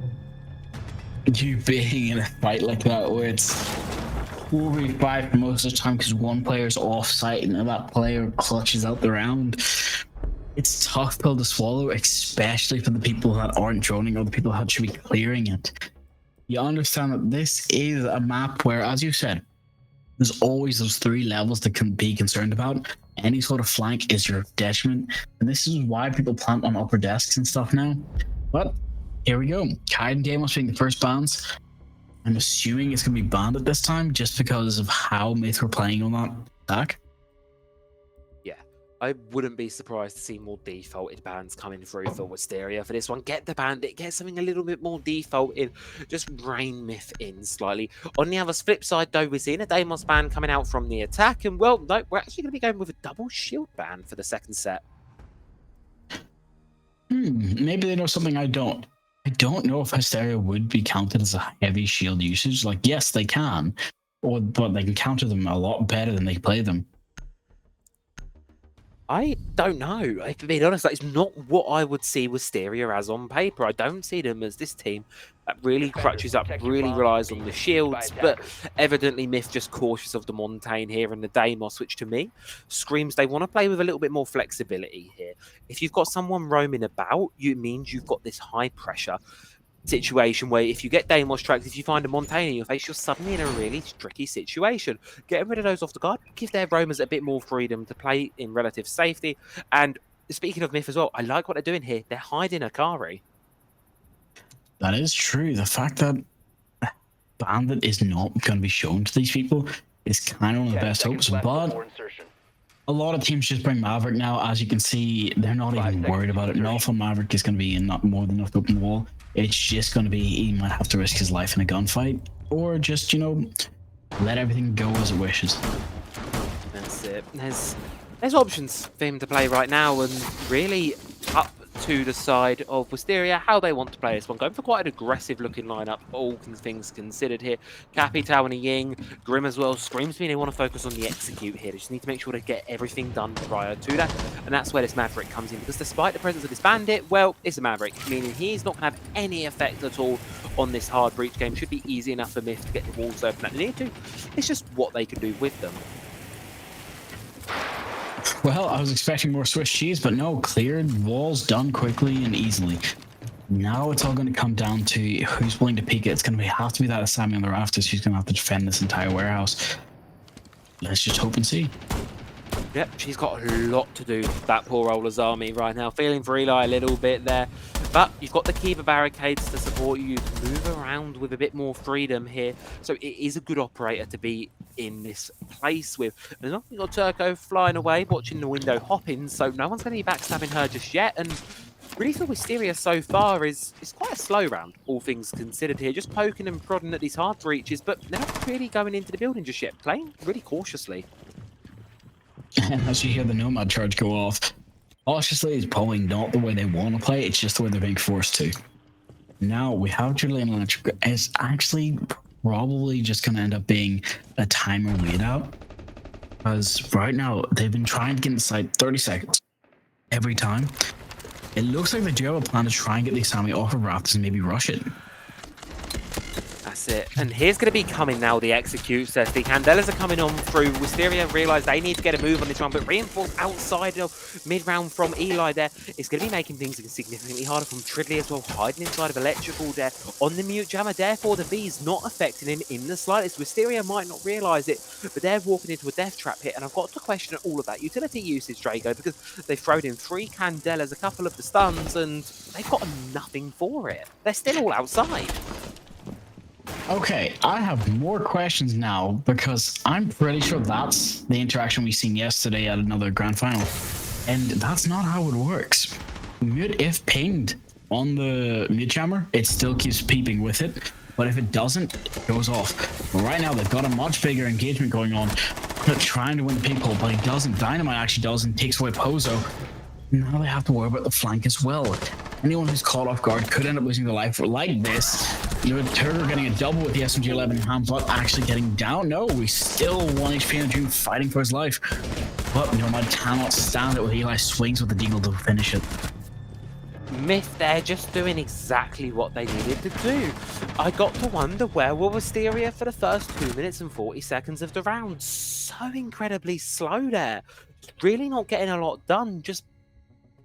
You being in a fight like that where it's 4v5 most of the time because one player's off site and that player clutches out the round, it's a tough pill to swallow, especially for the people that aren't droning or the people that should be clearing it. You understand that this is a map where, as you said, there's always those 3 levels that can be concerned about. Any sort of flank is your detriment, and this is why people plant on upper desks and stuff now. But here we go. Kide and Damos being the first bans. I'm assuming it's going to be banned at this time just because of how Myth were playing on that attack. Yeah, I wouldn't be surprised to see more defaulted bans coming through for Wisteria for this one. Get the bandit, get something a little bit more defaulted, just rein Myth in slightly. On the other flip side, though, we're seeing a Damos ban coming out from the attack, and well, no, we're actually going to be going with a double shield ban for the second set. Maybe they know something I don't. I don't know if Hysteria would be counted as a heavy shield usage. Like, yes, they can, but they can counter them a lot better than they play them. I don't know. To be honest, that's not what I would see Wisteria as on paper. I don't see them as this team that really crutches up, really relies on the shields, but evidently Myth just cautious of the Montaigne here and the Deimos, which to me screams they want to play with a little bit more flexibility here. If you've got someone roaming about, it means you've got this high pressure situation where if you get Deimos tracks, if you find a Montaigne in your face, you're suddenly in a really tricky situation. Getting rid of those off the guard, give their roamers a bit more freedom to play in relative safety. And speaking of Myth as well, I like what they're doing here. They're hiding Akari. That is true. The fact that Bandit is not going to be shown to these people is kind of one of the best hopes, but a lot of teams just bring Maverick now. As you can see, they're not even worried about it. Nalpha Maverick is going to be in not more than enough open wall. It's just going to be he might have to risk his life in a gunfight, or just, you know, let everything go as it wishes. That's it. There's options for him to play right now, and really up to the side of Wisteria, how they want to play this one. Going for quite an aggressive looking lineup, all things considered here. Cappy, Tao and Ying, Grim as well. Screams to me they want to focus on the execute here. They just need to make sure to get everything done prior to that. And that's where this Maverick comes in, because despite the presence of this bandit, well, it's a Maverick, meaning he's not going to have any effect at all on this hard breach game. Should be easy enough for Myth to get the walls open that they need to. It's just what they can do with them. Well, I was expecting more Swiss cheese, but no, cleared walls done quickly and easily. Now it's all going to come down to who's willing to peek it. It's going to have to be that Sammy on the rafters who's going to have to defend this entire warehouse. Let's just hope and see. Yep, she's got a lot to do, that poor old Azami right now. Feeling for Eli a little bit there. But you've got the keeper barricades to support you. You can move around with a bit more freedom here. So it is a good operator to be in this place with. There's nothing got Turco flying away, watching the window hopping. So no one's going to be backstabbing her just yet. And really for Wisteria so far is quite a slow round, all things considered here. Just poking and prodding at these hard breaches, but they're not really going into the building just yet. Playing really cautiously. And as you hear the Nomad charge go off, cautiously is probably not the way they want to play, it's just the way they're being forced to. Now we have Julian Electric. It's actually probably just going to end up being a timer wait out. Because right now they've been trying to get inside 30 seconds every time. It looks like they do have a plan to try and get the Asami off of Raptors and maybe rush it. That's it. And here's going to be coming now the executes. The Candelas are coming on through. Wisteria realise they need to get a move on this one, but reinforced outside of mid-round from Eli there. It's going to be making things significantly harder from Tridley as well, hiding inside of Electrical there on the mute jammer. Therefore, the V's not affecting him in the slightest. Wisteria might not realise it, but they're walking into a death trap hit, and I've got to question all of that utility usage, Drago, because they've thrown in 3 Candelas, a couple of the stuns, and they've got nothing for it. They're still all outside. Okay, I have more questions now because I'm pretty sure that's the interaction we seen yesterday at another grand final. And that's not how it works. Mute, if pinged on the mute jammer, it still keeps peeping with it. But if it doesn't, it goes off. But right now, they've got a much bigger engagement going on. They're trying to win the peek hole, but he doesn't. Dynamite actually does and takes away Pozo. Now they have to worry about the flank as well. Anyone who's caught off guard could end up losing their life like this. You know, Turner getting a double with the SMG-11 in hand, but actually getting down. No, we still 1 HP in the June fighting for his life. But Nomad cannot stand it with Eli swings with the deagle to finish it. Myth, they're just doing exactly what they needed to do. I got to wonder where were Wisteria for the first 2 minutes and 40 seconds of the round. So incredibly slow there. Really not getting a lot done, just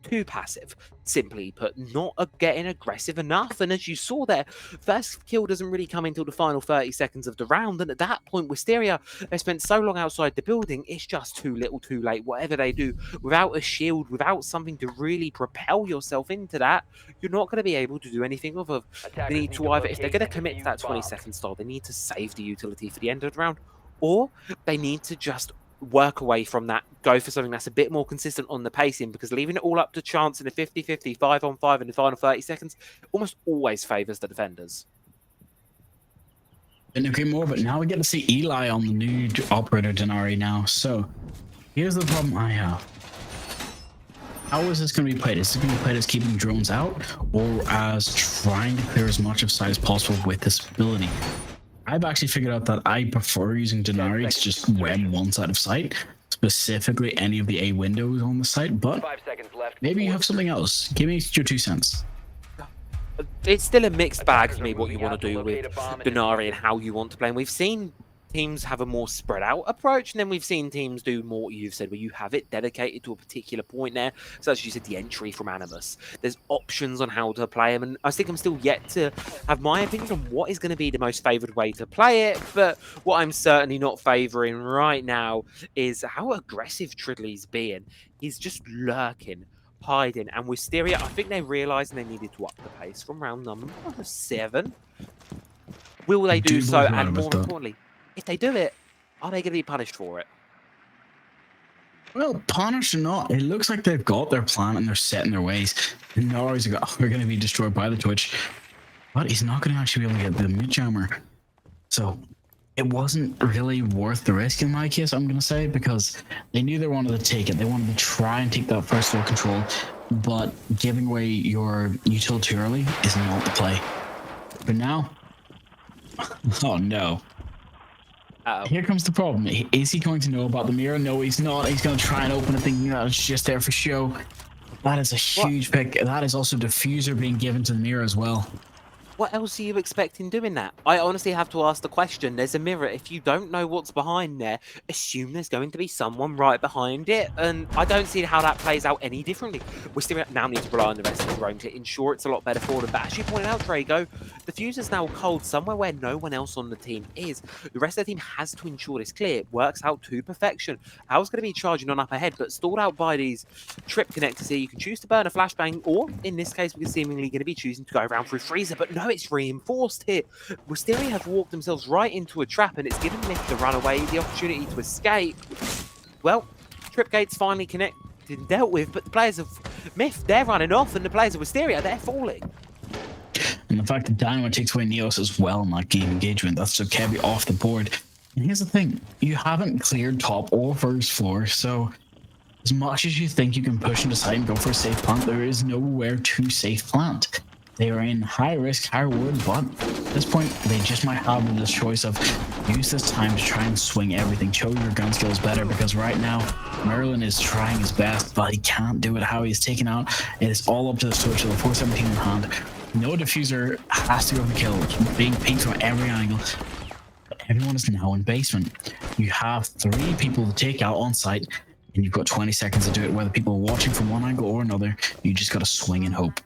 too passive, simply put, not getting aggressive enough. And as you saw there, first kill doesn't really come until the final 30 seconds of the round, and at that point Wisteria, they spent so long outside the building, it's just too little too late. Whatever they do, without a shield, without something to really propel yourself into that, you're not going to be able to do anything of. They need to either, if they're going to commit to that 20-second style, they need to save the utility for the end of the round, or they need to just work away from that, go for something that's a bit more consistent on the pacing, because leaving it all up to chance in a 50-50, 5-on-5 in the final 30 seconds almost always favours the defenders. And okay, more, but now we get to see Eli on the new operator Denari now. So here's the problem I have. How is this going to be played? Is it going to be played as keeping drones out, or as trying to clear as much of sight as possible with this ability? I've actually figured out that I prefer using Denari to just web one side of sight, specifically any of the A windows on the site, but 5 seconds left. maybe you have something else. Give me your 2 cents. It's still a mixed bag for me what you want to do with Denari and how you want to play. And we've seen teams have a more spread out approach, and then we've seen teams do more what you've said, where you have it dedicated to a particular point there. So as you said, the entry from Animus, there's options on how to play them, and I think I'm still yet to have my opinion on what is going to be the most favoured way to play it. But what I'm certainly not favouring right now is how aggressive Tridley's being. He's just lurking, hiding, and Wisteria, I think they realised they needed to up the pace from round number 7. Will they do so? And more importantly, if they do it, are they going to be punished for it? Well, punished or not, it looks like they've got their plan and they're set in their ways. Nori's are going to be destroyed by the Twitch, but he's not going to actually be able to get the mid jammer. So it wasn't really worth the risk in my case, I'm going to say, because they knew they wanted to take it. They wanted to try and take that first floor control, but giving away your util too early is not the play. But now, oh no. Here comes the problem. Is he going to know about the mirror? No, he's not. He's going to try and open it thinking that it's just there for show. That is a huge pick. That is also diffuser being given to the mirror as well. What else are you expecting doing that? I honestly have to ask the question. There's a mirror. If you don't know what's behind there, assume there's going to be someone right behind it. And I don't see how that plays out any differently. We still now need to rely on the rest of the roam to ensure it's a lot better for them. But as you pointed out, Drago, the fuse is now cold somewhere where no one else on the team is. The rest of the team has to ensure this clear. It works out to perfection. Al's going to be charging on up ahead, but stalled out by these trip connectors here. You can choose to burn a flashbang, or in this case, we're seemingly going to be choosing to go around through Freezer. But no, it's reinforced here. Wisteria have walked themselves right into a trap, and it's given Myth the runaway the opportunity to escape. Well, trip gates finally connected and dealt with, but the players of Myth, they're running off, and the players of Wisteria, they're falling. And the fact that Dynamo takes away Neos as well in that game engagement, that's took Kebby off the board. And here's the thing, you haven't cleared top or first floor, so as much as you think you can push them aside and go for a safe plant, there is nowhere to safe plant. They are in high risk, high reward, but at this point, they just might have this choice of use this time to try and swing everything, show your gun skills better, because right now, Merlin is trying his best, but he can't do it how he's taken out. It is all up to the switch of the 417 in hand. No diffuser has to go for kill, being peeked from every angle. But everyone is now in basement. You have 3 people to take out on site, and you've got 20 seconds to do it, whether people are watching from one angle or another. You just got to swing and hope.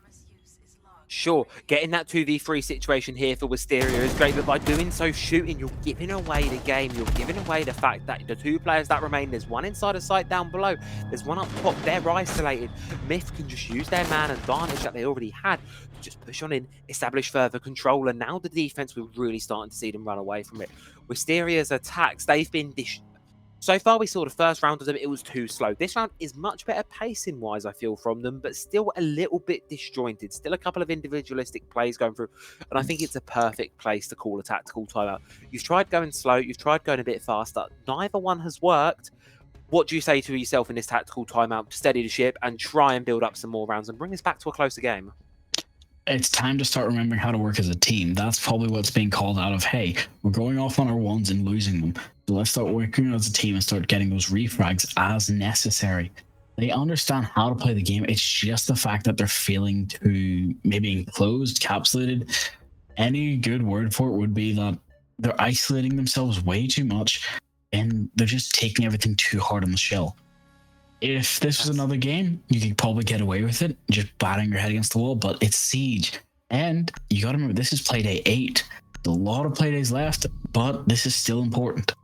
Sure, getting that 2v3 situation here for Wisteria is great, but by doing so, shooting, you're giving away the game. You're giving away the fact that the 2 players that remain, there's one inside a site down below, there's one up top, they're isolated. Myth can just use their man advantage that they already had to just push on in, establish further control, and now the defense, we're really starting to see them run away from it. Wisteria's attacks, they've been so far, we saw the first round of them, it was too slow. This round is much better pacing-wise, I feel, from them, but still a little bit disjointed. Still a couple of individualistic plays going through, and I think it's a perfect place to call a tactical timeout. You've tried going slow, you've tried going a bit faster. Neither one has worked. What do you say to yourself in this tactical timeout to steady the ship and try and build up some more rounds and bring us back to a closer game? It's time to start remembering how to work as a team. That's probably what's being called out of, hey, we're going off on our ones and losing them. So let's start working as a team and start getting those refrags as necessary. They understand how to play the game. It's just the fact that they're feeling too maybe enclosed, capsulated. Any good word for it would be that they're isolating themselves way too much and they're just taking everything too hard on the shell. If this was another game, you could probably get away with it, just batting your head against the wall, but it's Siege. And you got to remember, this is Playday 8. There's a lot of Playdays left, but this is still important.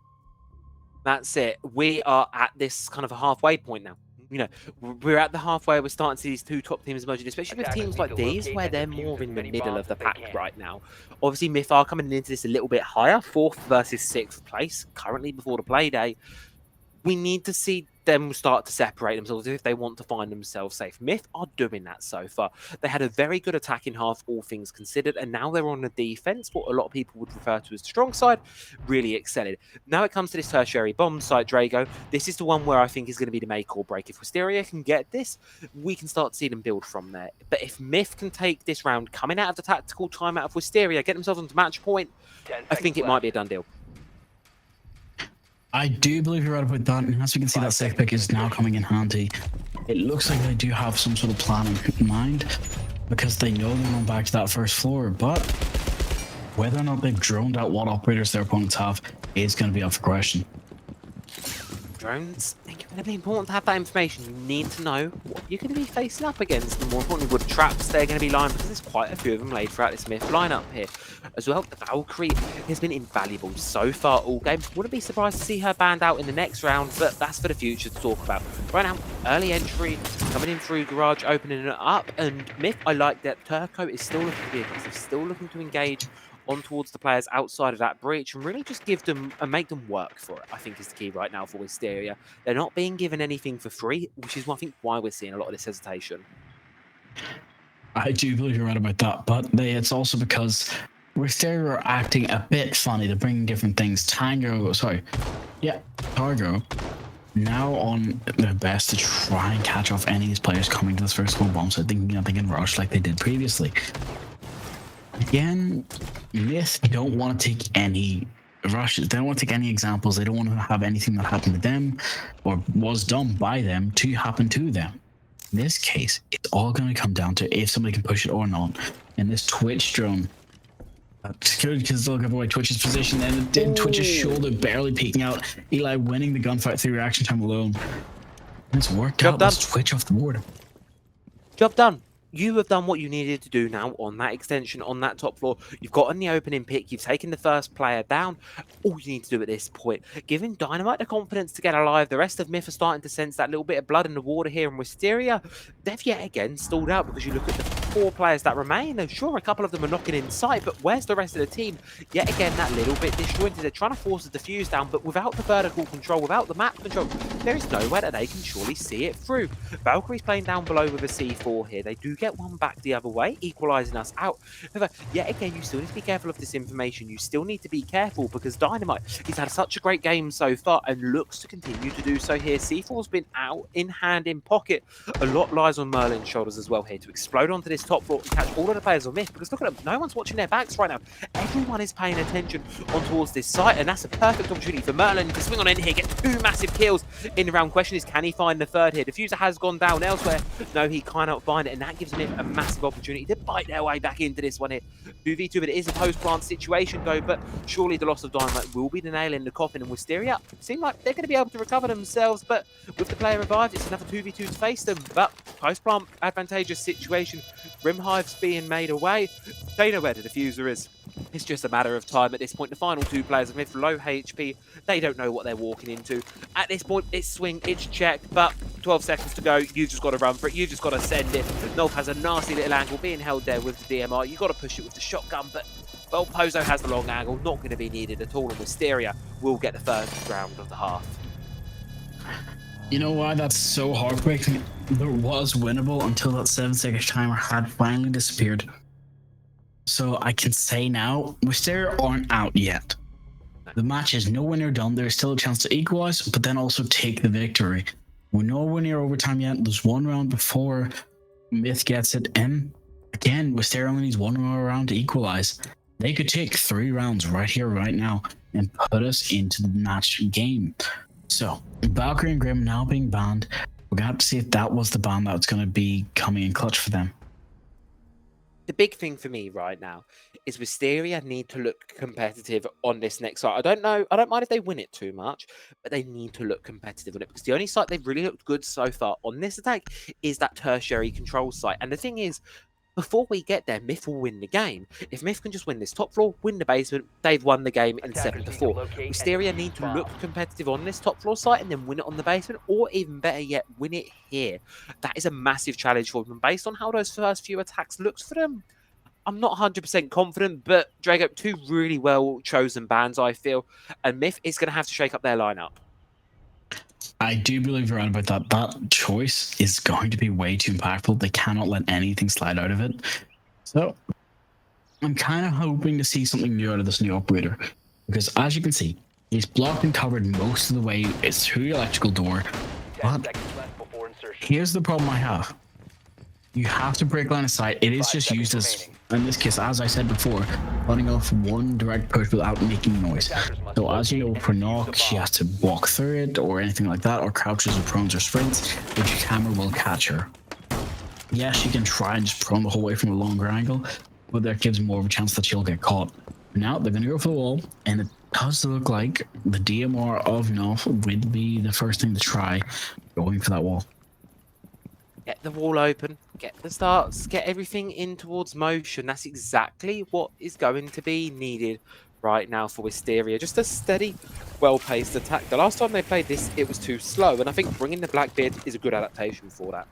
That's it. We are at this kind of a halfway point now. You know, we're at the halfway. We're starting to see these 2 top teams emerging, especially with teams like these, where they're more in the middle of the pack right now. Obviously, Myth are coming into this a little bit higher, 4th versus 6th place, currently before the Playday. We need to see them start to separate themselves if they want to find themselves safe. Myth are doing that so far. They had a very good attacking half, all things considered, and now they're on the defense, what a lot of people would refer to as the strong side, really excelling. Now it comes to this tertiary bomb site, Drago. This is the one where I think is going to be the make or break. If Wisteria can get this, we can start to see them build from there. But if Myth can take this round, coming out of the tactical timeout of Wisteria, get themselves onto match point, I think it might be a done deal. I do believe you're right about that, and as we can see, that 6th pick is now coming in handy. It looks like they do have some sort of plan in mind, because they know they're going back to that first floor, but whether or not they've droned out what operators their opponents have is going to be up for question. Drones, it's going to be important to have that information. You need to know what you're going to be facing up against, and more importantly, what traps they're going to be lying, because there's quite a few of them laid throughout this Myth lineup here. As well, the Valkyrie has been invaluable so far all game. Wouldn't be surprised to see her banned out in the next round, but that's for the future to talk about. Right now, early entry, coming in through Garage, opening it up, and Myth, I like that Turco is still looking to be aggressive, still looking to engage on towards the players outside of that breach and really just give them and make them work for it, I think is the key right now for Wisteria. They're not being given anything for free, which is I think why we're seeing a lot of this hesitation. I do believe you're right about that, but it's also because Wisteria are acting a bit funny. They're bringing different things. Targo now on their best to try and catch off any of these players coming to this first one bomb, so they can rush like they did previously. Again, Myth don't want to take any rushes. They don't want to take any examples. They don't want to have anything that happened to them or was done by them to happen to them. In this case, it's all going to come down to if somebody can push it or not. And this Twitch drone That's good because they'll give away Twitch's position, and it did. Twitch's shoulder barely peeking out. Eli winning the gunfight through reaction time alone. It's worked out. Let's Twitch off the board. Job done. You have done what you needed to do now on that extension, on that top floor. You've gotten the opening pick. You've taken the first player down. All you need to do at this point, giving Dynamite the confidence to get alive. The rest of Myth are starting to sense that little bit of blood in the water here. And Wisteria, they've yet again stalled out because you look at the 4 players that remain. And sure, a couple of them are knocking in sight, but where's the rest of the team? Yet again, that little bit disjointed. They're trying to force the defuse down, but without the vertical control, without the map control, there is nowhere that they can surely see it through. Valkyrie's playing down below with a C4 here. They do get one back the other way, equalizing us out. However, yet again, you still need to be careful of this information. You still need to be careful because Dynamite, he's had such a great game so far and looks to continue to do so here. C4's been out in hand, in pocket. A lot lies on Merlin's shoulders as well here to explode onto this top floor and catch all of the players on Myth, because look at them, no one's watching their backs right now. Everyone is paying attention on towards this site, and that's a perfect opportunity for Merlin to swing on in here, get 2 massive kills in the round. Question is, can he find the 3rd here? Diffuser has gone down elsewhere. No, he cannot find it, and that gives him a massive opportunity to bite their way back into this one here. 2v2, but it is a post-plant situation though, but surely the loss of Dynamite will be the nail in the coffin, and Wisteria seem like they're going to be able to recover themselves, but with the player revived, it's another 2v2 to face them. But post-plant advantageous situation. Grimhive's being made away. They know where the diffuser is. It's just a matter of time at this point. The final 2 players of Myth, low HP. They don't know what they're walking into. At this point, it's swing, it's checked, but 12 seconds to go. You've just got to run for it. You've just got to send it. Nolf has a nasty little angle being held there with the DMR. You've got to push it with the shotgun, but, well, Pozo has the long angle. Not going to be needed at all, and Wisteria will get the 1st round of the half. You know why that's so heartbreaking? There was winnable until that 7-second timer had finally disappeared. So I can say now, Wisteria aren't out yet. The match is nowhere near done. There's still a chance to equalize, but then also take the victory. We're nowhere near overtime yet. There's 1 round before Myth gets it in. Again, Wisteria only needs 1 more round to equalize. They could take 3 rounds right here, right now, and put us into the match game. So, Valkyrie and Grim now being banned. We're going to have to see if that was the ban that's going to be coming in clutch for them. The big thing for me right now is Wisteria need to look competitive on this next site. I don't mind if they win it too much, but they need to look competitive on it, because the only site they've really looked good so far on this attack is that tertiary control site. And the thing is, before we get there, Myth will win the game. If Myth can just win this top floor, win the basement, they've won the game in 7-4. Wisteria need to look competitive on this top floor site and then win it on the basement, or even better yet, win it here. That is a massive challenge for them. Based on how those first few attacks looked for them, I'm not 100% confident, but Drago, 2 really well chosen bans, I feel, and Myth is going to have to shake up their lineup. I do believe you're right about that. That choice is going to be way too impactful. They cannot let anything slide out of it. So I'm kind of hoping to see something new out of this new operator, because as you can see, he's blocked and covered most of the way. It's through the electrical door. But here's the problem I have. You have to break line of sight. It is just used as, in this case, as I said before, running off 1 direct push without making noise. So as you know, for knock, she has to walk through it or anything like that, or crouches or prones or sprints, which your camera will catch her. Yeah, she can try and just prone the whole way from a longer angle, but that gives more of a chance that she'll get caught. Now they're going to go for the wall, and it does look like the DMR of Nolf would be the first thing to try going for that wall. Get the wall open, get the starts, get everything in towards motion. That's exactly what is going to be needed right now for Wisteria. Just a steady, well-paced attack. The last time they played this, it was too slow, and I think bringing the Blackbeard is a good adaptation for that.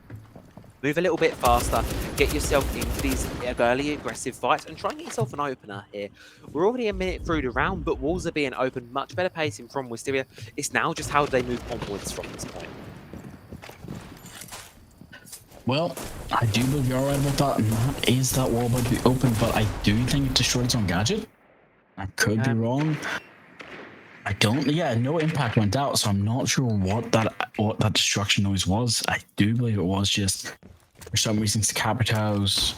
Move a little bit faster, get yourself into these early aggressive fights, and try and get yourself an opener here. We're already a minute through the round, but walls are being opened. Much better pacing from Wisteria. It's now just how they move onwards from this point. Well, I do believe you're right about that, and that is that wall about to be open, but I do think it destroyed its own gadget. I could be wrong. I don't, yeah, no impact went out, so I'm not sure what that destruction noise was. I do believe it was just, for some reason, Capitow's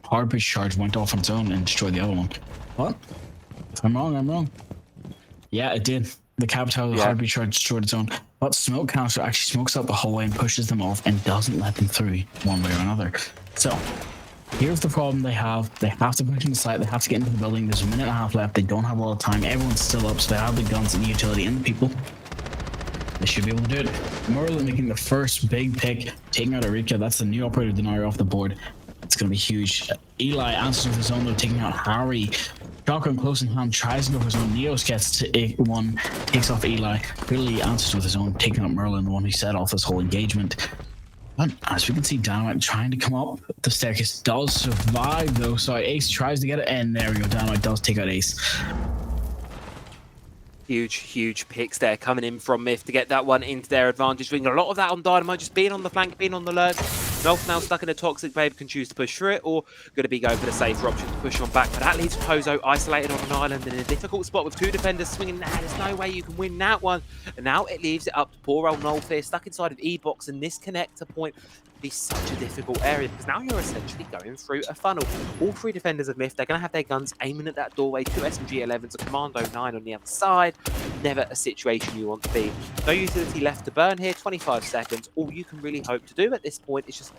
heartbeat charge went off on its own and destroyed the other one. What? If I'm wrong, I'm wrong. Yeah, it did. The Capitow heartbeat charge destroyed its own. But smoke canister actually smokes out the hallway and pushes them off and doesn't let them through one way or another. So, Here's the problem they have. They have to push in the site. They have to get into the building. There's a minute and a half left. They don't have a lot of time. Everyone's still up, so they have the guns and the utility and the people. They should be able to do it. Merlin making the first big pick, taking out Erika. That's the new operator Denarii off the board. It's going to be huge. Eli answers with his own, though, taking out Harry. Shotgun close in hand, tries to go for his own. Neos gets to one, takes off Eli. Clearly answers with his own, taking out Merlin, the one who set off this whole engagement. But as we can see, Dynamite trying to come up the staircase does survive, though. So Ace tries to get it, and there we go. Dynamite does take out Ace. Huge picks there coming in from Myth to get that one into their advantage ring. A lot of that on Dynamite, just being on the flank, being on the lurk. Nolf now stuck in a Toxic Babe, can choose to push through it, or going to be going for the safer option to push on back. But that leaves Pozo isolated on an island in a difficult spot with 2 defenders swinging. There's no way you can win that one. And now it leaves it up to poor old Nolf here, stuck inside of E-Box, and this connector point be such a difficult area because now you're essentially going through a funnel. All 3 defenders of Myth, they're going to have their guns aiming at that doorway. 2 SMG-11s, a Commando 9 on the other side. Never a situation you want to be. No utility left to burn here, 25 seconds. All you can really hope to do at this point is just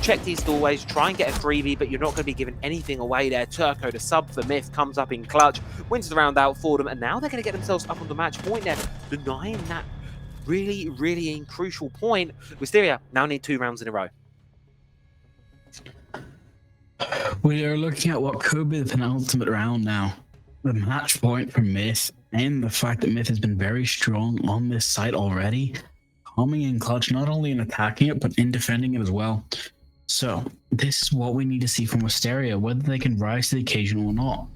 check these doorways, try and get a freebie, but you're not going to be giving anything away there. Turco, the sub for Myth, comes up in clutch, wins the round out for them, and now they're going to get themselves up on the match point there, denying that really crucial point. Wisteria now need 2 rounds in a row. We are looking at what could be the penultimate round now. The match point for Myth, and the fact that Myth has been very strong on this site already, coming in clutch, not only in attacking it, but in defending it as well. So, this is what we need to see from Wisteria, whether they can rise to the occasion or not.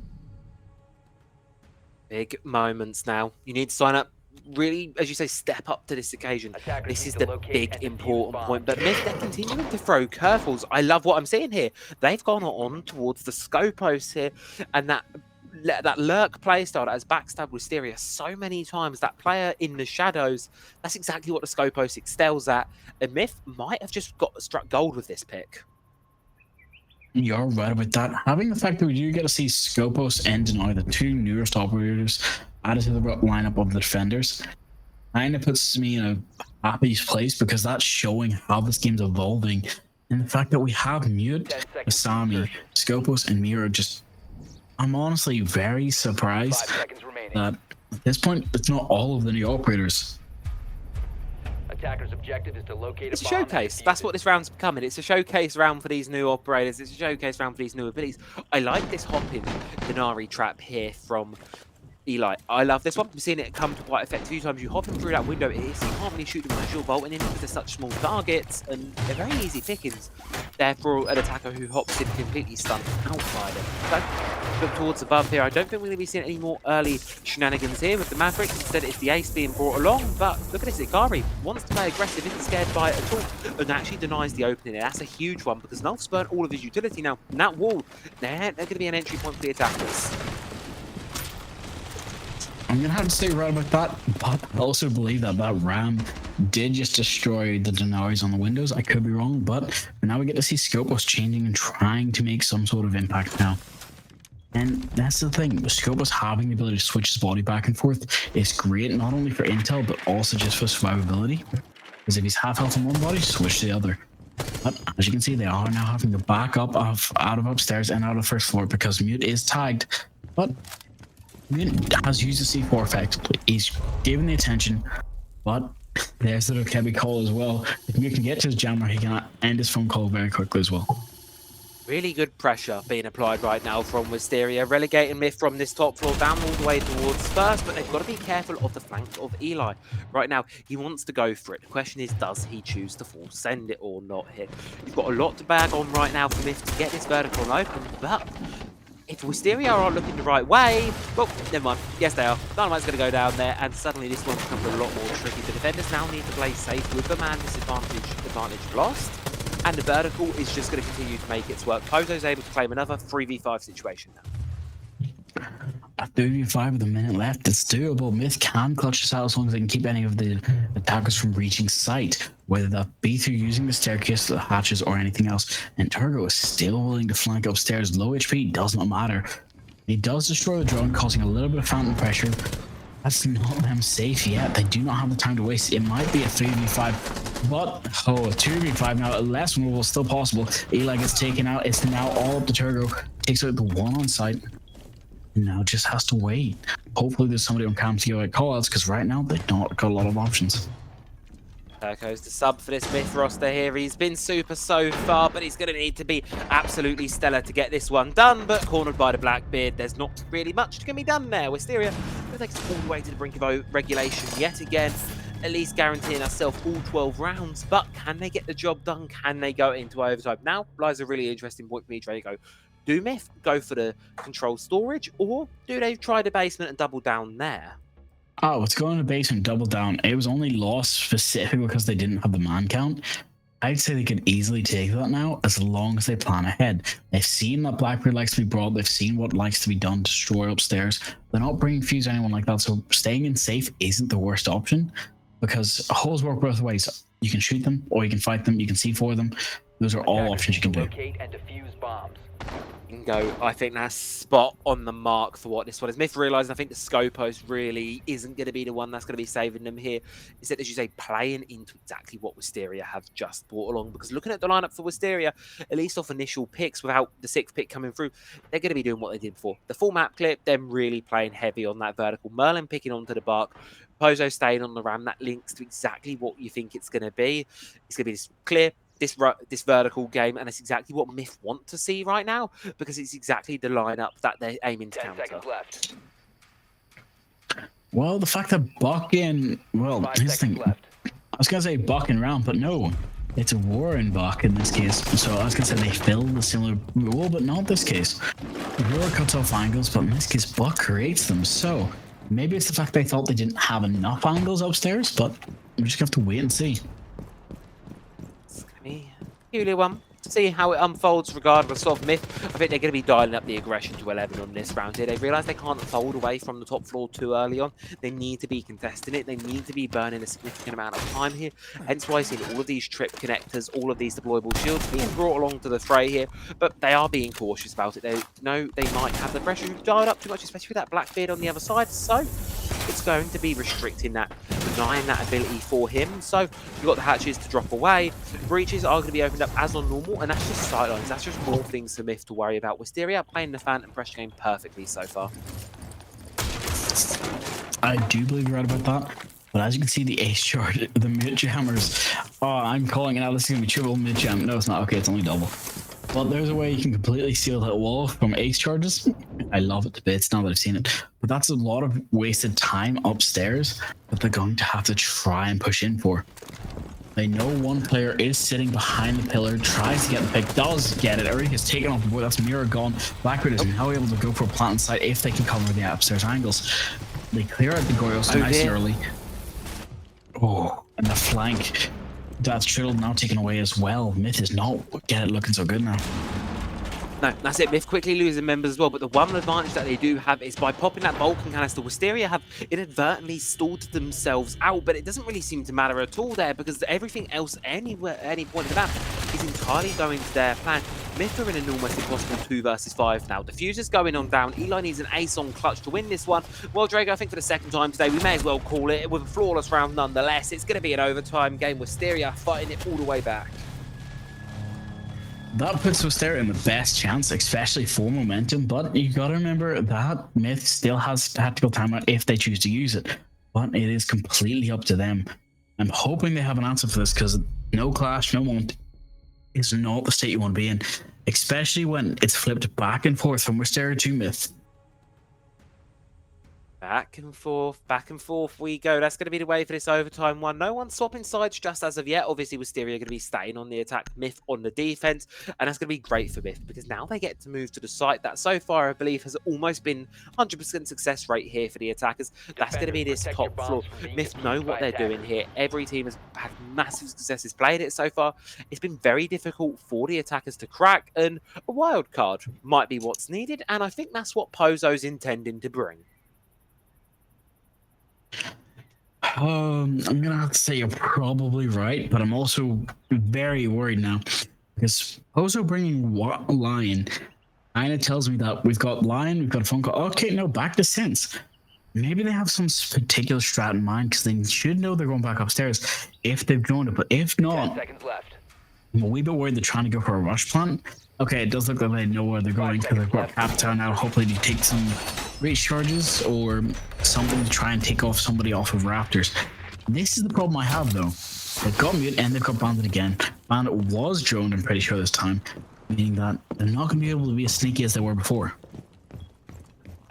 Big moments now. You need to sign up, really, as you say, step up to this occasion. This is the big important point. But Myth, they're continuing to throw curveballs. I love what I'm seeing here. They've gone on towards the Scopos here, and that lurk playstyle that has backstabbed Wisteria so many times, that player in the shadows, that's exactly what the Scopos excels at. And Myth might have just struck gold with this pick. You're right about that. Having the fact that we do get to see Scopos and Denarii, the 2 newest operators, added to the lineup of the defenders, kind of puts me in a happy place because that's showing how this game's evolving. And the fact that we have Mute, Asami, Scopos, and Mira just... I'm honestly very surprised that at this point, it's not all of the new operators. Attacker's objective is to locate it's a showcase. That's what this round's becoming. It's a showcase round for these new operators. It's a showcase round for these new abilities. I like this hopping Denarii trap here from Eli. I love this one. We've seen it come to quite effect a few times. You hop him through that window, you can't really shoot them as you're bolting in because they're such small targets, and they're very easy pickings. Therefore, an attacker who hops in completely stunned outsider. So, look towards above here. I don't think we're going to be seeing any more early shenanigans here with the Mavericks. Instead, it's the Ace being brought along. But look at this, Ikari wants to play aggressive, isn't scared by it at all, and actually denies the opening. And that's a huge one because Nolf's burnt all of his utility now. And that wall, they're going to be an entry point for the attackers. I'm going to have to say right about that, but I also believe that that ram did just destroy the Denari's on the windows. I could be wrong, but now we get to see Scopos changing and trying to make some sort of impact now. And that's the thing, Scopos having the ability to switch his body back and forth is great, not only for intel, but also just for survivability. Because if he's half health in one body, switch to the other. But as you can see, they are now having to back up out of upstairs and out of first floor because Mute is tagged. But Mute has used the C4 effectively. He's given the attention, but there's the Kebi call as well. If Mute can get to his jammer, he can end his phone call very quickly as well. Really good pressure being applied right now from Wisteria, relegating Myth from this top floor down all the way towards first, but they've got to be careful of the flank of Eli. Right now, he wants to go for it. The question is, does he choose to full send it or not here? You've got a lot to bag on right now for Myth to get this vertical open, but if Wisteria are looking the right way, well, never mind. Yes, they are. Dynamite's going to go down there, and suddenly this one becomes a lot more tricky. The defenders now need to play safe with the man disadvantage lost, and the vertical is just going to continue to make its work. Pozo's able to claim another 3v5 situation now. A 3v5 with a minute left. It's doable. Myth can clutch this out as long as they can keep any of the attackers from reaching sight, whether that be through using the staircase, the hatches, or anything else. And Turgo is still willing to flank upstairs. Low HP does not matter. He does destroy the drone, causing a little bit of phantom pressure. That's not them safe yet. They do not have the time to waste. It might be a 3v5, but a 2v5 now. A less one will still possible. Eli gets taken out. It's now all up to Turgo. Takes out the one on site. Now just has to wait. Hopefully there's somebody on cam to go at callouts, because right now they've not got a lot of options. There goes the sub for this Myth roster here. He's been super so far, but he's going to need to be absolutely stellar to get this one done. But cornered by the Blackbeard, there's not really much can be done there. Wisteria takes us all the way to the brink of regulation yet again, at least guaranteeing ourselves all 12 rounds. But can they get the job done? Can they go into overtime? Now lies a really interesting point for me, Drago. Do Myth go for the control storage, or do they try the basement and double down there? Oh, it's going to basement double down. It was only lost specifically because they didn't have the man count. I'd say they could easily take that now as long as they plan ahead. They've seen that Blackbeard likes to be brought. They've seen what likes to be done, destroy upstairs. They're not bringing Fuse anyone like that, so staying in safe isn't the worst option because holes work both ways. You can shoot them or you can fight them. You can C4 them. Those are all options you can do. Locate and defuse bombs. Bingo. I think that's spot on the mark for what this one is. Myth realising I think the Scopos really isn't going to be the one that's going to be saving them here. Instead, as you say, playing into exactly what Wisteria have just brought along. Because looking at the lineup for Wisteria, at least off initial picks, without the 6th pick coming through, they're going to be doing what they did before. The full map clip, them really playing heavy on that vertical. Merlin picking onto the Bark. Pozo staying on the Ram. That links to exactly what you think it's going to be. It's going to be this clear, this vertical game, and it's exactly what Myth want to see right now because it's exactly the lineup that they're aiming to 10 counter. seconds left. Well, the fact that Buck in, well, 5 his seconds thing, left. I was going to say Buck and Round, but no, it's a Warren Buck in this case. So I was going to say they filled a similar role, but not this case. War cuts off angles, but in this case, Buck creates them. So maybe it's the fact they thought they didn't have enough angles upstairs, but we're just going to have to wait and see. Peculiar one. To see how it unfolds regardless of Myth. I think they're going to be dialing up the aggression to 11 on this round here. They realise they can't fold away from the top floor too early on. They need to be contesting it. They need to be burning a significant amount of time here. Hence why I've seen all of these trip connectors, all of these deployable shields being brought along to the fray here. But they are being cautious about it. They know they might have the pressure dialed up too much, especially with that Blackbeard on the other side. So it's going to be restricting that, denying that ability for him. So you've got the hatches to drop away. Breaches are going to be opened up as on normal, and that's just sidelines. That's just more things for Myth to worry about. Wisteria playing the Phantom pressure game perfectly so far. I do believe you're right about that. But as you can see, the ace chart, the mid jammers. Oh, I'm calling it out. This is going to be triple mid jam. No, it's not. Okay, it's only double. But there's a way you can completely seal that wall from ace charges. I love it to bits now that I've seen it. But that's a lot of wasted time upstairs that they're going to have to try and push in for. They know one player is sitting behind the pillar, tries to get the pick, does get it. Already has taken off the board. That's Mirror gone. Blackbeard is now able to go for a plant inside if they can cover the upstairs angles. They clear out the Goyos nice and early. Oh, and the flank. That's Triddle now taken away as well. Myth is not get it looking so good now. No, that's it. Myth quickly losing members as well, but the one advantage that they do have is by popping that Vulcan canister, Wisteria have inadvertently stalled themselves out, but it doesn't really seem to matter at all there because everything else anywhere, any point of the map is entirely going to their plan. Myth are in an almost impossible 2 versus 5 now. The fuse is going on down. Eli needs an ace on clutch to win this one. Well, Drago, I think for the second time today, we may as well call it with a flawless round nonetheless. It's going to be an overtime game. Wisteria fighting it all the way back. That puts Wisteria in the best chance, especially for momentum, but you gotta remember that Myth still has tactical timeout if they choose to use it, but it is completely up to them. I'm hoping they have an answer for this because no clash, no moment is not the state you want to be in, especially when it's flipped back and forth from Wisteria to Myth. Back and forth we go. That's going to be the way for this overtime one. No one swapping sides just as of yet. Obviously, Wisteria going to be staying on the attack, Myth on the defense, and that's going to be great for Myth because now they get to move to the site that so far, I believe, has almost been 100% success rate here for the attackers. That's going to be this top floor. Myth know what they're doing here. Every team has had massive successes playing it so far. It's been very difficult for the attackers to crack, and a wild card might be what's needed, and I think that's what Pozo's intending to bring. I'm gonna have to say you're probably right, but I'm also very worried now because Pozo bringing Lion kind of tells me that we've got Lion, we've got Funko. Okay, no, back to Sense. maybe they have some particular strat in mind because they should know they're going back upstairs if they've joined it. But if 10 not, seconds left. I'm a wee bit worried they're trying to go for a rush plant. Okay, it does look like they know where they're going because they've got Captain now. Hopefully they take some reach charges or something to try and take off somebody off of Raptors. This is the problem I have though. They've got Mute and they've got Bandit again. Bandit was droned, I'm pretty sure this time, meaning that they're not going to be able to be as sneaky as they were before.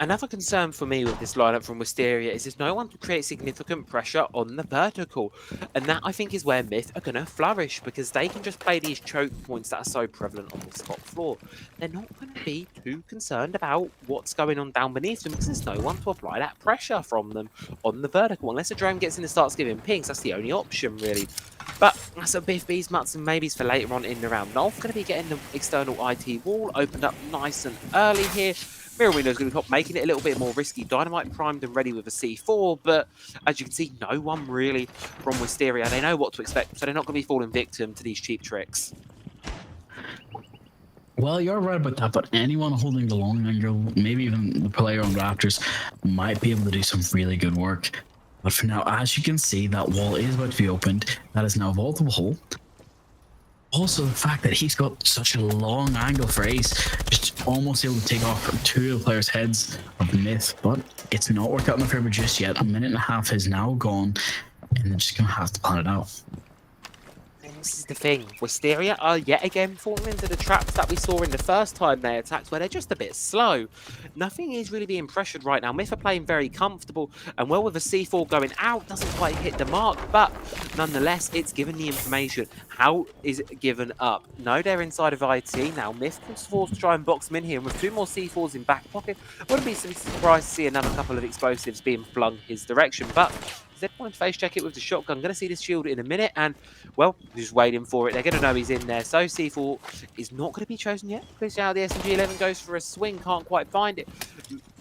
Another concern for me with this lineup from Wisteria is there's no one to create significant pressure on the vertical. And that, I think, is where Myth are going to flourish, because they can just play these choke points that are so prevalent on this top floor. They're not going to be too concerned about what's going on down beneath them, because there's no one to apply that pressure from them on the vertical. Unless a drone gets in and starts giving pings, that's the only option, really. But that's a Biff B's, Mutts and maybes for later on in the round. Nolf going to be getting the external IT wall opened up nice and early here. Mirror Window's going to be top, making it a little bit more risky. Dynamite primed and ready with a C4, but as you can see, no one really from Wisteria. They know what to expect, so they're not going to be falling victim to these cheap tricks. Well, you're right about that, but anyone holding the long angle, maybe even the player on Raptors, might be able to do some really good work. But for now, as you can see, that wall is about to be opened. That is now a vaultable hole. Also, the fact that he's got such a long angle for Ace, just almost able to take off 2 of the players' heads of Myth, but it's not worked out in their favor just yet. A minute and a half is now gone, and they're just going to have to plan it out. This is the thing. Wisteria are yet again falling into the traps that we saw in the first time they attacked, where they're just a bit slow. Nothing is really being pressured right now. Myth are playing very comfortable, and well, with a C4 going out, doesn't quite hit the mark, but nonetheless, it's given the information. How is it given up? No, they're inside of IT now. Myth can force to try and box them in here, and with 2 more C4s in back pocket, wouldn't be surprised to see another couple of explosives being flung his direction, but Zed wanted to face check it with the shotgun. Going to see this shield in a minute, and, well, just waiting for it. They're going to know he's in there. So C4 is not going to be chosen yet. Chris out the SMG-11 goes for a swing, can't quite find it.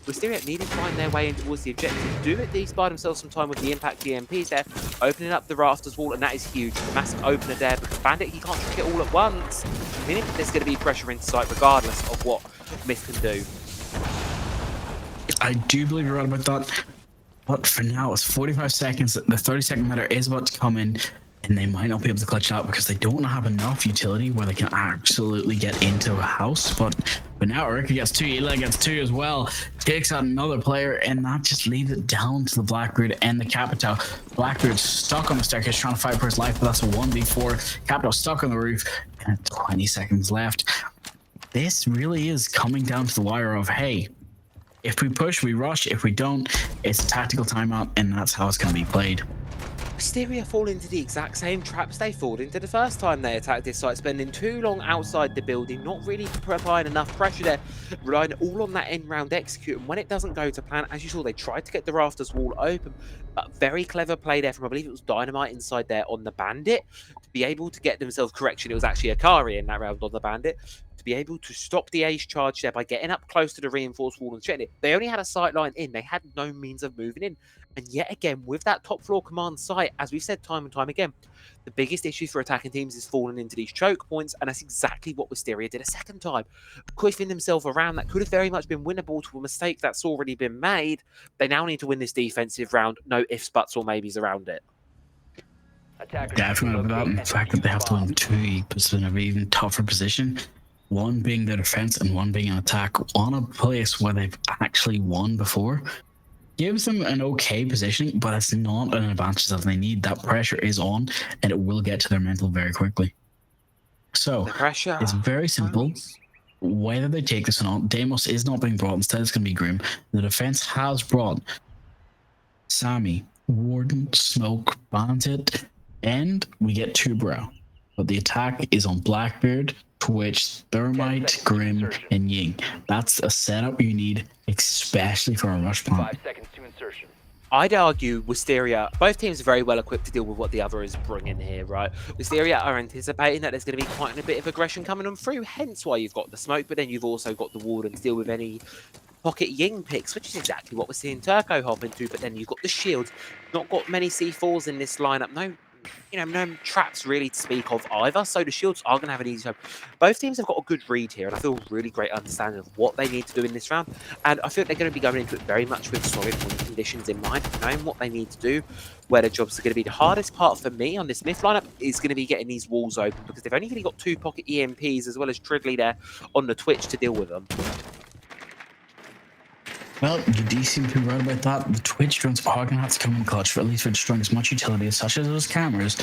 Wisteria needing to find their way in towards the objective. Do it, these buy themselves some time with the impact EMPs there, opening up the rafters wall, and that is huge. Massive opener there, because Bandit, he can't trick it all at once. Meaning there's going to be pressure into sight regardless of what Myth can do. I do believe you're right about that. But for now, it's 45 seconds. The 30-second meter is about to come in, and they might not be able to clutch it out because they don't have enough utility where they can absolutely get into a house. But now Erika gets 2, Eli gets 2 as well. Takes out another player, and that just leaves it down to the Blackbeard and the Capitao. Blackbeard's stuck on the staircase trying to fight for his life, but that's a 1v4. Capitao stuck on the roof, and 20 seconds left. This really is coming down to the wire of, hey, if we push, we rush. If we don't, it's a tactical timeout, and that's how it's going to be played. Wisteria fall into the exact same traps they fall into the first time they attacked this site, spending too long outside the building, not really applying enough pressure there, relying all on that end round execute, and when it doesn't go to plan, as you saw, they tried to get the rafters wall open, but very clever play there from, I believe it was Dynamite inside there on the Bandit, to be able to get themselves correction. It was actually Akari in that round on the Bandit, to be able to stop the ace charge there by getting up close to the reinforced wall and checking it. They only had a sight line in, they had no means of moving in. And yet again, with that top floor command site, as we've said time and time again, the biggest issue for attacking teams is falling into these choke points, and that's exactly what Wisteria did a second time. Quiffing themselves around, that could have very much been winnable to a mistake that's already been made. They now need to win this defensive round, no ifs, buts, or maybes around it. Definitely about the fact that they have to win 2 puts them in an even tougher position. One being their defense and one being an attack on a place where they've actually won before. Gives them an okay positioning, but it's not an advantage that they need. That pressure is on, and it will get to their mental very quickly. So The pressure. it's very simple. Whether they take this or not, Deimos is not being brought. Instead, it's going to be Grim. The defense has brought Sammy, Warden, Smoke, Bandit, and we get 2 Brow. But the attack is on Blackbeard, Twitch, Thermite, Grim, and Ying. That's a setup you need, especially for a rush plant. 5 seconds to insertion. I'd argue Wisteria, both teams are very well equipped to deal with what the other is bringing here, right? Wisteria are anticipating that there's going to be quite a bit of aggression coming on through, hence why you've got the smoke, but then you've also got the Warden to deal with any pocket Ying picks, which is exactly what we're seeing Turco hop into, but then you've got the shields. Not got many C4s in this lineup. No no traps really to speak of either. So the Shields are going to have an easy time. Both teams have got a good read here, and I feel a really great understanding of what they need to do in this round. And I feel they're going to be going into it very much with solid win conditions in mind, knowing what they need to do, where their jobs are going to be. The hardest part for me on this Myth lineup is going to be getting these walls open, because they've only really got 2 pocket EMPs as well as Trigley there on the Twitch to deal with them. Well, you do seem to be right about that. The Twitch drones are going to have to come in clutch, for at least for destroying as much utility, such as those cameras,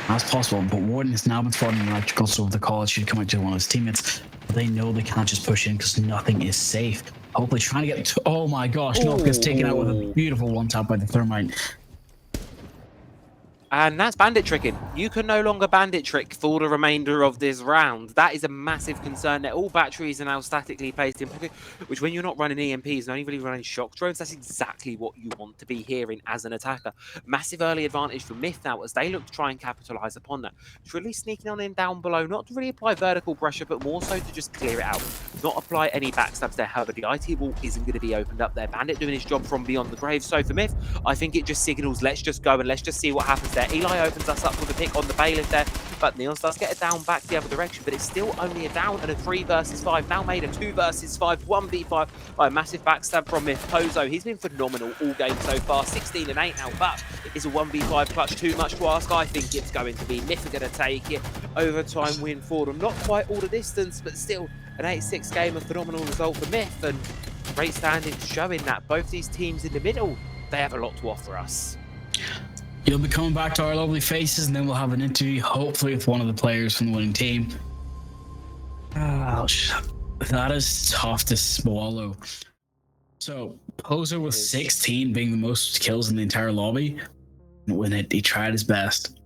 as possible. But Warden has now been spotting an electrical, so the call should come out to one of his teammates. But they know they can't just push in because nothing is safe. Hopefully trying to get to, oh my gosh, Nuff gets taken out with a beautiful one tap by the Thermite. And that's bandit tricking. You can no longer bandit trick for the remainder of this round. That is a massive concern. That all batteries are now statically placed in pocket, which when you're not running EMPs and only really running shock drones, that's exactly what you want to be hearing as an attacker. Massive early advantage for Myth now as they look to try and capitalize upon that. It's really sneaking on in down below, not to really apply vertical pressure, but more so to just clear it out. Not apply any backstabs there. However, the IT wall isn't going to be opened up there. Bandit doing his job from beyond the grave. So for Myth, I think it just signals, let's just go and let's just see what happens there. Eli opens us up with a pick on the bailiff there, but Niels does get a down back the other direction, but it's still only a down and a 3 versus 5. Now made a 2 versus 5, 1v5 by a massive backstab from Myth. Pozo, he's been phenomenal all game so far, 16 and 8 now, but is a 1v5 clutch too much to ask? I think it's going to be. Myth are going to take it. Overtime win for them. Not quite all the distance, but still an 8-6 game, a phenomenal result for Myth, and great standings showing that both these teams in the middle, they have a lot to offer us. You'll be coming back to our lovely faces, and then we'll have an interview, hopefully with one of the players from the winning team. Ouch. That is tough to swallow. So, Pozo with 16 being the most kills in the entire lobby. When he tried his best.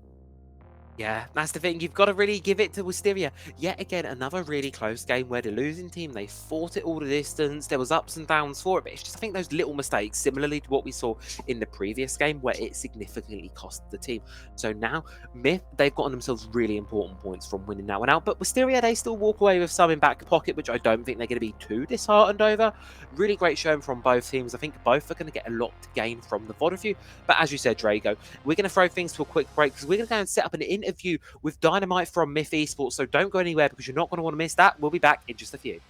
Yeah, that's the thing. You've got to really give it to Wisteria. Yet again, another really close game where the losing team, they fought it all the distance. There was ups and downs for it, but it's just, I think, those little mistakes, similarly to what we saw in the previous game, where it significantly cost the team. So now, Myth, they've gotten themselves really important points from winning that one out. But Wisteria, they still walk away with some in back pocket, which I don't think they're going to be too disheartened over. Really great showing from both teams. I think both are going to get a lot to gain from the VOD of you. But as you said, Drago, we're going to throw things to a quick break because we're going to go and set up an interview with Dynamite from Myth Esports, so don't go anywhere because you're not going to want to miss that. We'll be back in just a few.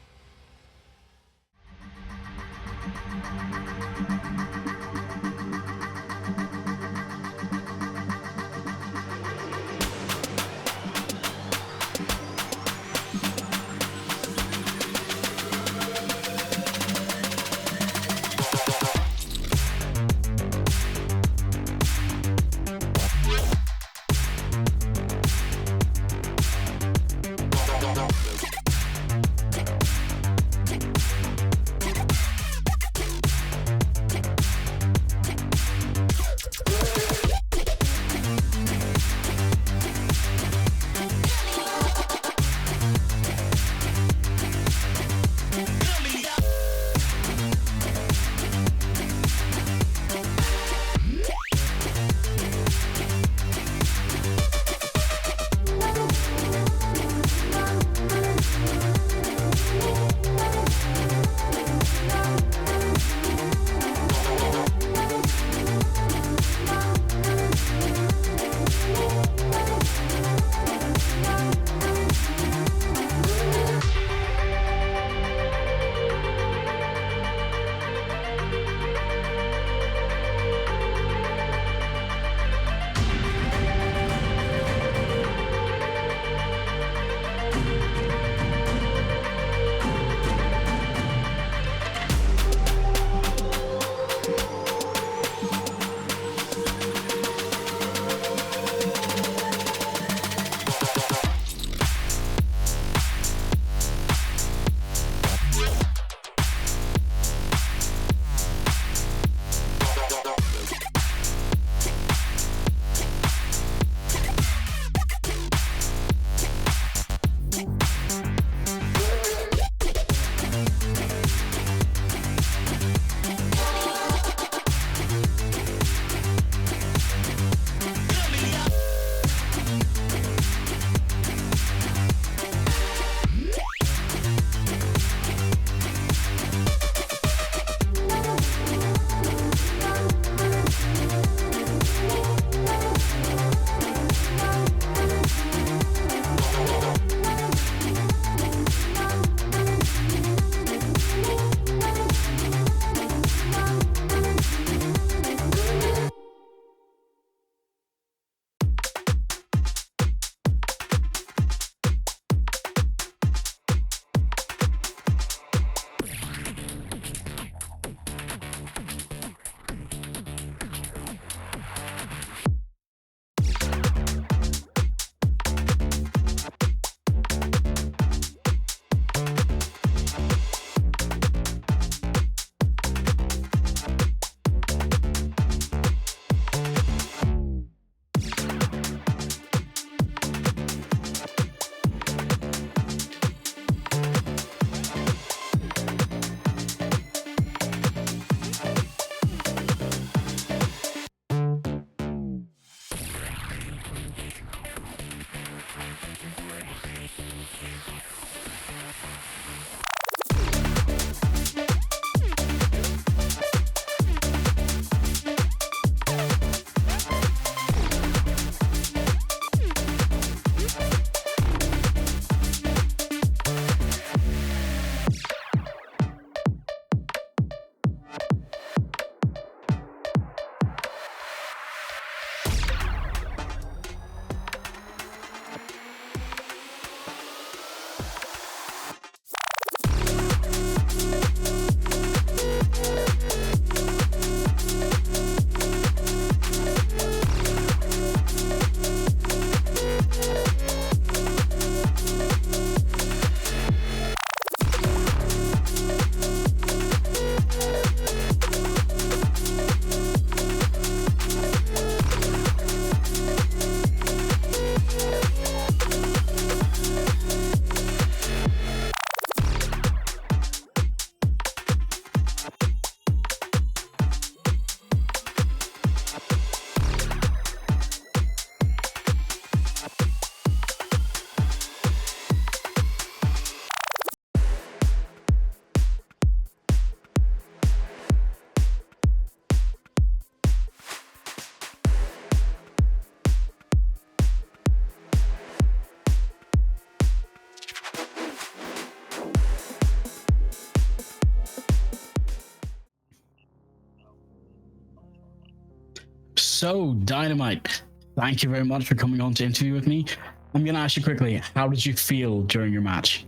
So, Dynamite, thank you very much for coming on to interview with me. I'm going to ask you quickly, how did you feel during your match?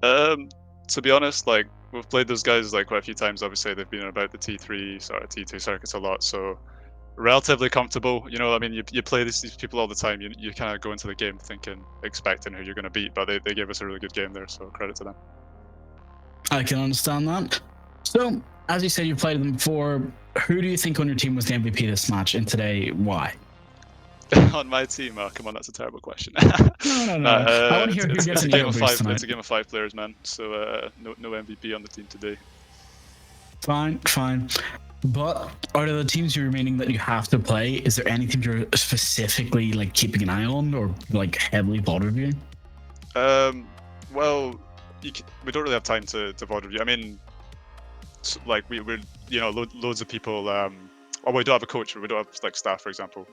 To be honest, like, we've played those guys like quite a few times. Obviously, they've been about the T3, sort of T2 circuits a lot, so relatively comfortable. You know, I mean, you play these people all the time. You kind of go into the game thinking, expecting who you're going to beat, but they gave us a really good game there, so credit to them. I can understand that. So, as you said, you played them before. Who do you think on your team was the MVP this match, and today, why? On my team, come on, that's a terrible question. No. I want to hear who gets it's a an game ego of boost five. tonight. It's a game of 5 players, man. So no MVP on the team today. Fine. But out of the teams you're remaining that you have to play, is there any teams you're specifically like keeping an eye on or like heavily VOD reviewing? Well, we don't really have time to VOD review. I mean, like we're loads of people. Well, we don't have a coach, but we don't have like staff, for example.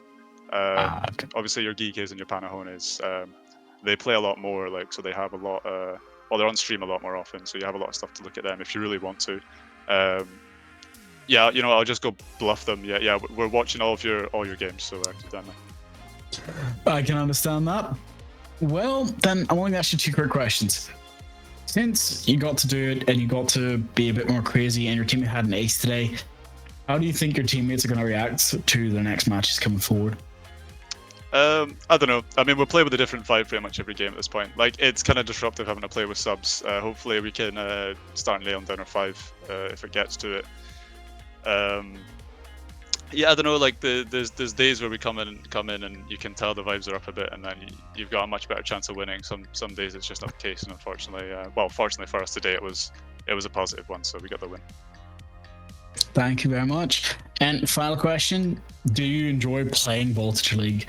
Okay. Obviously, your Geekes and your Panahones, they play a lot more. Like, so they have a lot. Well, they're on stream a lot more often, so you have a lot of stuff to look at them if you really want to. Yeah, I'll just go bluff them. Yeah, we're watching all your games, so keep that in mind. I can understand that. Well, then I want to ask you 2 quick questions. Since you got to do it and you got to be a bit more crazy and your teammate had an ace today, how do you think your teammates are going to react to their next matches coming forward? I don't know. I mean, we'll play with a different vibe pretty much every game at this point. Like, it's kind of disruptive having to play with subs. Hopefully we can start nailing down our 5 if it gets to it. Yeah, I don't know. Like, there's days where we come in and you can tell the vibes are up a bit, and then you've got a much better chance of winning. Some days it's just not the case, and unfortunately, fortunately for us today, it was a positive one, so we got the win. Thank you very much. And final question: do you enjoy playing Voltage League?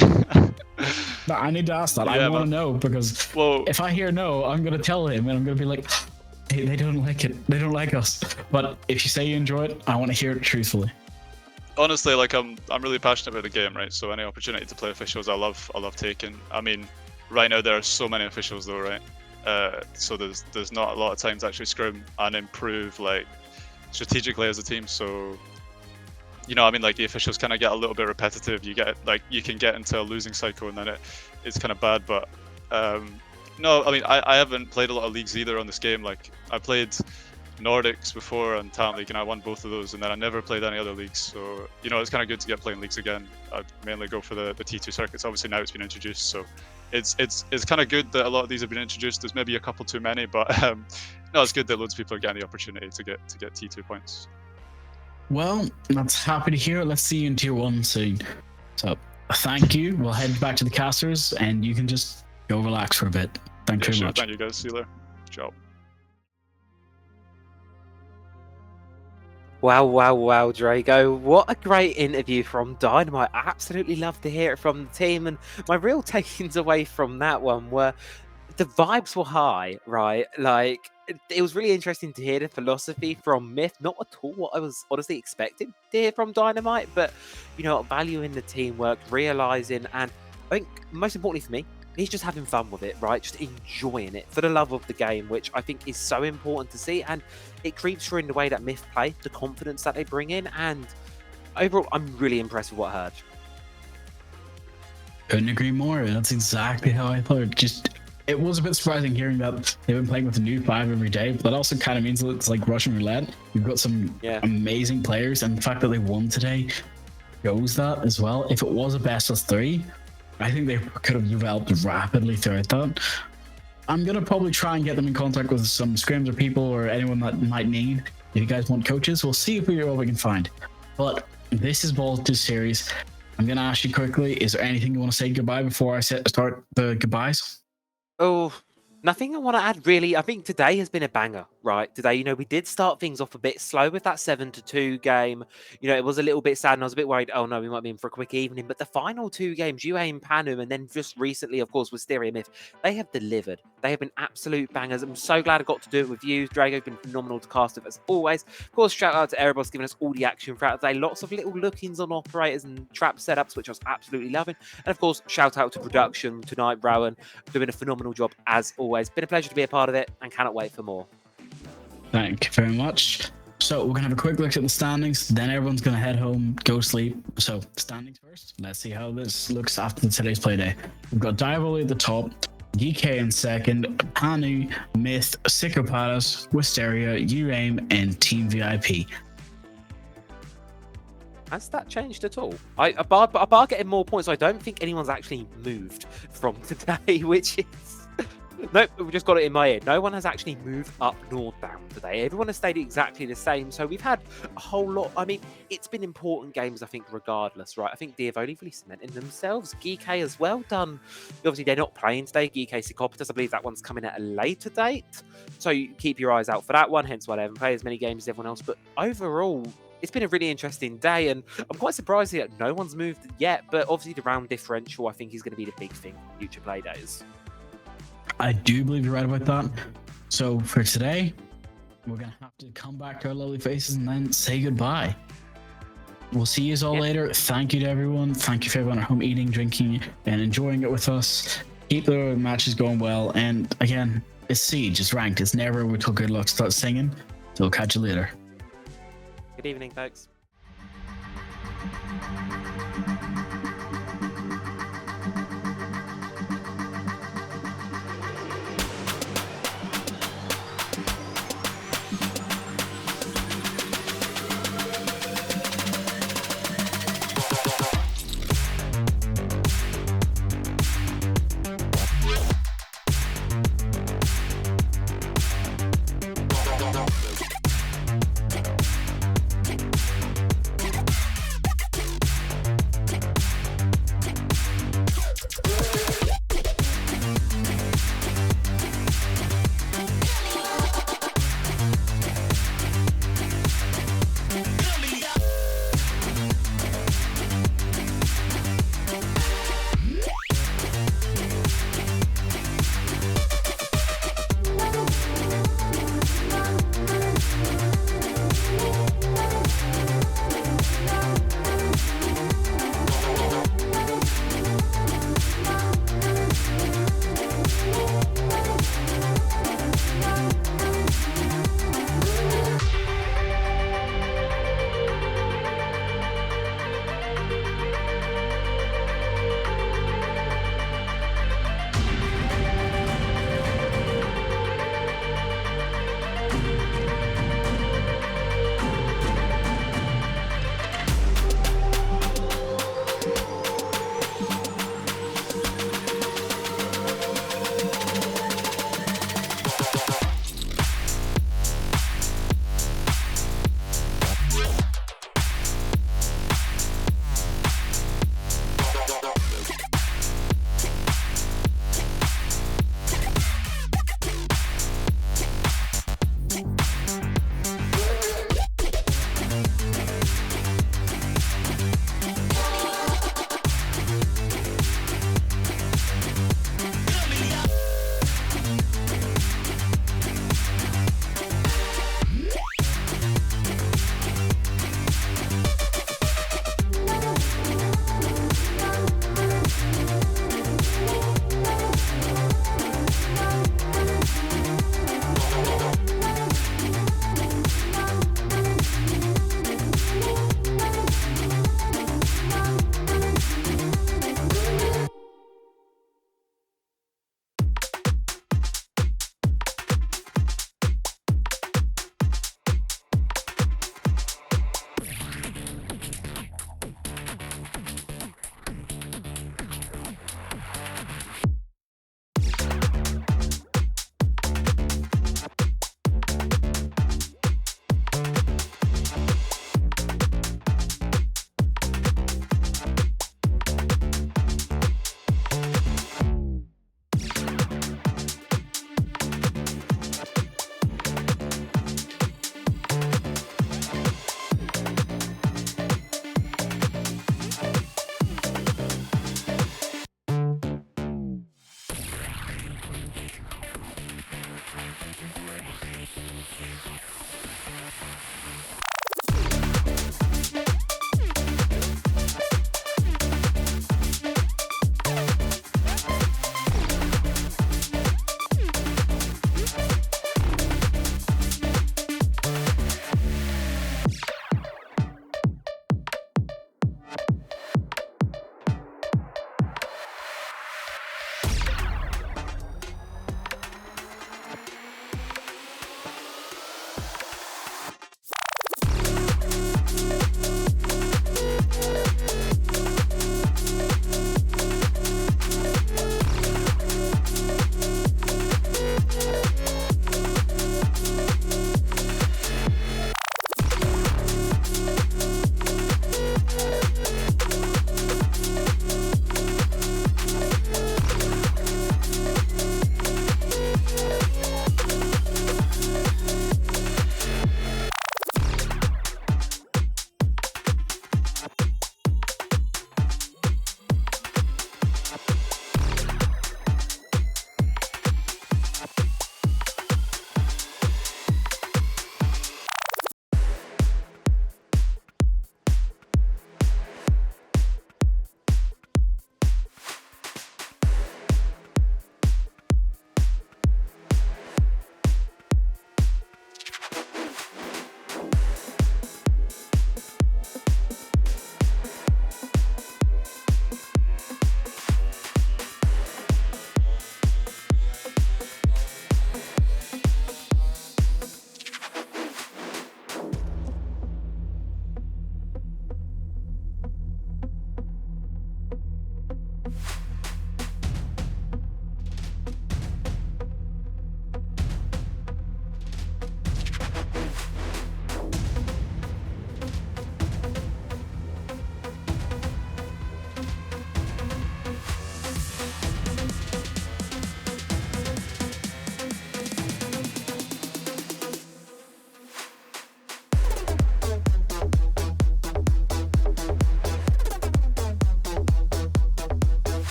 No, I need to ask that. Yeah, I want to know, because if I hear no, I'm going to tell him and I'm going to be like, hey, they don't like it. They don't like us. But if you say you enjoy it, I want to hear it truthfully. Honestly, like I'm really passionate about the game, right? So any opportunity to play officials, I love taking. I mean, right now there are so many officials though, right? So there's not a lot of time to actually scrim and improve like strategically as a team. So I mean, like the officials kind of get a little bit repetitive. You can get into a losing cycle and then it's kind of bad. But no, I mean I haven't played a lot of leagues either on this game. Like I played Nordics before and Talent League, and I won both of those, and then I never played any other leagues. So it's kind of good to get playing leagues again. I'd mainly go for the T2 circuits. Obviously now it's been introduced, so it's kind of good that a lot of these have been introduced. There's maybe a couple too many, but no, it's good that loads of people are getting the opportunity to get T2 points. Well, that's happy to hear. Let's see you in Tier 1 soon. So thank you. We'll head back to the casters, and you can just go relax for a bit. Thank you very much. Thank you guys. See you later. Ciao. Wow, Drago. What a great interview from Dynamite. I absolutely love to hear it from the team. And my real takings away from that one were the vibes were high, right? Like, it was really interesting to hear the philosophy from Myth. Not at all what I was honestly expecting to hear from Dynamite, but, valuing the teamwork, realizing, and I think most importantly for me, he's just having fun with it, right? Just enjoying it for the love of the game, which I think is so important to see. And it creeps through in the way that Myth play, the confidence that they bring in. And overall, I'm really impressed with what I heard. Couldn't agree more. That's exactly how I thought. It was a bit surprising hearing that they've been playing with a new 5 every day, but that also kind of means that it's like Russian roulette. You've got some amazing players, and the fact that they won today shows that as well. If it was a best of 3, I think they could have developed rapidly throughout that. I'm going to probably try and get them in contact with some scrims or people or anyone that might need. If you guys want coaches, we'll see what we can find. But this is Voltage Series. I'm going to ask you quickly, is there anything you want to say goodbye before I start the goodbyes? Oh, nothing I want to add, really. I think today has been a banger, right? Today, we did start things off a bit slow with that 7-2 game. It was a little bit sad, and I was a bit worried, oh no, we might be in for a quick evening. But the final 2 games, UA and Panum, and then just recently, of course, with Stereo Myth, they have delivered. They have been absolute bangers. I'm so glad I got to do it with you. Drago's been phenomenal to cast with, as always. Of course, shout out to Erebos giving us all the action throughout the day. Lots of little look-ins on operators and trap setups, which I was absolutely loving. And of course, shout out to production tonight, Rowan, doing a phenomenal job as always. Been a pleasure to be a part of it, and cannot wait for more. Thank you very much. So we're gonna have a quick look at the standings, then everyone's gonna head home, go sleep. So standings first. Let's see how this looks after today's play day. We've got Diavoli at the top, DK in second, Panu, Myth, Psychopathus, Wisteria, UAIM, and Team VIP. Has that changed at all? A bar getting more points. I don't think anyone's actually moved from today, which is... Nope, we've just got it in my head. No one has actually moved up nor down today. Everyone has stayed exactly the same. So we've had a whole lot. I mean, it's been important games, I think, regardless, right? I think Diavoli really cementing themselves. Geek as well done. Obviously, they're not playing today. Geek Psychopathus, I believe that one's coming at a later date. So you keep your eyes out for that one, hence why they haven't played as many games as everyone else. But overall, it's been a really interesting day, and I'm quite surprised that no one's moved yet. But obviously, the round differential, I think, is going to be the big thing for future play days. I do believe you're right about that. So for today, we're gonna have to come back to our lovely faces and then say goodbye. We'll see you all later. Thank you to everyone. Thank you for everyone at home eating, drinking, and enjoying it with us. Keep the matches going well. And again, it's Siege, it's ranked. It's never we took good luck. Start singing. So we'll catch you later. Good evening, folks.